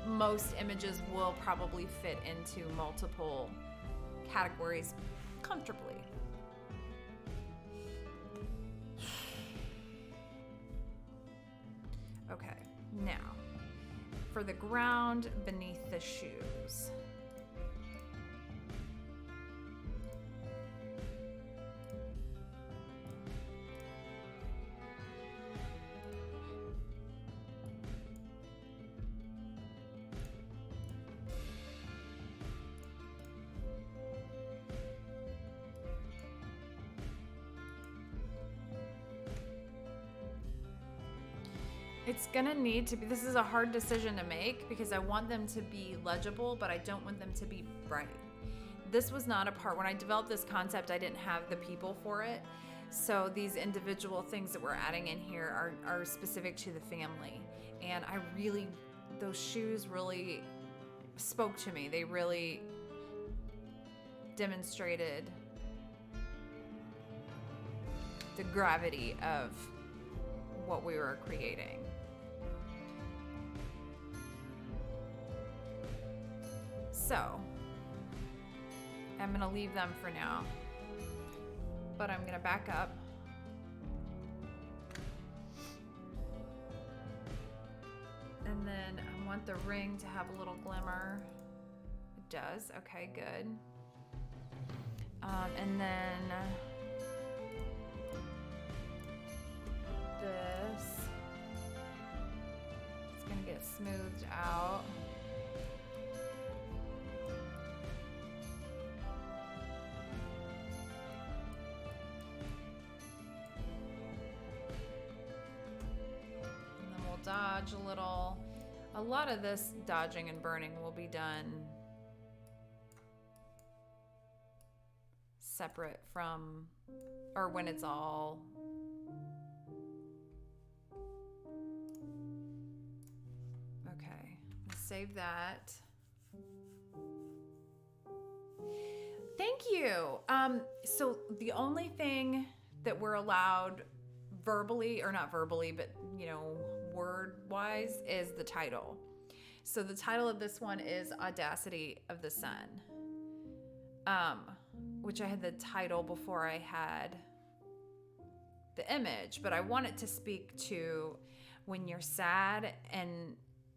most images will probably fit into multiple categories comfortably. Okay, now for the ground beneath the shoes. It's gonna need to be, this is a hard decision to make because I want them to be legible, but I don't want them to be bright. this was not a part, when I developed this concept, I didn't have the people for it. So these individual things that we're adding in here are specific to the family. And those shoes really spoke to me. They really demonstrated the gravity of what we were creating. So, I'm going to leave them for now, but I'm going to back up. And then I want the ring to have a little glimmer. It does. Okay, good. And then this, it's going to get smoothed out. Dodge a little. A lot of this dodging and burning will be done separate from, or when it's all okay. Let's save that. Thank you. So the only thing that we're allowed verbally, or not verbally, but word-wise, is the title. So the title of this one is Audacity of the Sun, which I had the title before I had the image, but I want it to speak to when you're sad and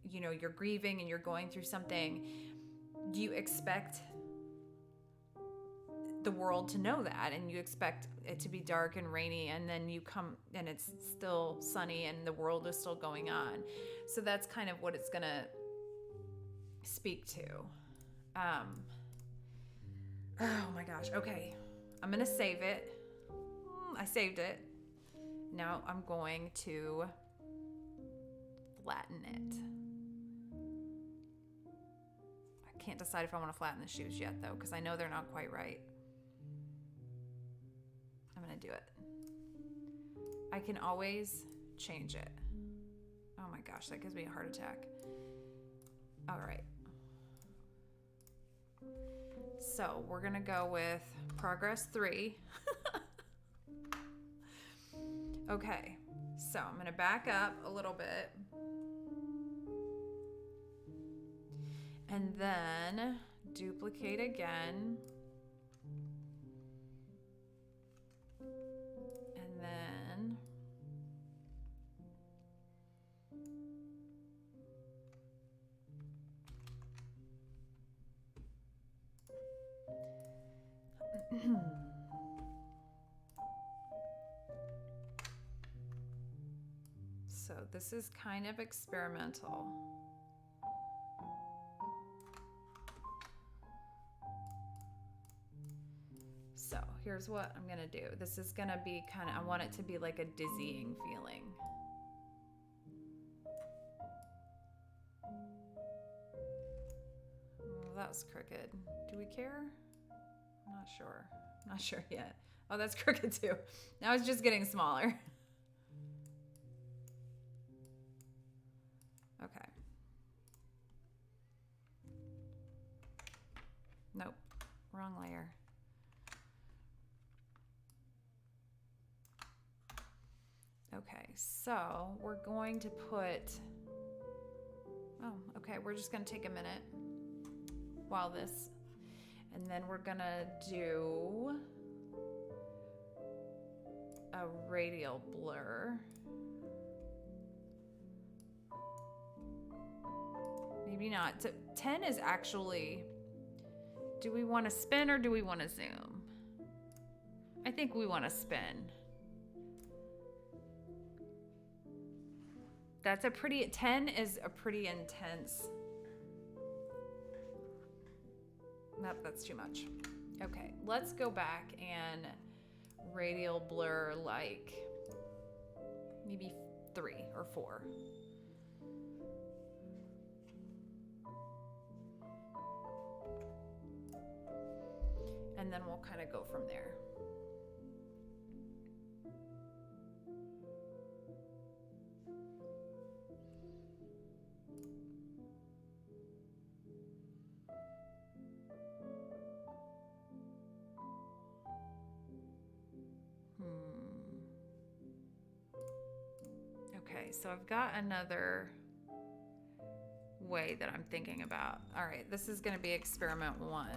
you're grieving and you're going through something. Do you expect the world to know that, and you expect it to be dark and rainy, and then you come and it's still sunny and the world is still going on? So that's kind of what it's gonna speak to. Oh my gosh. Okay, I'm gonna save it. I saved it. Now I'm going to flatten it. I can't decide if I want to flatten the shoes yet though, because I know they're not quite right. I'm gonna do it. I can always change it. Oh my gosh, that gives me a heart attack. All right. So we're gonna go with progress 3. Okay, so I'm gonna back up a little bit. And then duplicate again. And then so this is kind of experimental. So here's what I'm gonna do. This is gonna be kind of, I want it to be like a dizzying feeling. Oh, that was crooked. Do we care? I'm not sure. Not sure yet. Oh, that's crooked too. Now it's just getting smaller. Okay. Nope. Wrong layer. Okay, so we're going to put, oh, okay, we're just gonna take a minute while this, and then we're gonna do a radial blur. Maybe not. So 10 is actually, do we want to spin or do we want to zoom? I think we want to spin. That's a pretty, 10 is a pretty intense. Nope, that's too much. Okay, let's go back and radial blur like maybe 3 or 4. then we'll kind of go from there. Okay, so I've got another way that I'm thinking about. All right, this is going to be experiment 1.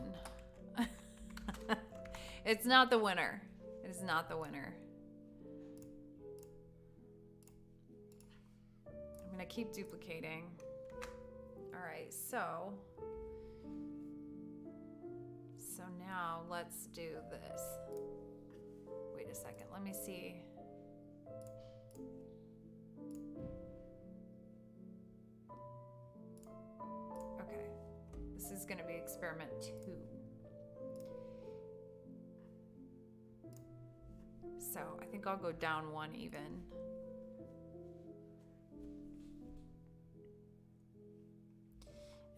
It's not the winner. It is not the winner. I'm going to keep duplicating. All right, so now let's do this. Wait a second. Let me see. Okay. This is going to be experiment 2. So I think I'll go down 1 even.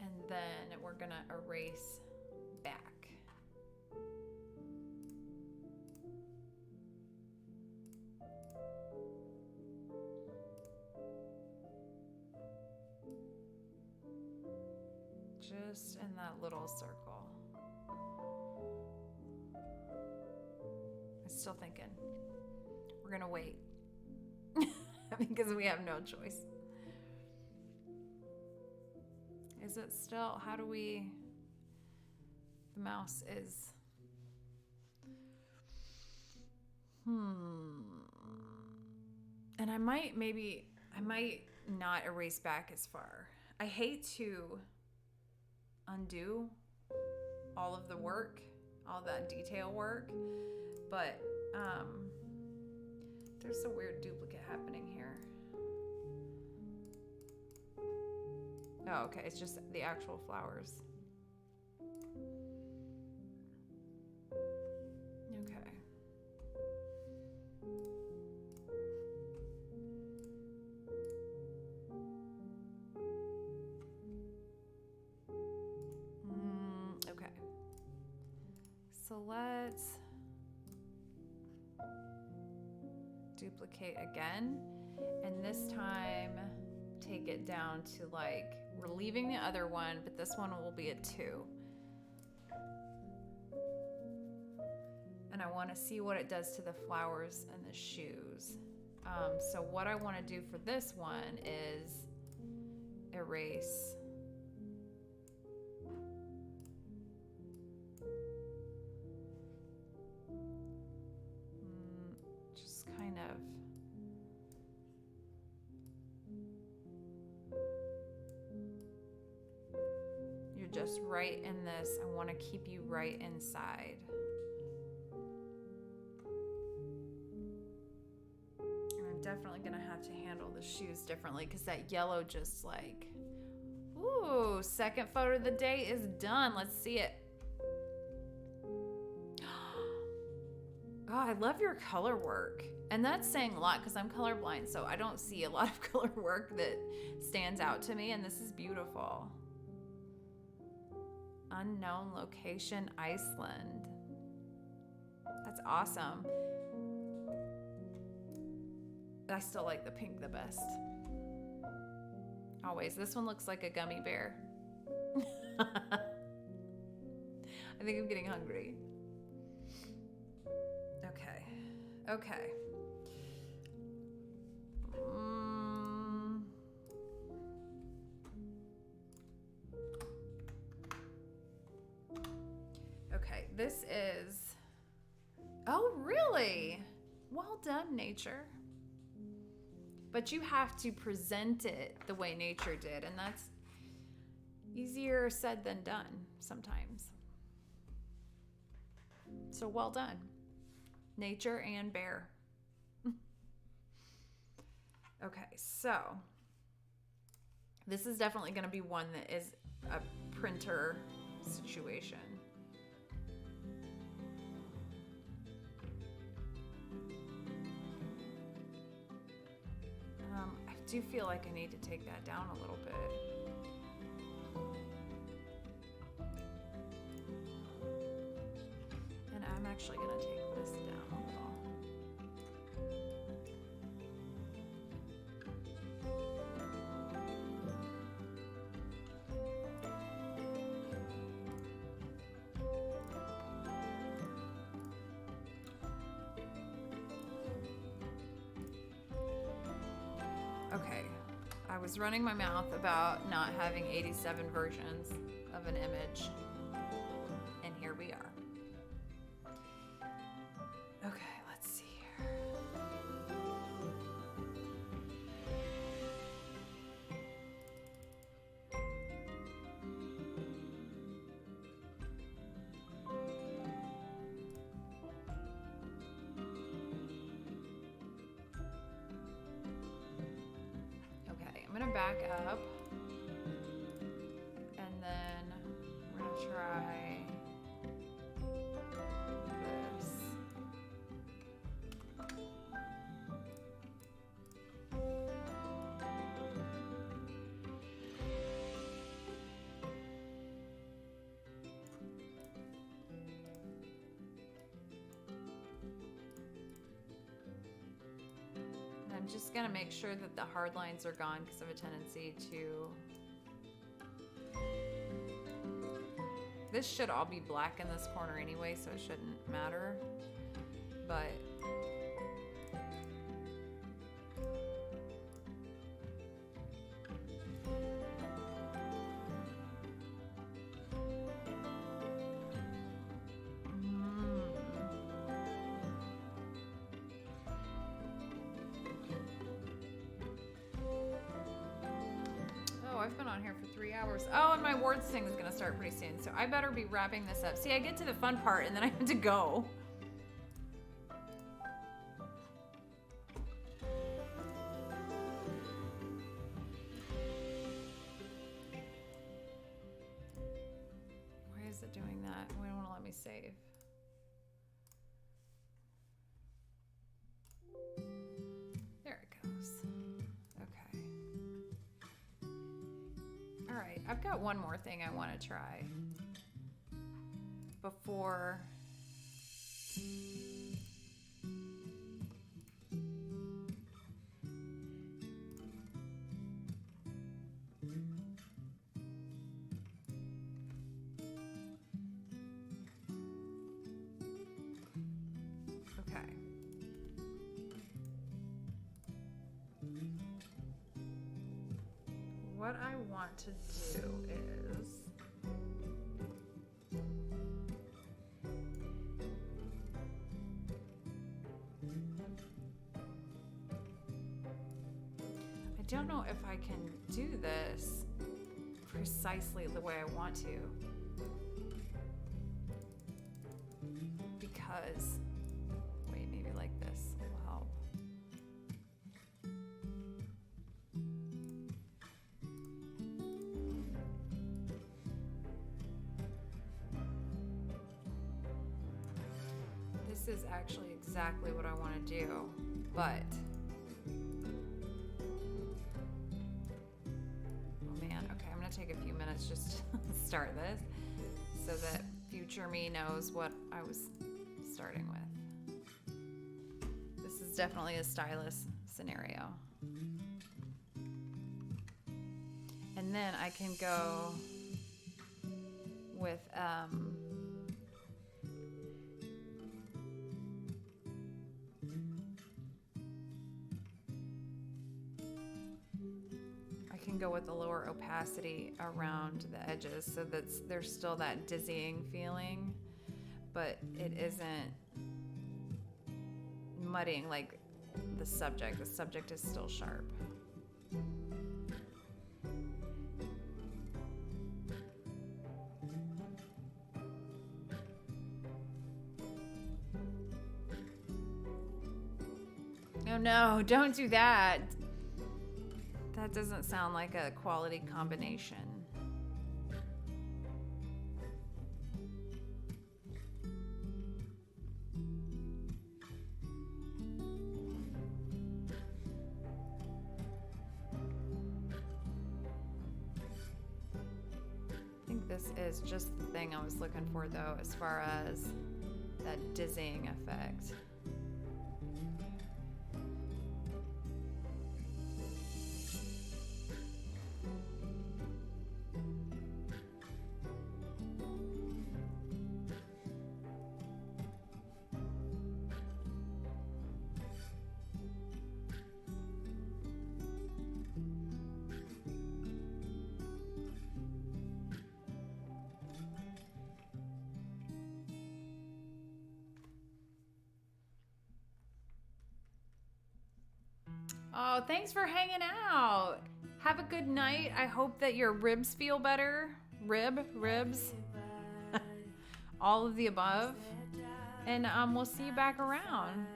And then we're going to erase back. Just in that little circle. I'm still thinking. We're gonna wait because we have no choice. Is it still, how do we, the mouse is, and I might not erase back as far. I hate to undo all of the work, all that detail work, but there's a weird duplicate happening here. Oh, okay, it's just the actual flowers. Okay. Okay. So let's duplicate again, and this time take it down to like, we're leaving the other one, but this one will be a 2. And I want to see what it does to the flowers and the shoes. So what I want to do for this one is erase. Just kind of. You're just right in this. I want to keep you right inside. And I'm definitely going to have to handle the shoes differently because that yellow just like, ooh, second photo of the day is done. Let's see it. Oh, I love your color work. And that's saying a lot because I'm colorblind, so I don't see a lot of color work that stands out to me, and this is beautiful. Unknown location, Iceland. That's awesome. I still like the pink the best. Always. This one looks like a gummy bear. I think I'm getting hungry. Okay. Okay, this is, oh really? Well done, nature. But you have to present it the way nature did, and that's easier said than done sometimes. So well done. Nature and bear. Okay, so this is definitely going to be one that is a printer situation. I do feel like I need to take that down a little bit. actually going to take this down a little. Okay, I was running my mouth about not having 87 versions of an image, and here we are. Okay, let's see here. Okay, I'm gonna back up, and then we're gonna try this. And I'm just gonna make sure that the hard lines are gone because I have a tendency to. This should all be black in this corner anyway, so it shouldn't matter. But I've been on here for 3 hours. Oh, and my words thing is gonna start pretty soon, so I better be wrapping this up. See, I get to the fun part and then I have to go. Why is it doing that? Why don't want to let me save? There it goes. Okay. All right, I've got one more thing I want to try before okay. What I want to do is I don't know if I can do this precisely the way I want to, because wait, maybe like this will help. This is actually exactly what I want to do, but oh man, okay, I'm gonna take a few minutes just to start this so that future me knows what I was starting with. This is definitely a stylus scenario. And then I can go with a lower opacity around the edges so that there's still that dizzying feeling, but it isn't muddying like the subject. The subject is still sharp. Oh no, don't do that. That doesn't sound like a quality combination. I think this is just the thing I was looking for though, as far as that dizzying effect. Oh, thanks for hanging out. Have a good night. I hope that your ribs feel better. Ribs. All of the above. And we'll see you back around.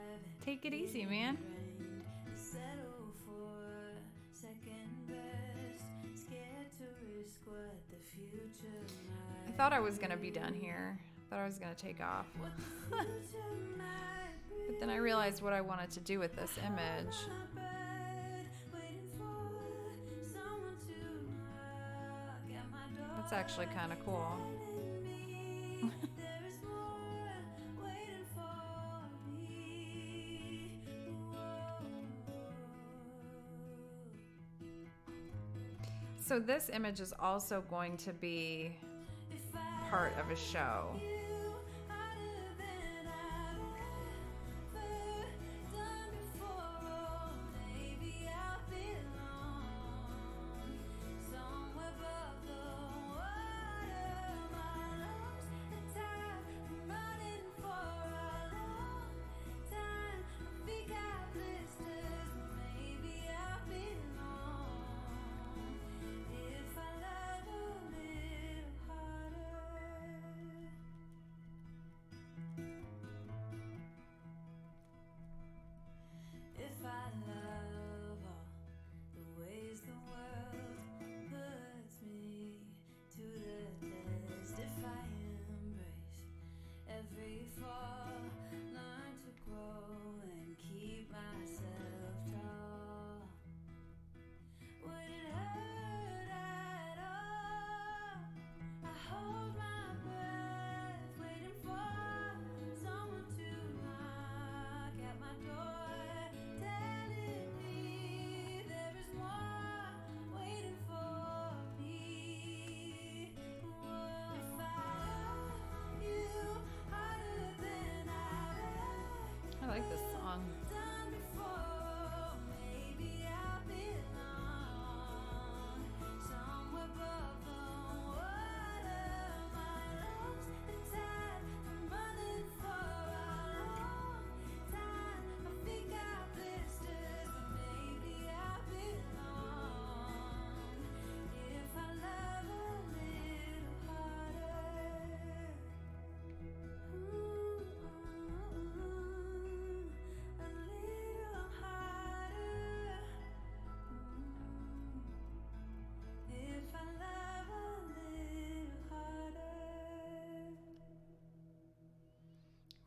Take it easy, man. I thought I was going to be done here. I thought I was going to take off. But then I realized what I wanted to do with this image. That's actually kind of cool. So this image is also going to be part of a show. I like this song.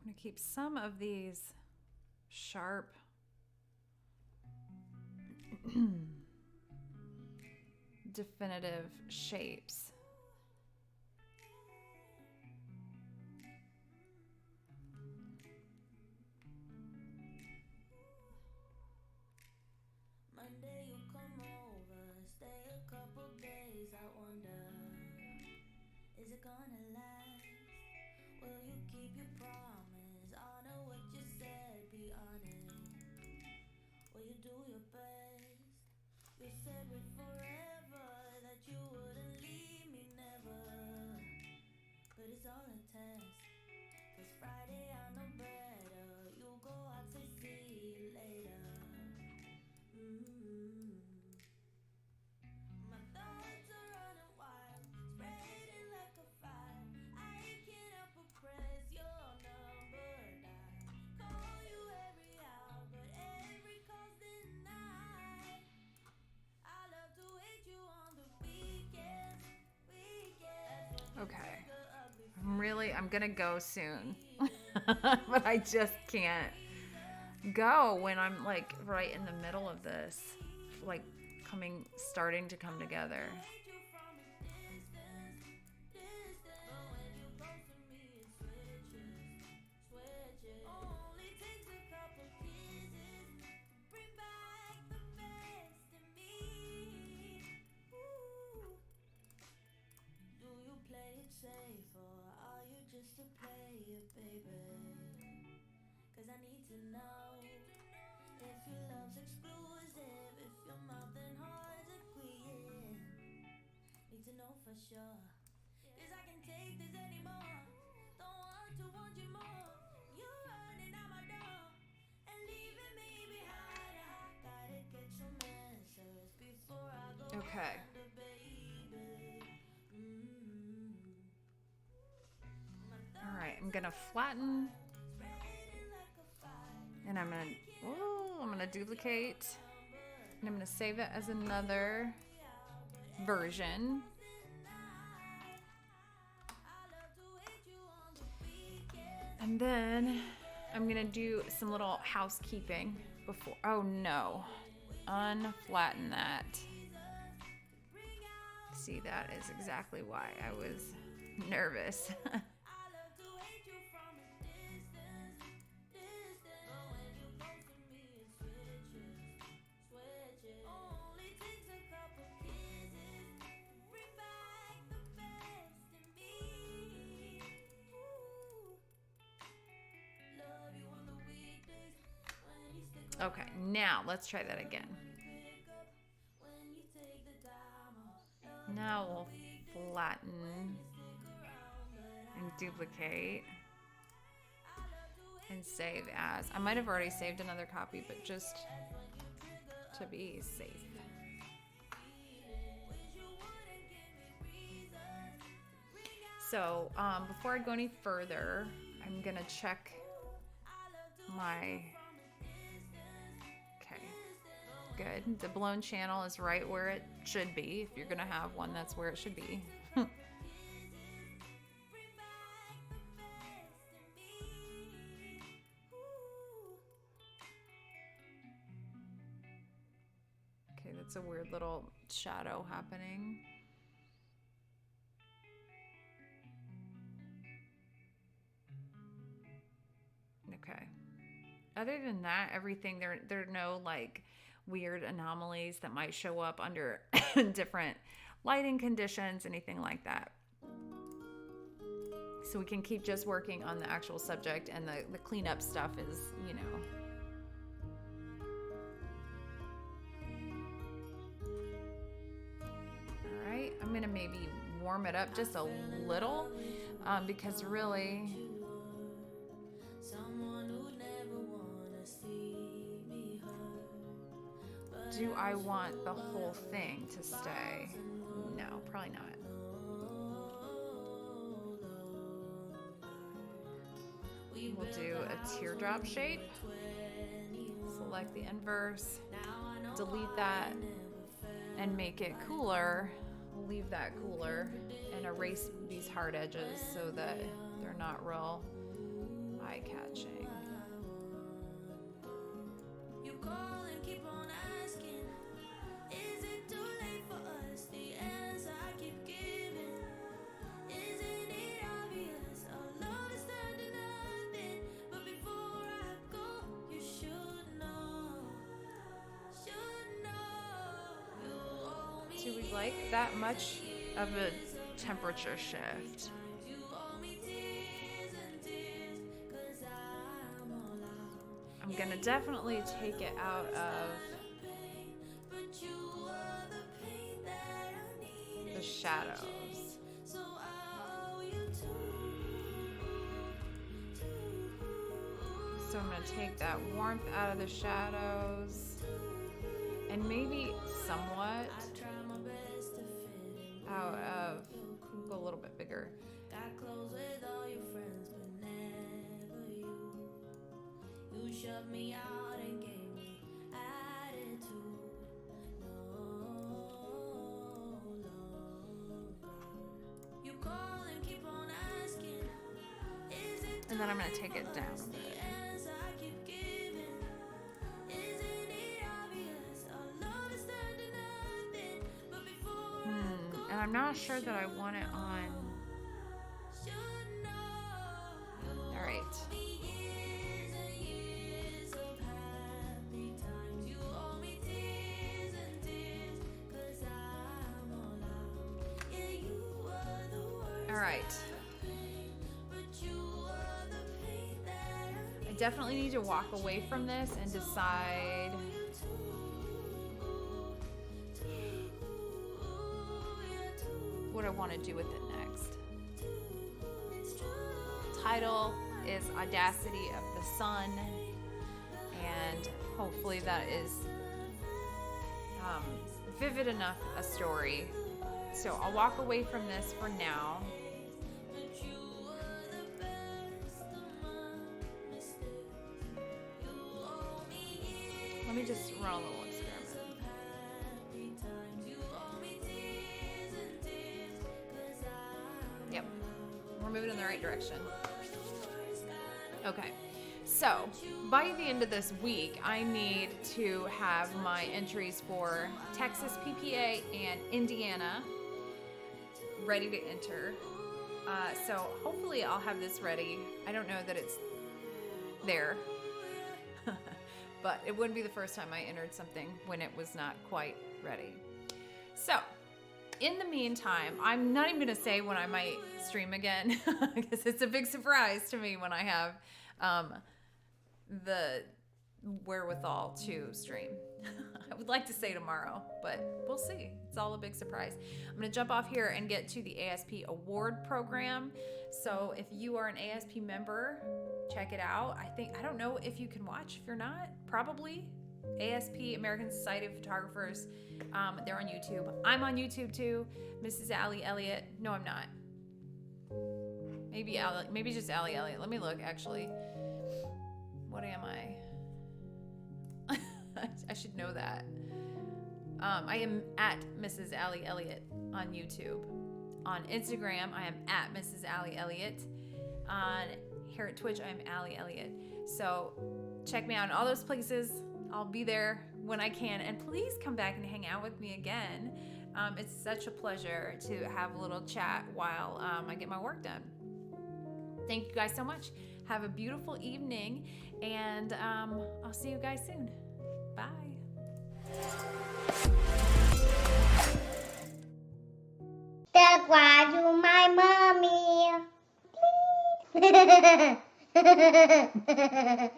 I'm going to keep some of these sharp definitive shapes. Monday you come over, stay a couple days, I wonder, is it gonna last? Will you keep your promise, honor what you said, be honest? Will you do your best? You said with forever that you wouldn't leave me never, but it's all a test, 'cause Friday I know better, you go out, say see you later. My thoughts are running wild, spreading like a fire. I can't help but press your number down. Call you every hour, but every call's denied. I love to wait you on the weekends. Okay. I'm gonna go soon. But I just can't go when I'm like right in the middle of this, like starting to come together. to know if your love's exclusive, if your mouth and heart's agreeing. Need to know for sure, 'cause I can take this anymore. Don't want to want you more. You're running out my door and leaving me behind. I gotta get some answers before I go Okay. under, baby. All right, I'm gonna flatten, and I'm gonna duplicate, and I'm gonna save it as another version. And then I'm gonna do some little housekeeping before. Oh no, unflatten that. See, that is exactly why I was nervous. Okay, now let's try that again. Now we'll flatten and duplicate and save as. I might have already saved another copy, but just to be safe. So before I go any further, I'm gonna check my, okay, good. The blown channel is right where it should be. If you're gonna have one, that's where it should be. Okay, that's a weird little shadow happening. Okay. Other than that, everything, there are no like weird anomalies that might show up under different lighting conditions, anything like that. So we can keep just working on the actual subject, and the cleanup stuff is, you know. All right, I'm gonna maybe warm it up just a little because really, do I want the whole thing to stay? No, probably not. We'll do a teardrop shape. Select the inverse, delete that, and make it cooler. We'll leave that cooler and erase these hard edges so that they're not real eye-catching. Do we like that much of a temperature shift? I'm gonna definitely take it out of the shadows. So I'm gonna take that warmth out of the shadows and maybe somewhat out of, go a little bit bigger. Got close with all your friends, but never you. You shoved me out and gave me attitude. You call and keep on asking. And then I'm gonna take it down a bit. And I'm not sure that I want it on. All right. All right. I definitely need to walk away from this and decide what I want to do with it next. Title is Audacity of the Sun, and hopefully that is vivid enough a story. So I'll walk away from this for now. Let me just run a little experiment. Yep, we're moving in the right direction. Okay, so by the end of this week, I need to have my entries for Texas PPA and Indiana ready to enter. So hopefully I'll have this ready. I don't know that it's there, but it wouldn't be the first time I entered something when it was not quite ready. So in the meantime, I'm not even going to say when I might stream again because it's a big surprise to me when I have the wherewithal to stream. I would like to say tomorrow, but we'll see. It's all a big surprise. I'm going to jump off here and get to the ASP award program. So if you are an ASP member, check it out. I don't know if you can watch. If you're not, probably. ASP, American Society of Photographers. They're on YouTube. I'm on YouTube too. Mrs. Allie Elliott. No, I'm not. Maybe just Allie Elliott. Let me look, actually. What am I? I should know that. I am at Mrs. Allie Elliott on YouTube. On Instagram, I am at Mrs. Allie Elliott. Here at Twitch, I'm Allie Elliott. So check me out in all those places. I'll be there when I can. And please come back and hang out with me again. It's such a pleasure to have a little chat while I get my work done. Thank you guys so much. Have a beautiful evening, and I'll see you guys soon. Bye. That's why you my mommy. Please.